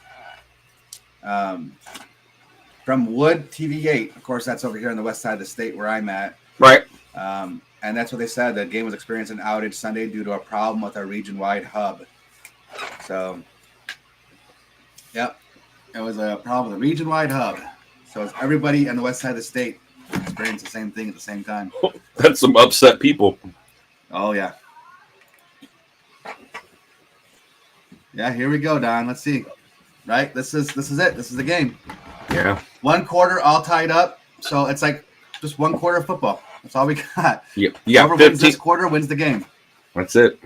from Wood TV8. Of course, that's over here on the west side of the state where I'm at. Right. And that's what they said. The game was experiencing an outage Sunday due to a problem with our region-wide hub. So, yep. It was a problem with the region-wide hub. So it's everybody on the west side of the state experienced the same thing at the same time. That's some upset people. Oh, yeah. Yeah, here we go, Don. Let's see. Right? This is it. This is the game. Yeah. One quarter all tied up. So it's like just one quarter of football. That's all we got. Yeah. Whoever wins this quarter wins the game. That's it.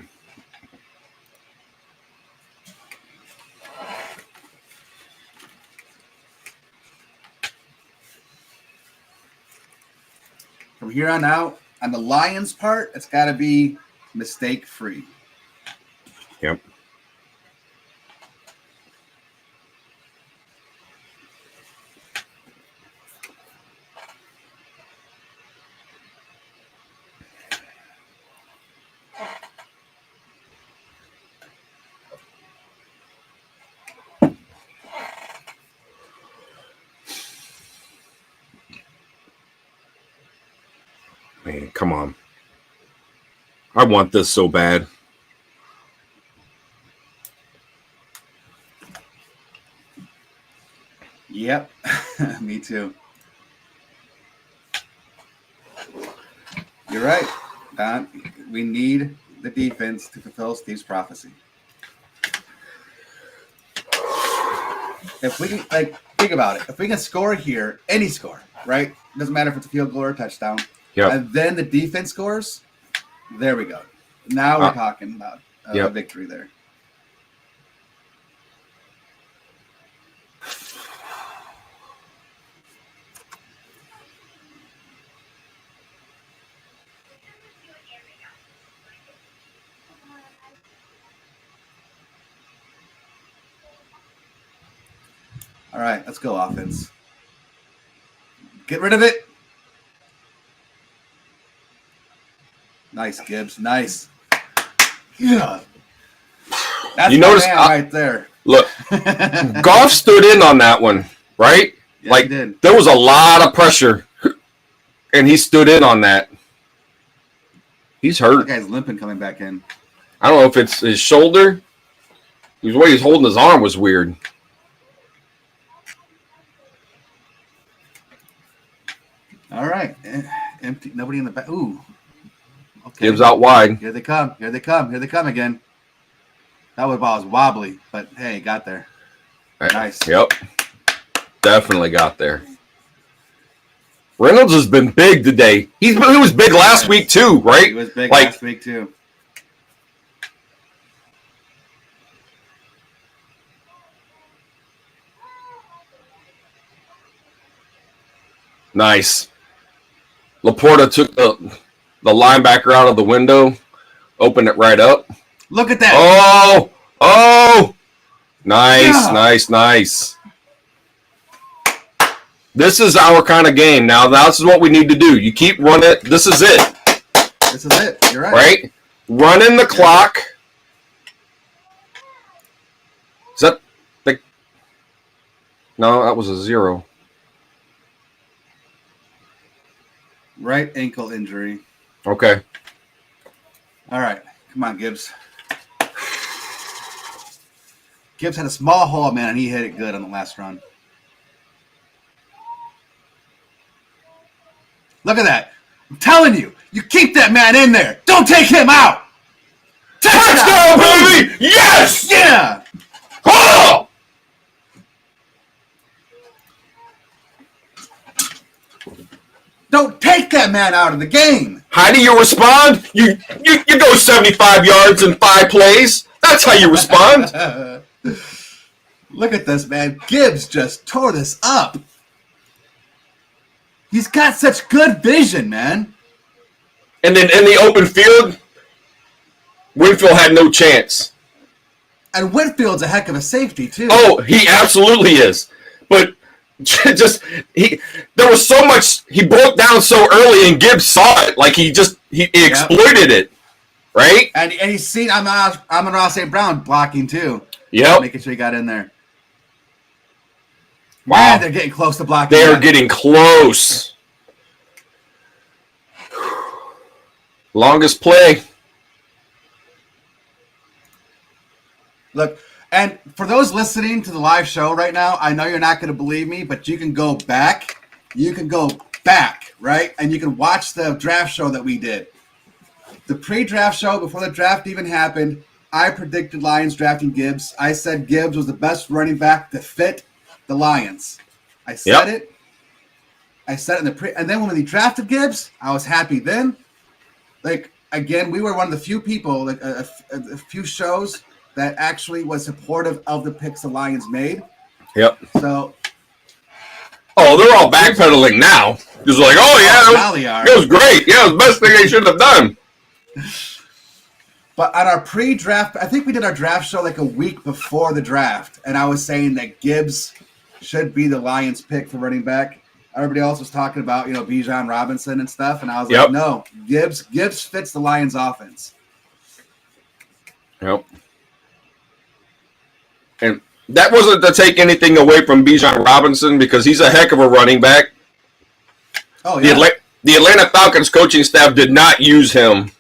From here on out, on the Lions part, it's got to be mistake-free. Yep. Man, come on. I want this so bad. Yep. Me too. You're right, Don. We need the defense to fulfill Steve's prophecy. If we can, think about it. If we can score here, any score, right? Doesn't matter if it's a field goal or a touchdown. Yep. And then the defense scores. There we go. Now we're talking about a victory there. All right, let's go offense. Get rid of it. Nice, Gibbs. Nice. Yeah. That's you notice right there. Look, Goff stood in on that one, right? Yeah, like he did. There was a lot of pressure, and he stood in on that. He's hurt. That guy's limping coming back in. I don't know if it's his shoulder. The way he's holding his arm was weird. All right. Empty. Nobody in the back. Ooh. Okay. Gibbs out wide. Here they come. Here they come. Here they come again. That ball was wobbly, but hey, got there. Nice. Yep. Definitely got there. Reynolds has been big today. He was big last week too, right? He was big last week too. Nice. Laporta took the linebacker out of the window, opened it right up. Look at that. Oh! Nice, Yeah. nice. This is our kind of game. Now, this is what we need to do. You keep running. This is it. This is it. You're right. Right? Running the clock. Is that the... No, that was a 0. Right ankle injury. Okay. All right. Come on, Gibbs. Gibbs had a small hole, man, and he hit it good on the last run. Look at that. I'm telling you, you keep that man in there. Don't take him out. Touchdown, baby! Yes! Yeah. Oh! Don't take that man out of the game. How do you respond? You go 75 yards in 5 plays. That's how you respond. Look at this, man. Gibbs just tore this up. He's got such good vision, man. And then in the open field, Winfield had no chance. And Whitfield's a heck of a safety, too. Oh, he absolutely is. But there was so much, he broke down so early and Gibbs saw it. Like he exploited it. Right? And he's seen Amon-Ra St. Brown blocking, too. Yep. Making sure he got in there. Wow. Man, they're getting close to blocking. They are getting close. Longest play. Look, and for those listening to the live show right now, I know you're not going to believe me, but you can go back. You can go back, right? And you can watch the draft show that we did. The pre-draft show, before the draft even happened, I predicted Lions drafting Gibbs. I said Gibbs was the best running back to fit the Lions. I said it. I said it in the pre. And then when we drafted Gibbs, I was happy then. Like, again, we were one of the few people, like a few shows that actually was supportive of the picks the Lions made. Yep. So. Oh, they're all backpedaling now. Just like, it was great. Yeah, it was the best thing they should have done. But on our pre-draft, I think we did our draft show like a week before the draft, and I was saying that Gibbs should be the Lions pick for running back. Everybody else was talking about, Bijan Robinson and stuff, and I was like, no, Gibbs fits the Lions offense. Yep. And that wasn't to take anything away from Bijan Robinson because he's a heck of a running back. Oh, yeah. The Atlanta Falcons coaching staff did not use him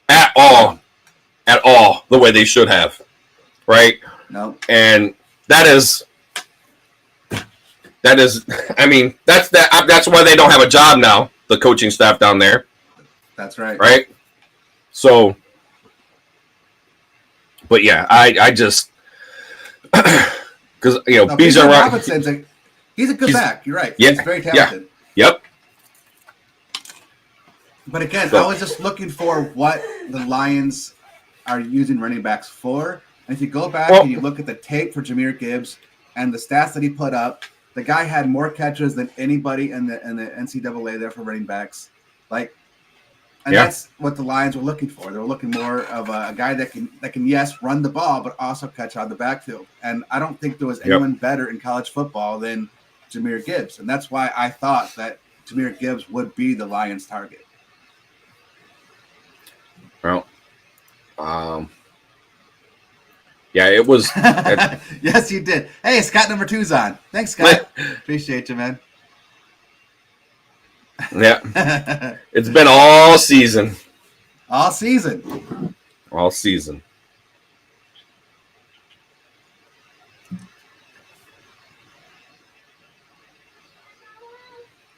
at all, the way they should have, right? No. And that's why they don't have a job now, the coaching staff down there. That's right. Right? So, but yeah, I just, because, Bijan Robinson, he's a good back. You're right. Yeah, he's very talented. Yeah. Yep. But again, I was just looking for what the Lions are using running backs for. And if you go back and you look at the tape for Jahmyr Gibbs and the stats that he put up, the guy had more catches than anybody in the NCAA there for running backs. That's what the Lions were looking for. They were looking more of a guy that can yes, run the ball, but also catch out of the backfield. And I don't think there was anyone better in college football than Jahmyr Gibbs. And that's why I thought that Jahmyr Gibbs would be the Lions' target. Well, it was. Yes, you did. Hey, Scott number 2's on. Thanks, Scott. Appreciate you, man. Yeah. It's been all season. All season. All season.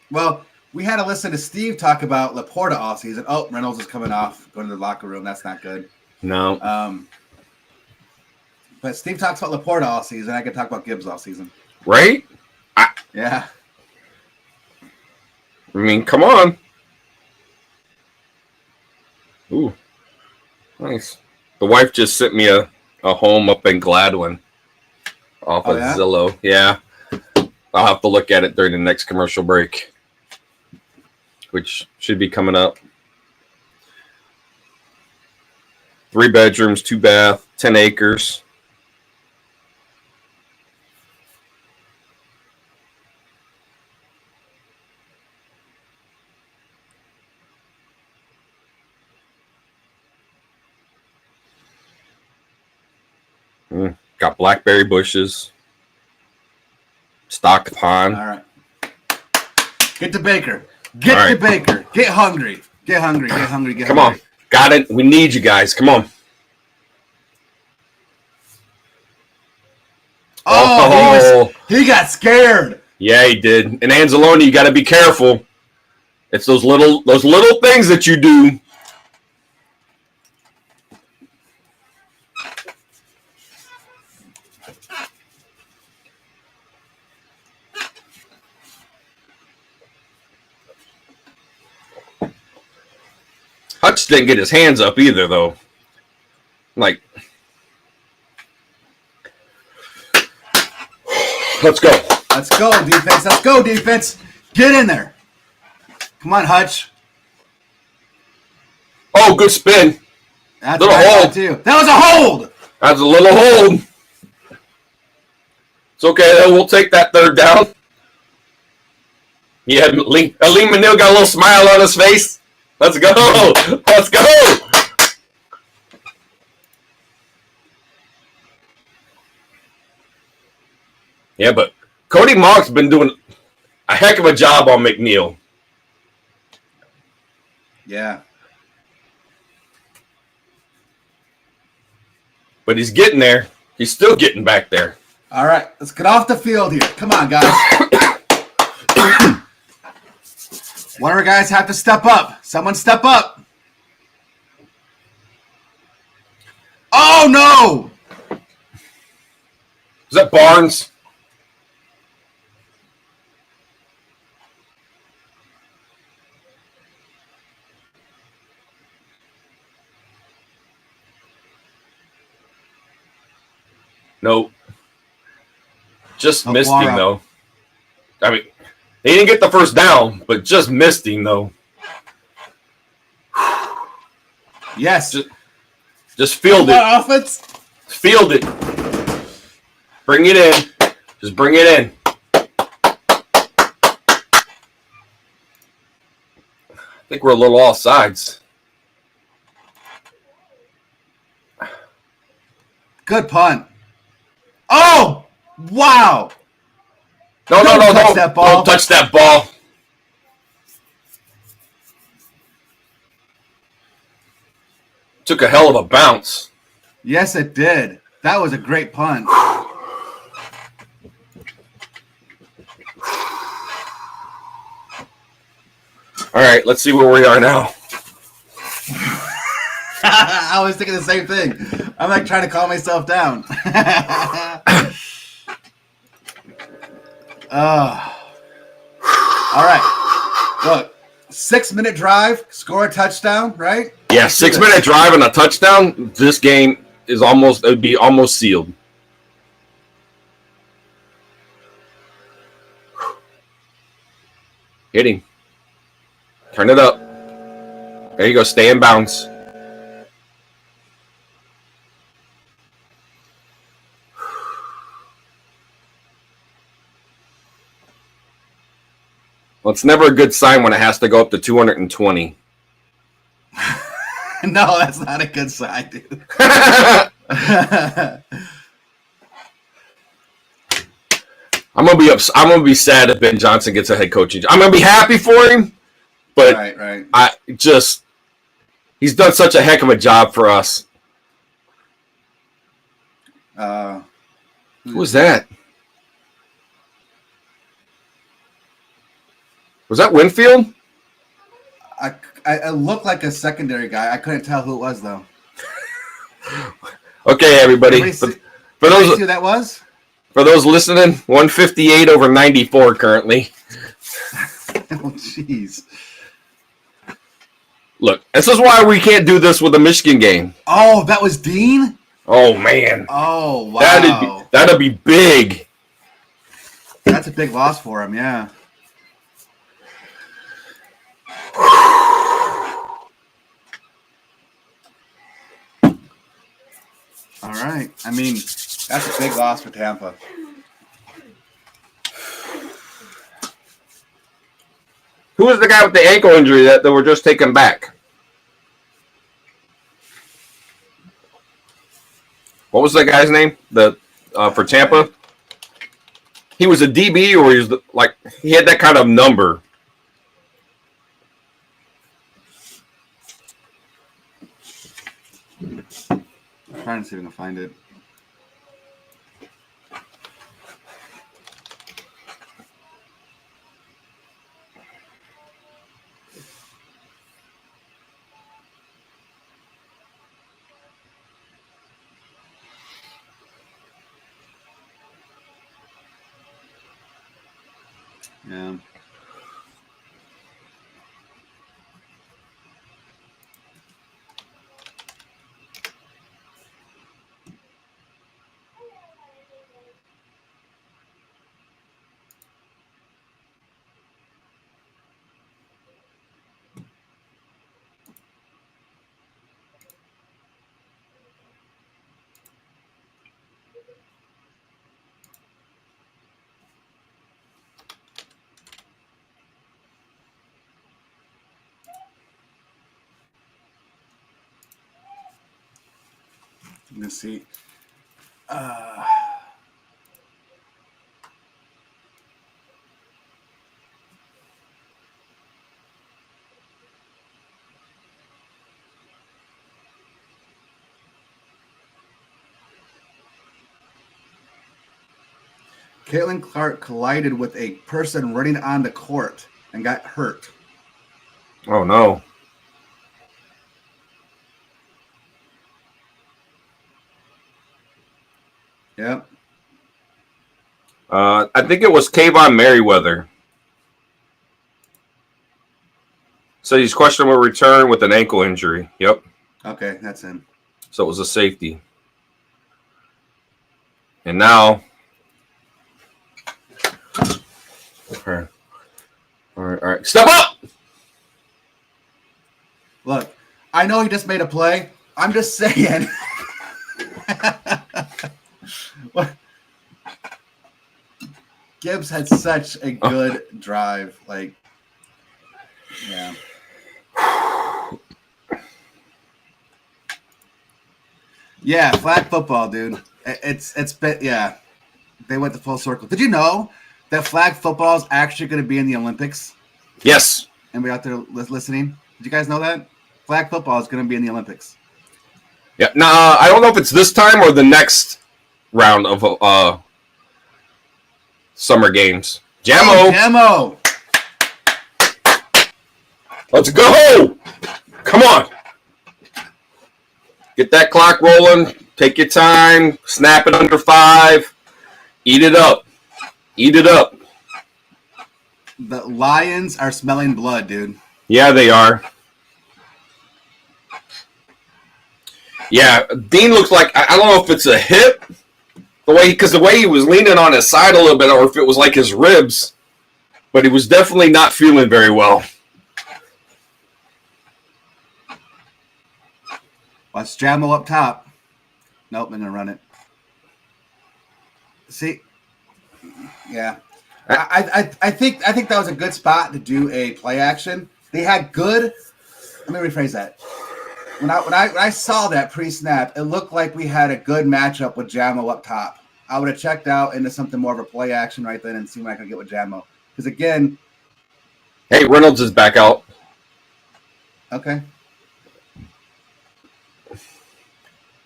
Well, we had to listen to Steve talk about Laporta all season. Oh, Reynolds is coming off, going to the locker room. That's not good. No. But Steve talks about Laporta all season. I can talk about Gibbs all season. Right? Yeah. I mean, come on. Ooh. Nice. The wife just sent me a home up in Gladwin off of Zillow. Yeah. I'll have to look at it during the next commercial break. which should be coming up. 3 bedrooms, 2 bath, 10 acres. Got blackberry bushes. Stocked pond. All right. Get to Baker. Get to Baker. Get hungry. Get hungry. Get hungry. Get Come hungry. on. Got it. We need you guys. Come on. Oh, he got scared. Yeah, he did. And Anzalone, you got to be careful. It's those little things that you do. Hutch didn't get his hands up either, though. Like, let's go. Let's go, defense. Let's go, defense. Get in there. Come on, Hutch. Oh, good spin. That's little hold. Too. That was a hold. That's a little hold. It's okay, though. We'll take that 3rd down. Yeah, Lee Manil got a little smile on his face. Let's go. Let's go. Yeah, but Cody Mock's been doing a heck of a job on McNeil. Yeah. But he's getting there. He's still getting back there. All right, let's get off the field here. Come on, guys. One of our guys have to step up. Someone step up. Oh, no. Is that Barnes? Nope. Just missed him, though. I mean, he didn't get the 1st down, but just missed him, though. Yes. Just field it. Offense. Field it. Bring it in. Just bring it in. I think we're a little off sides. Good punt. Oh, wow. No, Don't no. touch that ball. Don't touch that ball. Took a hell of a bounce. Yes, it did. That was a great punt. All right, let's see where we are now. I was thinking the same thing. I'm like trying to calm myself down. All right. Look, 6-minute drive, score a touchdown, right? Yeah, 6-minute drive and a touchdown. This game is it would be almost sealed. Hit him. Turn it up. There you go. Stay in bounds. Well, it's never a good sign when it has to go up to 220. No, that's not a good sign, dude. I'm gonna be sad if Ben Johnson gets a head coaching job. I'm gonna be happy for him, but right. He's done such a heck of a job for us. Who was that? Was that Winfield? I looked like a secondary guy. I couldn't tell who it was though. Okay, everybody. For those who that was. For those listening, 158 over 94 currently. Oh, jeez. Look, this is why we can't do this with the Michigan game. Oh, that was Dean? Oh, man. Oh, wow. That'd be big. That's a big loss for him, yeah. All right. I mean, that's a big loss for Tampa. Who was the guy with the ankle injury that were just taken back? What was that guy's name? For Tampa? He was a DB, or he had that kind of number. I'm trying to see if I can find it. Yeah. Let's see. Caitlin Clark collided with a person running on the court and got hurt. Oh, no. Yep. I think it was Kayvon Merriweather. So he's questionable return with an ankle injury. Yep. Okay, that's in. So it was a safety. And now. Okay. All right. Step up! Look, I know he just made a play. I'm just saying. What? Gibbs had such a good drive. Like, yeah. Yeah, flag football, dude. It's been, yeah. They went the full circle. Did you know that flag football is actually going to be in the Olympics? Yes. Anybody out there listening? Did you guys know that? Flag football is going to be in the Olympics. Yeah. Now, I don't know if it's this time or the next round of summer games. Jammo. Jammo. Let's go. Come on. Get that clock rolling. Take your time. Snap it under 5. Eat it up. Eat it up. The Lions are smelling blood, dude. Yeah, they are. Yeah, Dean looks like, I don't know if it's a hip, because the way he was leaning on his side a little bit, or if it was like his ribs, but he was definitely not feeling very well. Watch Jammo up top. Nope, I'm gonna run it. See, yeah, I think that was a good spot to do a play action. They had good. Let me rephrase that. When I saw that pre-snap, it looked like we had a good matchup with Jammo up top. I would have checked out into something more of a play action right then and see what I could get with Jammo. Because again, hey, Reynolds is back out. Okay.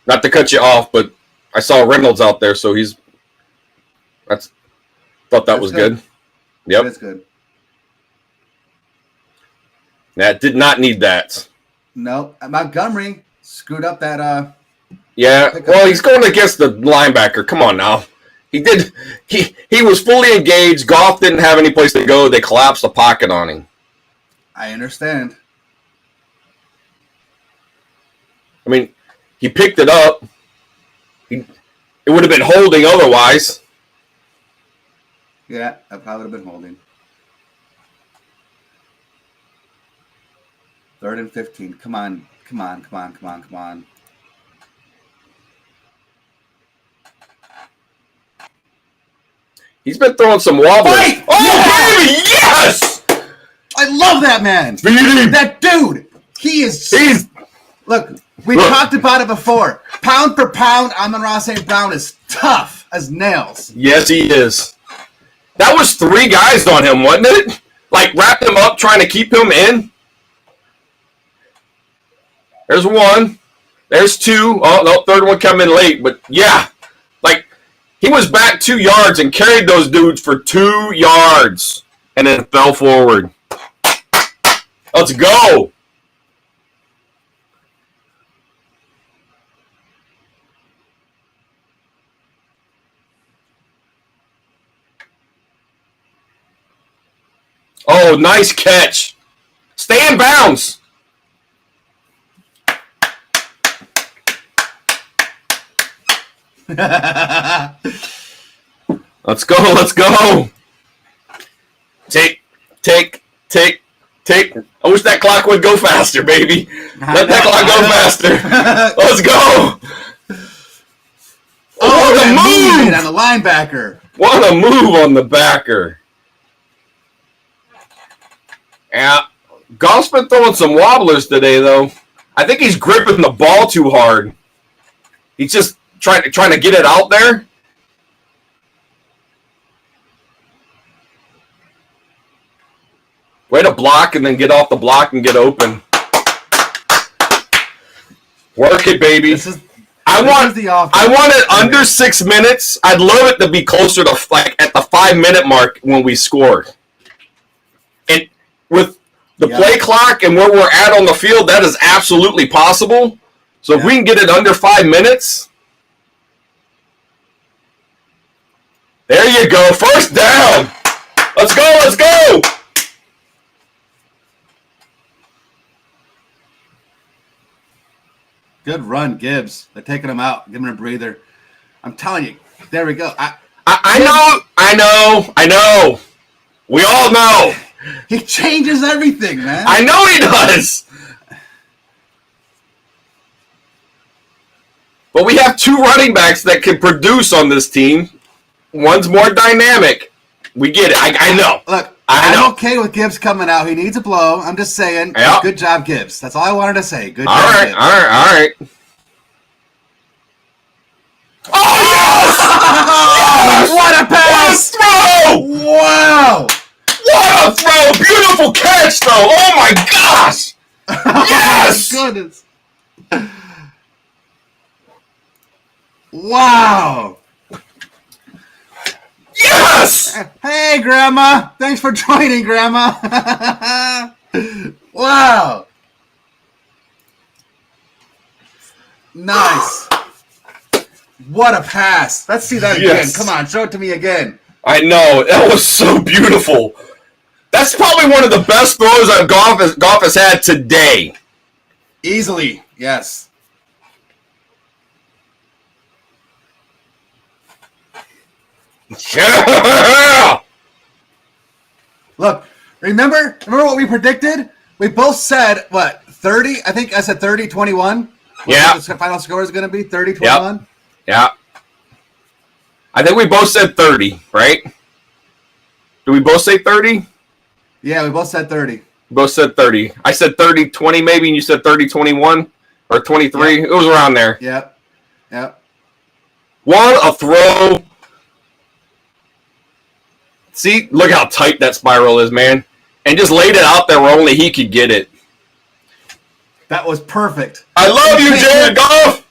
Not to cut you off, but I saw Reynolds out there, so thought that was good. Yep. That's good. That did not need that. No, Montgomery screwed up that. Yeah, well, he's going against the linebacker. Come on now. He was fully engaged. Goff didn't have any place to go. They collapsed the pocket on him. I understand. I mean, he picked it up. It would have been holding otherwise. Yeah, I probably would have been holding. 3rd and 15. Come on. Come on. Come on. Come on. Come on. He's been throwing some wobblers. Fight! Oh, baby, yes! I love that man. That dude. He's look, we talked about it before. Pound for pound, Amon-Ra St. Brown is tough as nails. Yes, he is. That was 3 guys on him, wasn't it? Like, wrapped him up, trying to keep him in. There's 1. There's 2. Oh, no, 3rd one coming in late. But, yeah. Like, he was back 2 yards and carried those dudes for 2 yards. And then fell forward. Let's go. Oh, nice catch. Stay in bounds. Let's go. Let's go. Take. I wish that clock would go faster, baby. Let that clock go faster. Let's go. Oh, what a move on the linebacker. What a move on the backer. Yeah, Goff's been throwing some wobblers today, though. I think he's gripping the ball too hard. He's just trying to get it out there. Way to block and then get off the block and get open. Work it, baby. I want it under 6 minutes. I'd love it to be closer to like at the 5-minute mark when we score. And with the play clock and where we're at on the field, that is absolutely possible. So if we can get it under 5 minutes, there you go. First down. Let's go. Let's go. Good run, Gibbs. They're taking him out, giving him a breather. I'm telling you, there we go. I know. We all know. He changes everything, man. I know he does. But we have 2 running backs that can produce on this team. One's more dynamic. We get it. I know. Look, I know. I'm okay with Gibbs coming out. He needs a blow. I'm just saying, good job, Gibbs. That's all I wanted to say. Good job, Gibbs. All right. Oh, yes! What a pass! What a throw! Wow! What a throw! Beautiful catch, though. Oh, my gosh! Yes! Oh, my goodness. Wow! Yes! Hey, Grandma! Thanks for joining, Grandma! Wow! Nice! What a pass! Let's see that again. Come on, show it to me again. I know. That was so beautiful. That's probably one of the best throws that Goff has had today. Easily, yes. Yeah! Look, remember what we predicted? We both said, 30? I think I said 30-21. Yeah. The final score is going to be 30-21? Yeah. I think we both said 30, right? Did we both say 30? Yeah, we both said 30. We both said 30. I said 30-20 maybe, and you said 30-21 or 23. Yep. It was around there. Yep. What a throw. See, look how tight that spiral is, man. And just laid it out there where only he could get it. That was perfect. I love you, Jared Goff.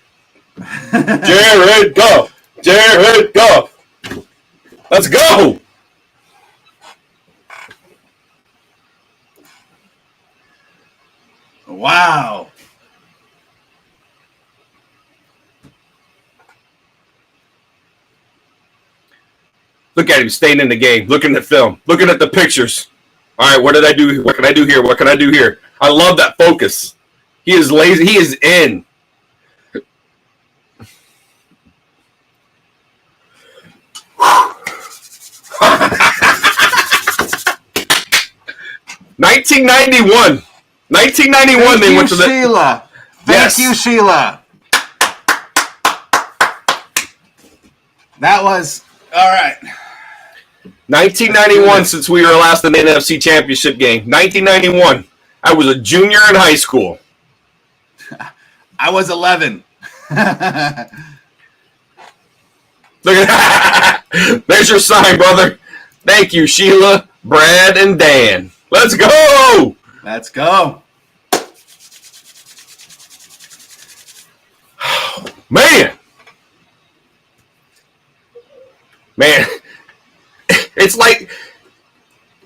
Jared Goff. Let's go. Wow. Look at him staying in the game, looking at film, looking at the pictures. All right, what did I do? What can I do here? What can I do here? I love that focus. He is lazy. He is in. $19.91. 1991, they went to the. Sheila. Thank you, Sheila. That was all right. 1991, since we were last in the NFC Championship game. 1991. I was a junior in high school. I was 11. Look at that. There's your sign, brother. Thank you, Sheila, Brad, and Dan. Let's go. Let's go. Man. It's like,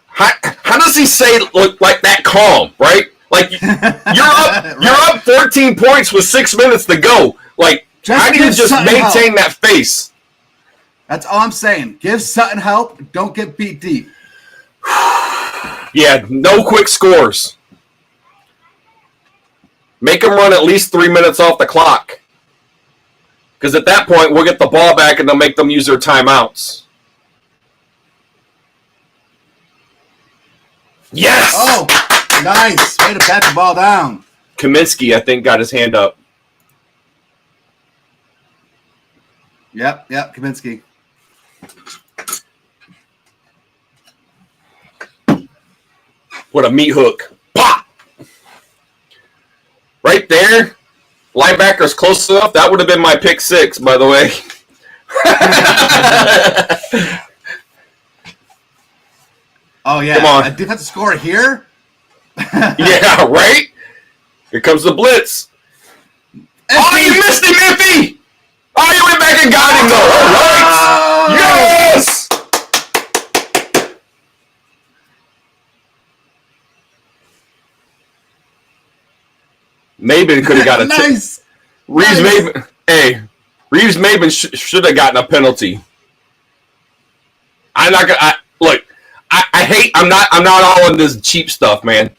how does he say look like that calm, right? Like you're up 14 points with 6 minutes to go. Like, how do you just maintain that face? That's all I'm saying. Give Sutton help. Don't get beat deep. Yeah, no quick scores. Make them run at least 3 minutes off the clock. Because at that point, we'll get the ball back and they'll make them use their timeouts. Yes! Oh, nice. Way to pat the ball down. Kaminsky, I think, got his hand up. Yep, Kaminsky. What a meat hook. Pop! Right there. Linebacker's close enough. That would have been my pick 6, by the way. Oh, yeah. Come on. A defensive score here? Yeah, right? Here comes the blitz. Oh, you missed him, Iffy! Oh, you went back and got him, though. All right. Yes! Maben could have got a nice. Reeves Maben. Hey, Reeves Maben should have gotten a penalty. I'm not gonna look. I hate. I'm not all in this cheap stuff, man.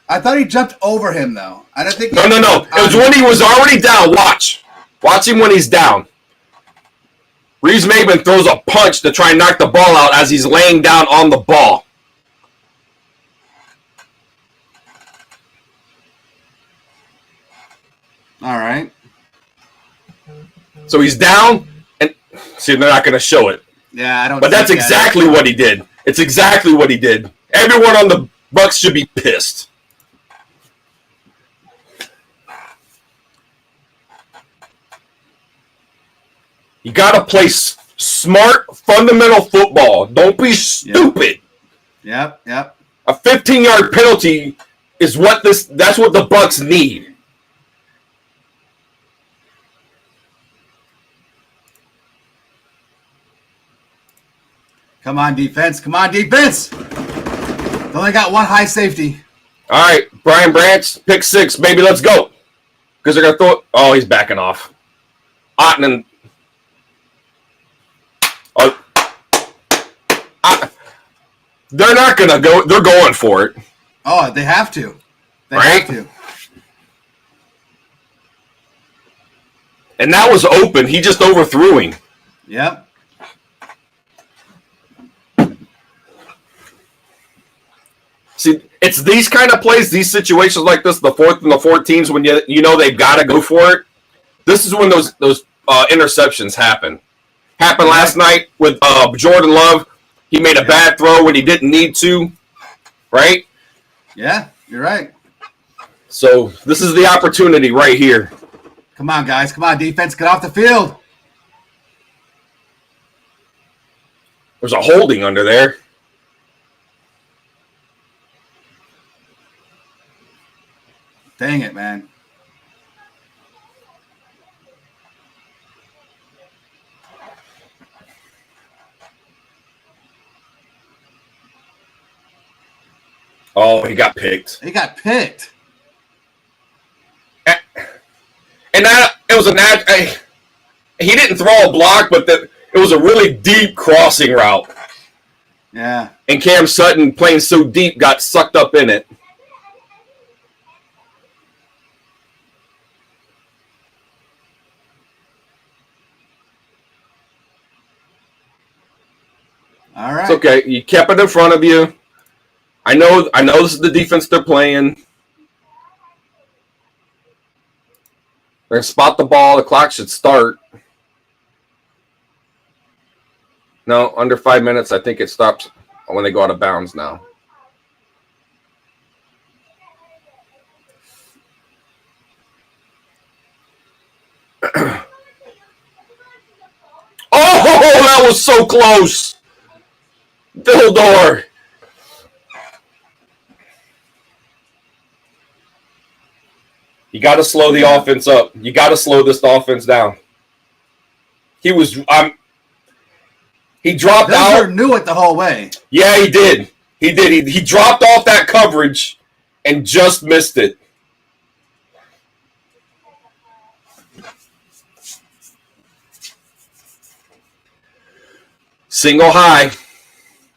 I thought he jumped over him though. I don't think. No. It was when he was already down. Watch him when he's down. Reeves Maben throws a punch to try and knock the ball out as he's laying down on the ball. All right. So he's down, and see, they're not going to show it. Yeah, I don't. But that's exactly what he did. It's exactly what he did. Everyone on the Bucs should be pissed. You got to play smart, fundamental football. Don't be stupid. Yep. A 15-yard penalty is that's what the Bucs need. Come on, defense. They only got one high safety. All right, Brian Branch, pick 6, baby, let's go. Because they're going to throw it. Oh, he's backing off. Ottman. Oh. They're not going to go. They're going for it. Oh, they have to. They right? have to. And that was open. He just overthrew him. Yep. See, it's these kind of plays, these situations like this, the 4th and the 14s, when you know they've got to go for it. This is when those interceptions happen. Happened last night with Jordan Love. He made a bad throw when he didn't need to, right? Yeah, you're right. So this is the opportunity right here. Come on, guys. Come on, defense. Get off the field. There's a holding under there. Dang it, man. Oh, he got picked. He got picked. And that it was he didn't throw a block, but it was a really deep crossing route. Yeah. And Cam Sutton, playing so deep, got sucked up in it. All right. It's okay. You kept it in front of you. I know this is the defense they're playing. They're going to spot the ball. The clock should start. No, under 5 minutes. I think it stops when they go out of bounds now. Oh, that was so close. Dildor. You got to slow the offense up. You got to slow this offense down. He dropped out. Knew it the whole way. Yeah, he did. He dropped off that coverage and just missed it. Single high.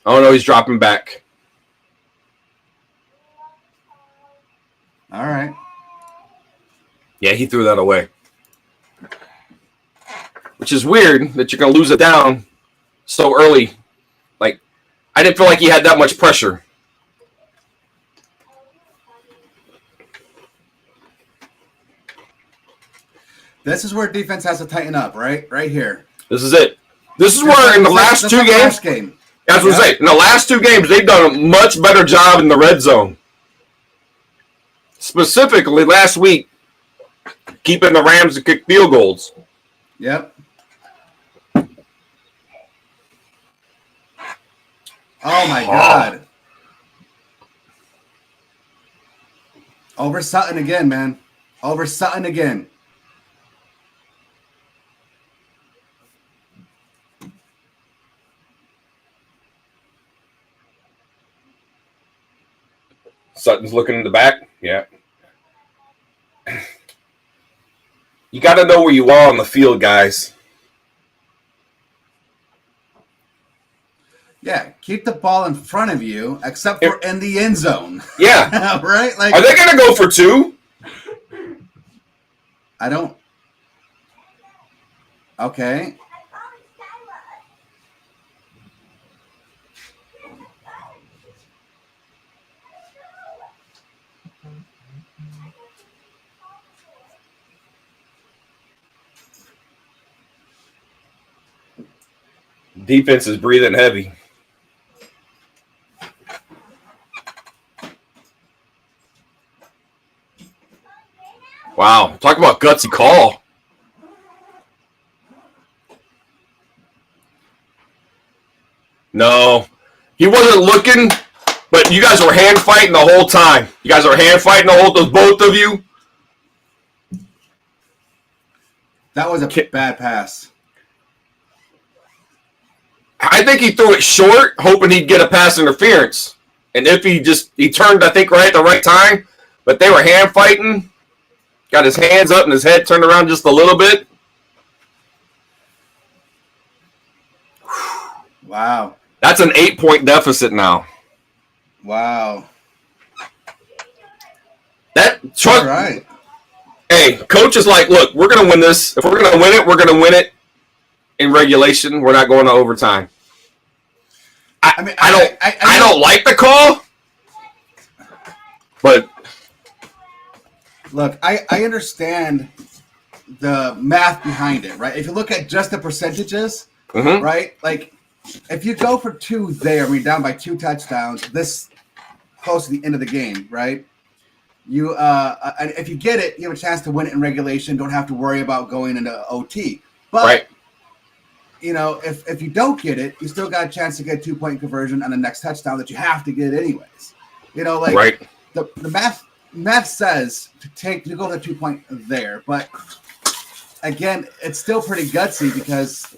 Oh, no, he's dropping back. All right. Yeah, he threw that away. Which is weird that you're going to lose it down so early. Like, I didn't feel like he had that much pressure. This is where defense has to tighten up, right? Right here. This is it. This is where in the last two games, that's what I'm saying. In the last two games, they've done a much better job in the red zone. Specifically, last week, keeping the Rams to kick field goals. Yep. Oh, my God. Over Sutton again, man. Over Sutton again. Sutton's looking in the back. Yeah. You got to know where you are on the field, guys. Yeah, keep the ball in front of you, except for in the end zone. Yeah. Right? Like, are they going to go for two? I don't. Okay. Defense is breathing heavy. Wow. Talk about gutsy call. No. He wasn't looking, but you guys were hand fighting the whole time. You guys were hand fighting both of you. That was a bad pass. I think he threw it short, hoping he'd get a pass interference. And if he turned, I think, right at the right time. But they were hand fighting. Got his hands up and his head turned around just a little bit. Wow. That's an 8-point deficit now. Wow. All right. Hey, coach is like, look, we're going to win this. If we're going to win it, we're going to win it in regulation. We're not going to overtime. I don't like the call, but look, I understand the math behind it, right? If you look at just the percentages, right? Like, if you go for two there, we're down by 2 touchdowns, this close to the end of the game, right? You and if you get it, you have a chance to win it in regulation. Don't have to worry about going into OT. But right. You know, if you don't get it, you still got a chance to get a 2-point conversion on the next touchdown that you have to get anyways. You know, like right. the math says to go to 2-point there, but again, it's still pretty gutsy because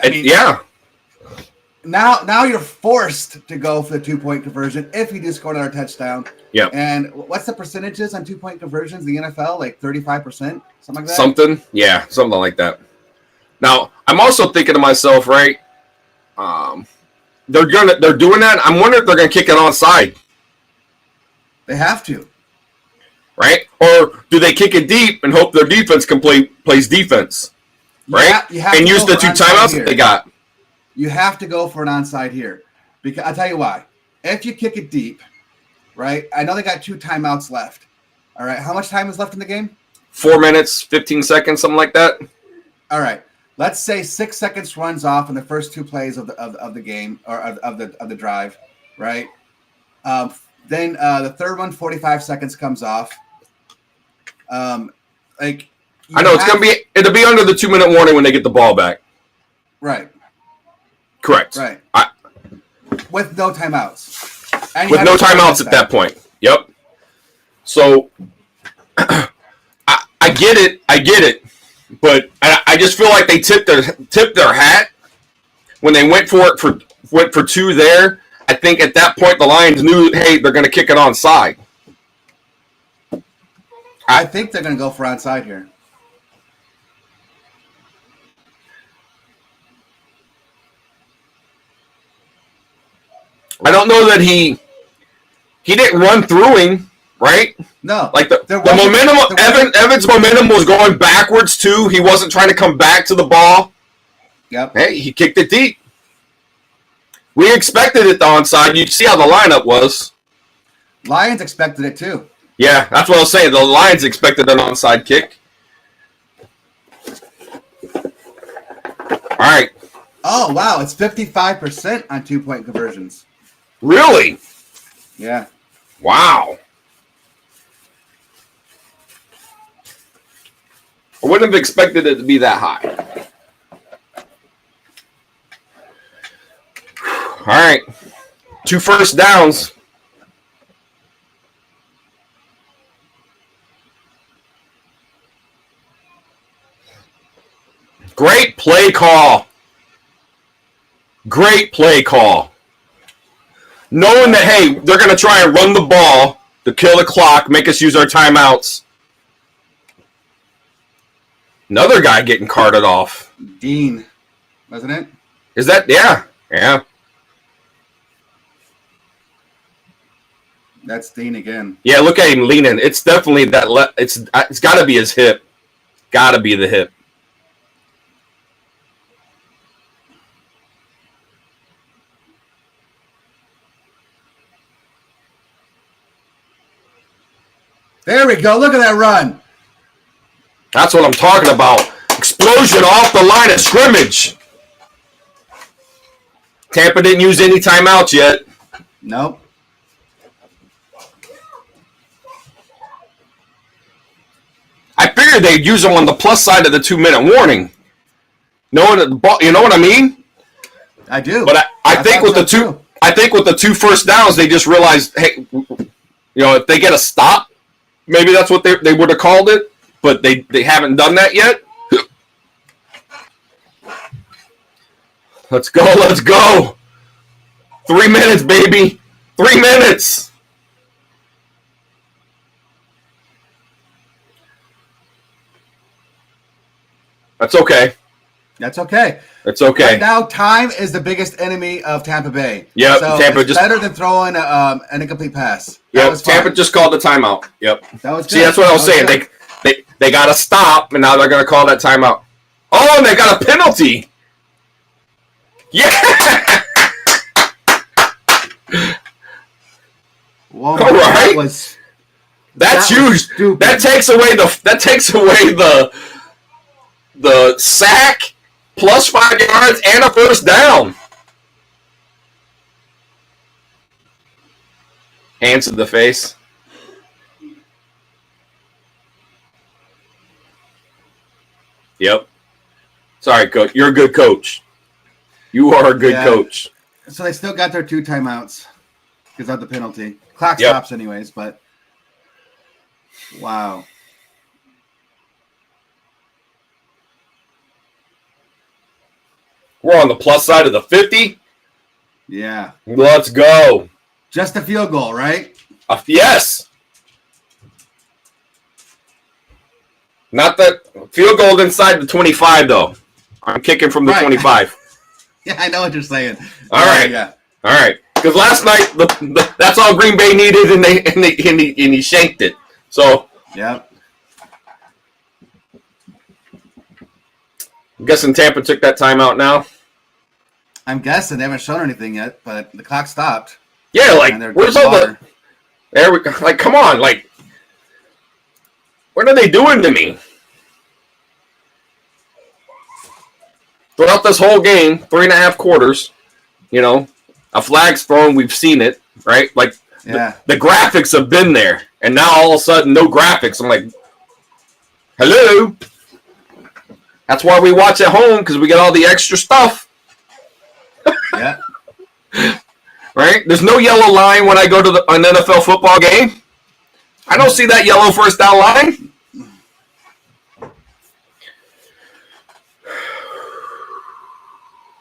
I mean, yeah. Now you're forced to go for the 2-point conversion if you do score another touchdown. Yeah. And what's the percentages on 2-point conversions in the NFL? Like 35%, something like that. Something like that. Now I'm also thinking to myself, right? They're doing that. I'm wondering if they're gonna kick it onside. They have to, right? Or do they kick it deep and hope their defense plays defense, right? You have and to use the 2 timeouts that they got. You have to go for an onside here, because I'll tell you why. If you kick it deep, right? I know they got 2 timeouts left. All right. How much time is left in the game? 4 minutes, 15 seconds, something like that. All right. Let's say 6 seconds runs off in the first 2 plays of the game or of the drive, right? Then the third one, 45 seconds comes off. I know it'll be under the 2-minute warning when they get the ball back. Right. Correct. Right. With no timeouts. With no timeouts at that point. Yep. So I get it, but I just feel like they tipped their hat when they went for 2 there. I think at that point the Lions knew, hey, they're going to kick it onside. I think they're going to go for onside here. I don't know that he didn't run through him, right? No. Like the momentum, Evan's momentum was going backwards too. He wasn't trying to come back to the ball. Yep. Hey, he kicked it deep. We expected it the onside. You see how the lineup was. Lions expected it too. Yeah, that's what I was saying. The Lions expected an onside kick. All right. Oh, wow. It's 55% on 2-point conversions. Really? Yeah. Wow. I wouldn't have expected it to be that high. All right. 2 first downs. Great play call. Great play call. Knowing that, hey, they're going to try and run the ball to kill the clock, make us use our timeouts. Another guy getting carted off. Dean, wasn't it? Is that? Yeah. Yeah. That's Dean again. Yeah, look at him leaning. It's definitely that. It's got to be his hip. Got to be the hip. There we go. Look at that run. That's what I'm talking about. Explosion off the line of scrimmage. Tampa didn't use any timeouts yet. Nope. I figured they'd use them on the plus side of the 2-minute warning. Knowing that the ball, you know what I mean? I do. But I think with the 2 first downs, they just realized, hey, if they get a stop, maybe that's what they would have called it. But they haven't done that yet. Let's go. Let's go. 3 minutes, baby. 3 minutes. That's okay. That's okay. It's okay. Right now, time is the biggest enemy of Tampa Bay. Yep. So Tampa it's better than throwing an incomplete pass. Yep. Tampa just called the timeout. Yep. That was good. See, that's what I was saying. They got to stop, and now they're going to call that timeout. Oh, and they got a penalty. Yeah. Whoa, all right. That's huge. Stupid. That takes away the sack, plus 5 yards, and a first down. Hands to the face. Yep. Sorry, coach. You're a good coach. You are a good coach. So they still got their 2 timeouts because of the penalty. Clock stops anyways, but wow. We're on the plus side of the 50. Yeah. Let's go. Just a field goal, right? Yes. Not that field goal inside the 25, though. I'm kicking from the 25. Yeah, I know what you're saying. All right. Yeah. All right. Because last night, that's all Green Bay needed, and he shanked it. So. Yep. I'm guessing Tampa took that timeout now. I'm guessing they haven't shown anything yet, but the clock stopped. Yeah, like where's all the? There we go. Like, come on, like What are they doing to me? Throughout this whole game, 3.5 quarters, a flag's thrown. We've seen it, right? Like, Yeah. the graphics have been there. And now all of a sudden, no graphics. I'm like, hello? That's why we watch at home, because we get all the extra stuff. Yeah. Right? There's no yellow line when I go to an NFL football game. I don't see that yellow first down line.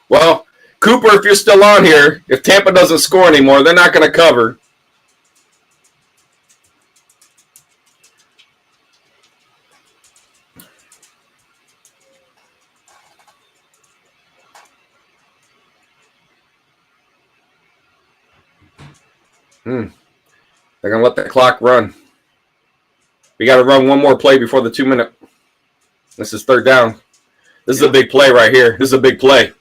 Well, Cooper, if you're still on here, if Tampa doesn't score anymore, they're not going to cover. They're going to let the clock run. We got to run one more play before the 2-minute. This is third down. This is a big play right here. This is a big play.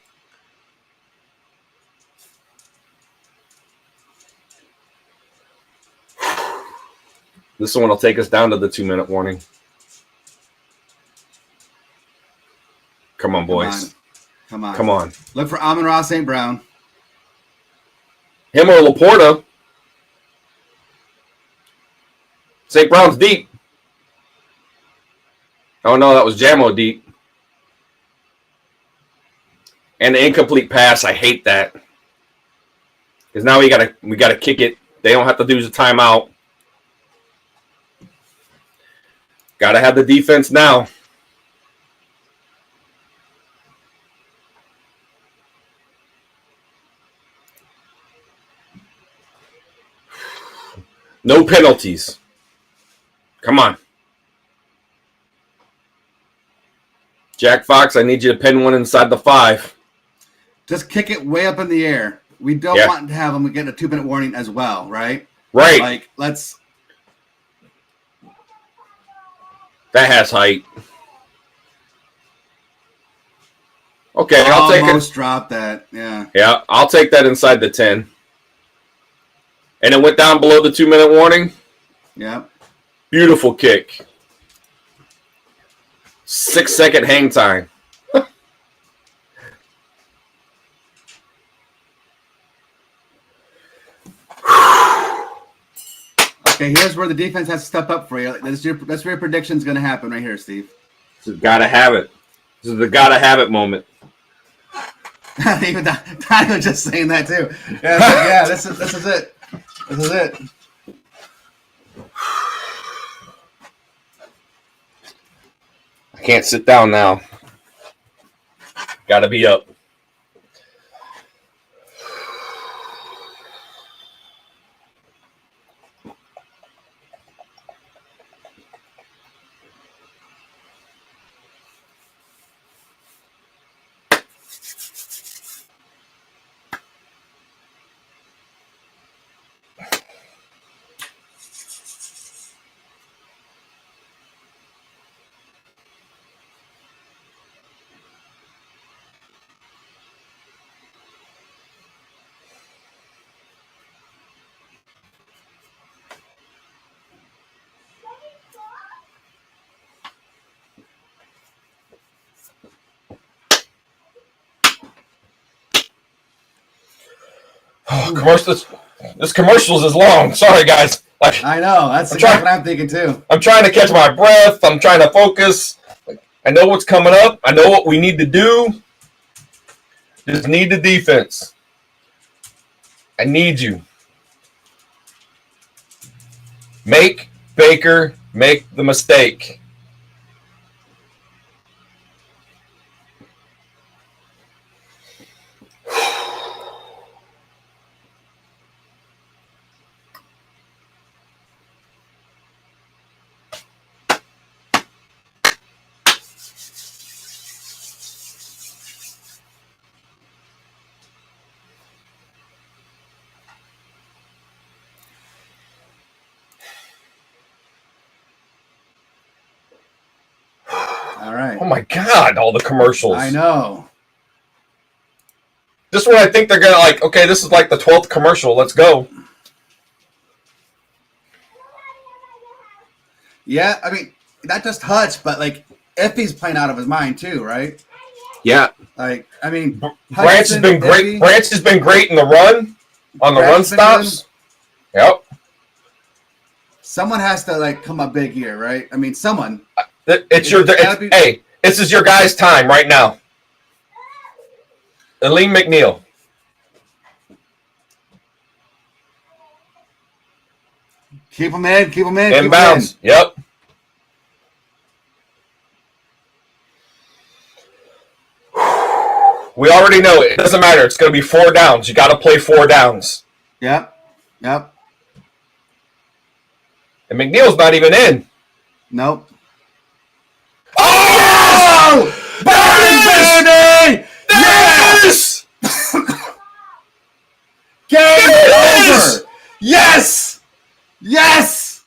This one will take us down to the 2-minute warning. Come on, boys. Come on. Come on. Look for Amon-Ra St. Brown. Him or Laporta. St. Brown's deep. Oh, no, that was Jamo deep. And the incomplete pass, I hate that. Because now we gotta kick it. They don't have to do the timeout. Gotta have the defense now. No penalties. Come on. Jack Fox, I need you to pin one inside the 5. Just kick it way up in the air. We don't want to have them get a 2-minute warning as well, right? Right. Like, let's. That has height. Okay, I'll take it. Almost dropped that. Yeah. Yeah, I'll take that inside the 10. And it went down below the 2-minute warning. Yeah. Beautiful kick. 6-second hang time. Okay, here's where the defense has to step up for you. That's where your prediction's going to happen right here, Steve. This is gotta have it. This is the gotta have it moment. Even Donnie was just saying that too. Yeah, like, yeah, this is it. This is it. I can't sit down now. Gotta be up. Oh, commercials. This commercials is long. Sorry, guys. I know. That's what I'm thinking too. I'm trying to catch my breath. I'm trying to focus. I know what's coming up. I know what we need to do. Just need the defense. I need you. Make Baker make the mistake. All right. Oh my God, all the commercials. I know. This is what I think they're gonna like. Okay, this is like the 12th commercial. Let's go. Yeah, I mean, not just Hutch, but like Iffy's playing out of his mind too, right? Yeah. Like, I mean, Branch has been great. Iffy, Branch has been great in the run, on the run stops. Yep. Someone has to like come up big here, right? I mean, someone. Hey, this is your guys' time right now. Aleem McNeil. Keep him in. Inbounds. Yep. We already know it. It doesn't matter. It's going to be 4 downs. You got to play 4 downs. Yep. And McNeil's not even in. Nope. Oh! Yes! Yes! Game Yes! over. Yes!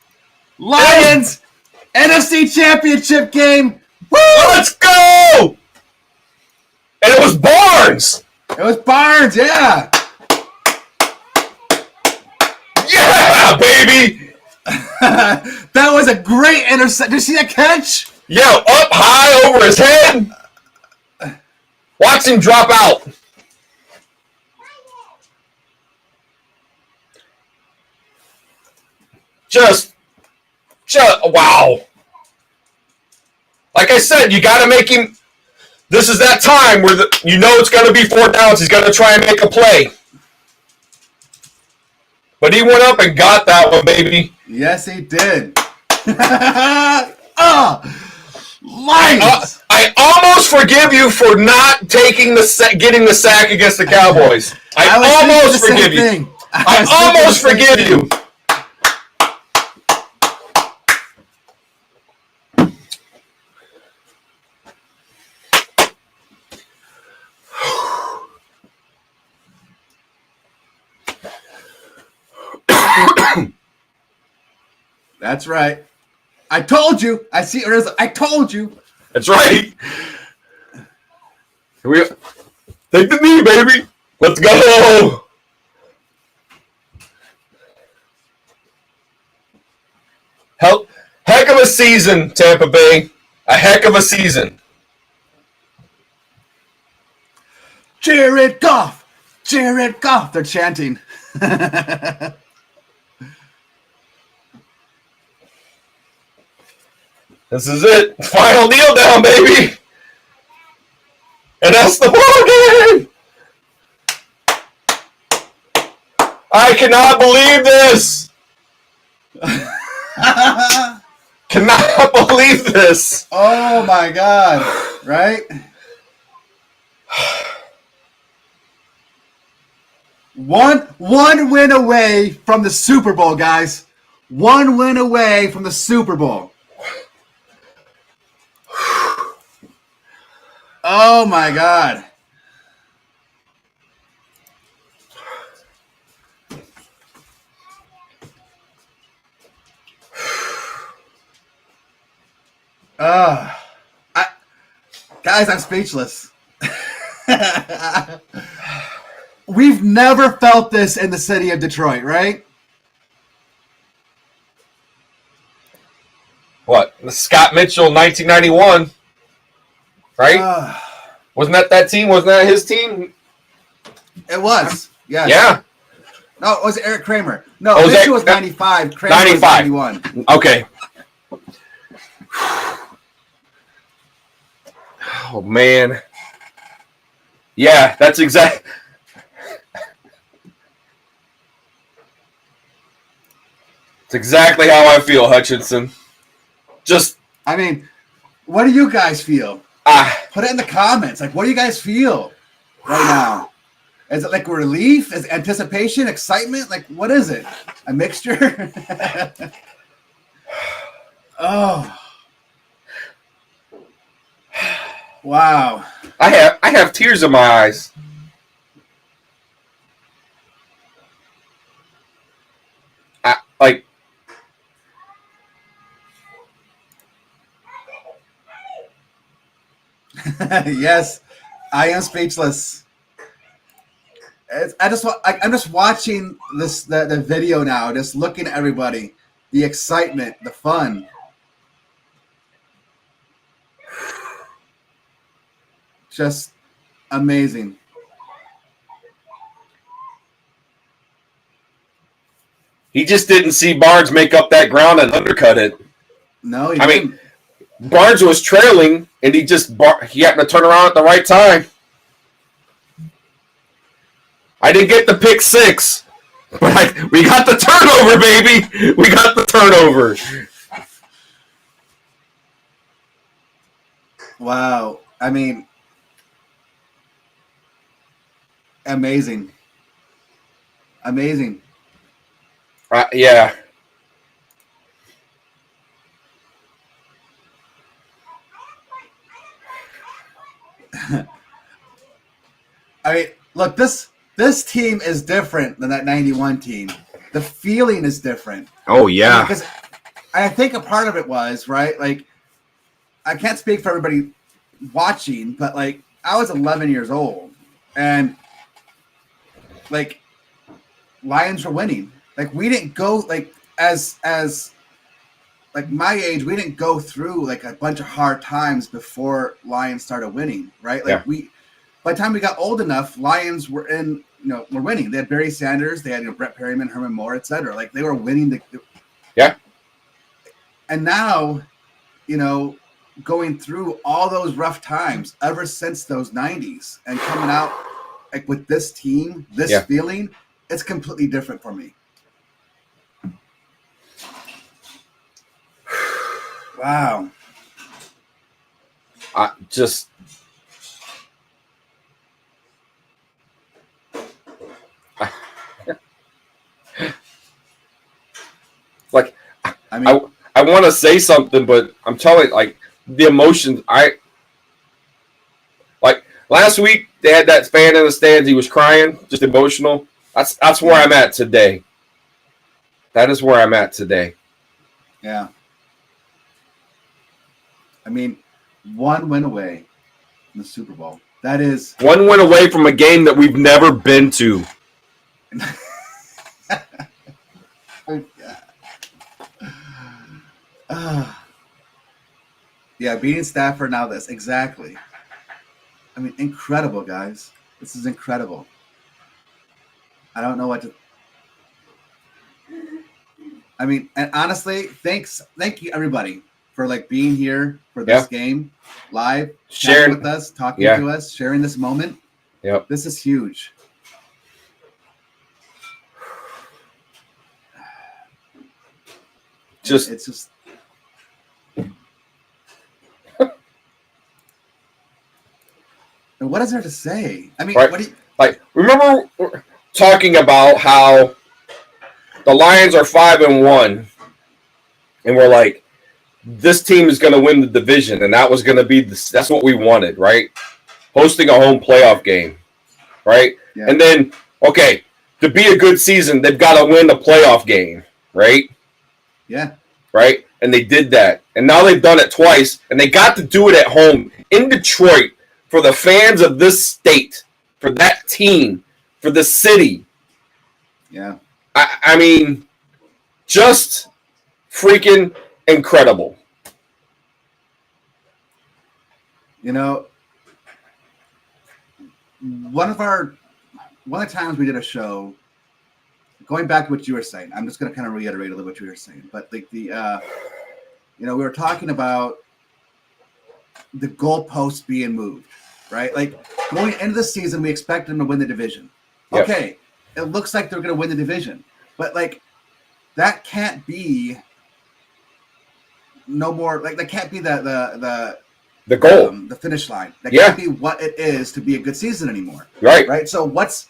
Lions NFC Championship game. Woo! Let's go! And it was Barnes. It was Barnes, yeah. Yeah, baby. That was a great interception. Did you see that catch? Yeah, up high over his head. Watch him drop out. Just wow. Like I said, you got to make him. This is that time where you know it's going to be 4 downs. He's going to try and make a play. But he went up and got that one, baby. Yes, he did. Lions! I almost forgive you for not getting the sack against the Cowboys. I almost forgive you. I almost forgive you. That's right. I told you. I see. I told you. That's right. Take the knee, baby. Let's go. Heck of a season, Tampa Bay. A heck of a season. Jared Goff. Jared Goff. They're chanting. This is it. Final kneel down, baby. And that's the ball game. I cannot believe this. Cannot believe this. Oh my God. Right? One win away from the Super Bowl, guys. 1 win away from the Super Bowl. Oh my God. Guys, I'm speechless. We've never felt this in the city of Detroit, right? What? Scott Mitchell, 1991. Right? Wasn't that team? Wasn't that his team? It was. Yeah. Yeah. No, it was Eric Kramer. No, Oh, Mitchell was 95. Kramer 95. was 91. Okay. Oh, man. Yeah, that's exact. It's exactly how I feel, Hutchinson. I mean, what do you guys feel? Put it in the comments. Like, what do you guys feel right now? Is it like relief? Is it anticipation? Excitement? Like, what is it? A mixture? Oh. Wow. I have tears in my eyes. Yes, I am speechless. I'm just watching the video now, just looking at everybody, the excitement, the fun. just amazing. He just didn't see Barnes make up that ground and undercut it. No, I mean, Barnes was trailing, and he happened to turn around at the right time. I didn't get the pick six, but we got the turnover, baby. We got the turnover. Wow. I mean, amazing. Amazing. Yeah. I mean, look, this team is different than that 91 team. The feeling is different. Oh, yeah. Because I think a part of it was, right, like, I can't speak for everybody watching, but, like, I was 11 years old, and, like, Lions were winning. Like, we didn't go, like, as like, my age, we didn't go through, like, a bunch of hard times before Lions started winning, right? Like, by the time we got old enough, Lions were were winning. They had Barry Sanders, they had Brett Perryman, Herman Moore, etc. Like, they were winning. And now, going through all those rough times ever since those 90s and coming out like with this team, this feeling, it's completely different for me. Wow. Like, I mean, I want to say something, but I'm telling you, like, the emotions. Like, last week they had that fan in the stands. He was crying, just emotional. That's where I'm at today. That is where I'm at today. Yeah. I mean, one win away from the Super Bowl. That is one win away from a game that we've never been to. Yeah, beating Stafford now. This exactly. I mean, incredible, guys. This is incredible. I don't know what to. I mean, and honestly, thank you everybody for like being here for this game, live, sharing with us, talking to us, sharing this moment. Yep, this is huge. It's just. And what is there to say? I mean, right. What do you like? Remember talking about how the Lions are 5-1, and we're like, this team is going to win the division, and that was going to be that's what we wanted, right? Hosting a home playoff game, right? Yeah. And then, okay, to be a good season, they've got to win a playoff game, right? Yeah. Right? And they did that. And now they've done it twice, and they got to do it at home in Detroit for the fans of this state, for that team, for the city. Yeah. I mean, just freaking incredible. You know, one of the times we did a show, going back to what you were saying, I'm just going to kind of reiterate a little what you were saying, but like we were talking about the goalposts being moved, right? Like going into the season, we expected them to win the division. Yep. Okay, it looks like they're going to win the division, but like that can't be no more. Like that can't be the goal, the finish line. That can't be what it is to be a good season anymore. Right. So what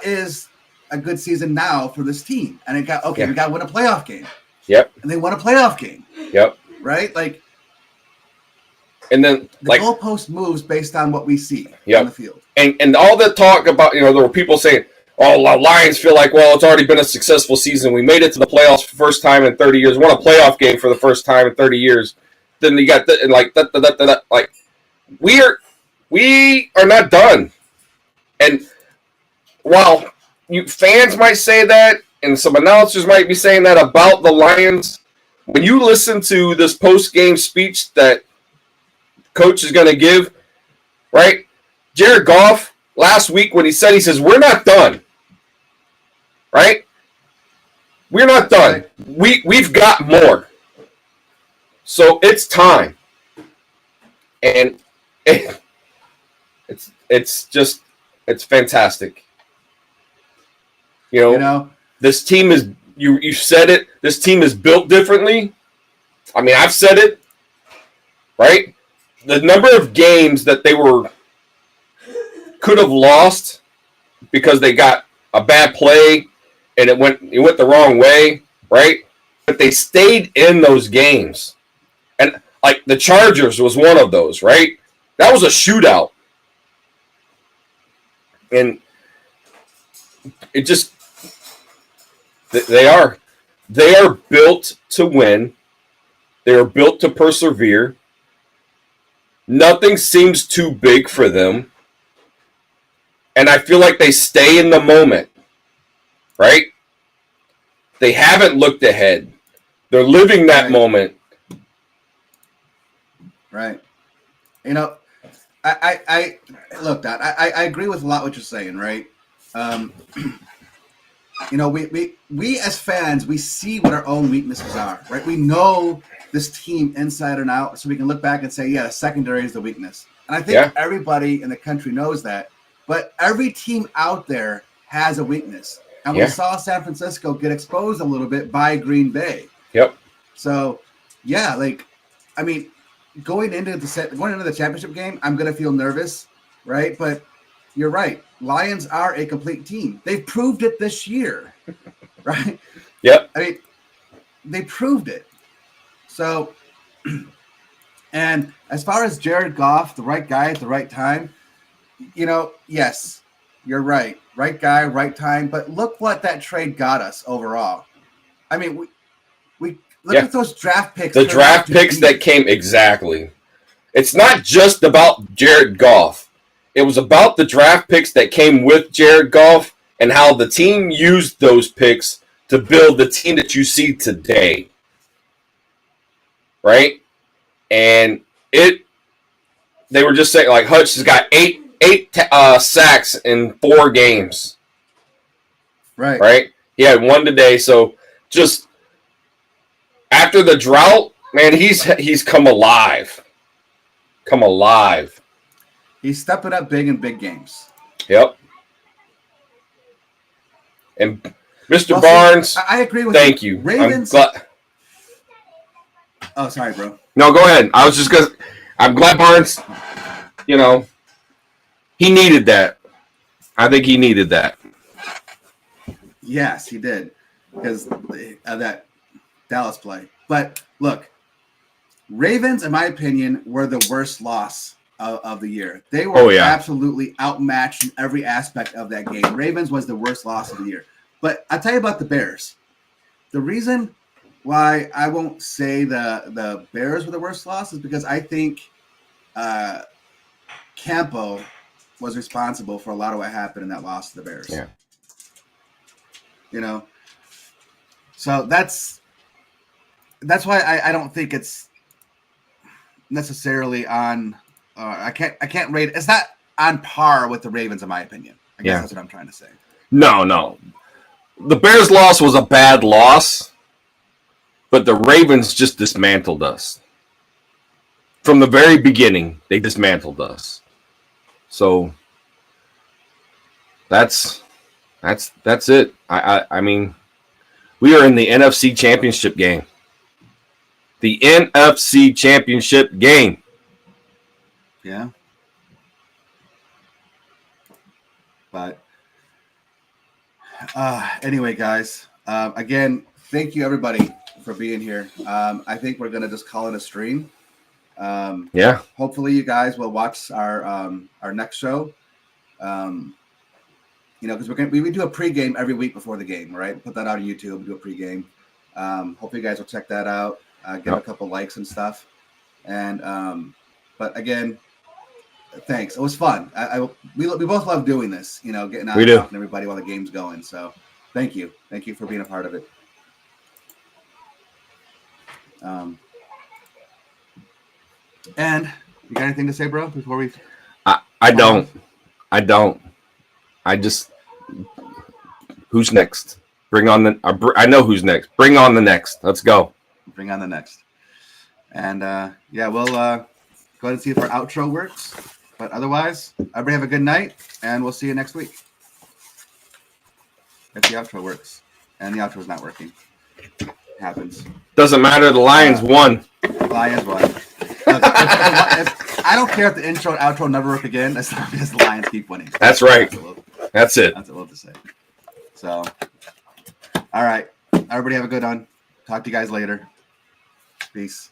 is a good season now for this team? And we got to win a playoff game. Yep. And they won a playoff game. Yep. Right. Like. And then the goalpost moves based on what we see on the field. And all the talk about, there were people saying, oh, Lions feel like, well, it's already been a successful season. We made it to the playoffs for the first time in 30 years. Won a playoff game for the first time in 30 years. Then you got like we are not done. And while you fans might say that, and some announcers might be saying that about the Lions, when you listen to this post-game speech that coach is going to give, right? Jared Goff last week when he says, we're not done. Right? We're not done. We've got more. So it's time. And it's fantastic. You know, this team is you said it, this team is built differently. I mean, I've said it, right? The number of games that they could have lost because they got a bad play and it went the wrong way, right? But they stayed in those games. And like the Chargers was one of those, right? That was a shootout. And it just they are built to win. They are built to persevere. Nothing seems too big for them. And I feel like they stay in the moment, right? They haven't looked ahead. They're living that moment. Right. You know, I look, Dad, I agree with a lot what you're saying, right? You know, we as fans, we see what our own weaknesses are, right? We know this team inside and out, so we can look back and say, yeah, the secondary is the weakness. And I think everybody in the country knows that. But every team out there has a weakness. And we saw San Francisco get exposed a little bit by Green Bay. Yep. So, yeah, like, I mean, going into the championship game, I'm going to feel nervous, right? But you're right. Lions are a complete team. They've proved it this year, right? Yep. I mean, they proved it. So, and as far as Jared Goff, the right guy at the right time, you know, yes, you're right. Right guy, right time. But look what that trade got us overall. I mean, we look at those draft picks. The draft picks that came, exactly. It's not just about Jared Goff. It was about the draft picks that came with Jared Goff and how the team used those picks to build the team that you see today. Right? And they were just saying, like, Hutch has got eight sacks in 4 games. Right. Right? He had 1 today. So just after the drought, man, he's come alive. Come alive. He's stepping up big in big games. Yep. And Mr. Barnes, see, I agree with thank you. Ravens. Oh, sorry, bro. No, go ahead. I was just gonna. I'm glad Barnes. You know, he needed that. I think he needed that. Yes, he did, because of that Dallas play. But look, Ravens, in my opinion, were the worst loss of the year. They were absolutely outmatched in every aspect of that game. Ravens was the worst loss of the year. But I'll tell you about the Bears. The reason why I won't say the Bears were the worst loss is because I think Campo was responsible for a lot of what happened in that loss to the Bears. Yeah. You know? So that's why I don't think it's necessarily on I can't rate it's not on par with the Ravens in my opinion. I guess that's what I'm trying to say. No. The Bears loss was a bad loss, but the Ravens just dismantled us. From the very beginning, they dismantled us. So that's it. I mean, we are in the NFC Championship game. The NFC Championship game. Yeah. But anyway, guys, again, thank you everybody for being here. I think we're gonna just call it a stream. Hopefully, you guys will watch our next show. You know, because we do a pregame every week before the game, right? Put that out on YouTube. We do a pregame. Hopefully, you guys will check that out. Give a couple likes and stuff. And but again, thanks. It was fun. We both love doing this. You know, getting out and talking to everybody while the game's going. So, thank you for being a part of it. And you got anything to say, bro? Before we I don't. I just. Who's next? Bring on the. I know who's next. Bring on the next. Let's go. Bring on the next. And yeah, we'll go ahead and see if our outro works. But otherwise, everybody have a good night, and we'll see you next week. If the outro works, and the outro is not working, it happens. Doesn't matter. The Lions won. Lions won. I don't care if the intro and outro never work again, as long as the Lions keep winning. That's right. That's it. That's what we'll have to say. So, all right. Everybody have a good one. Talk to you guys later. Peace.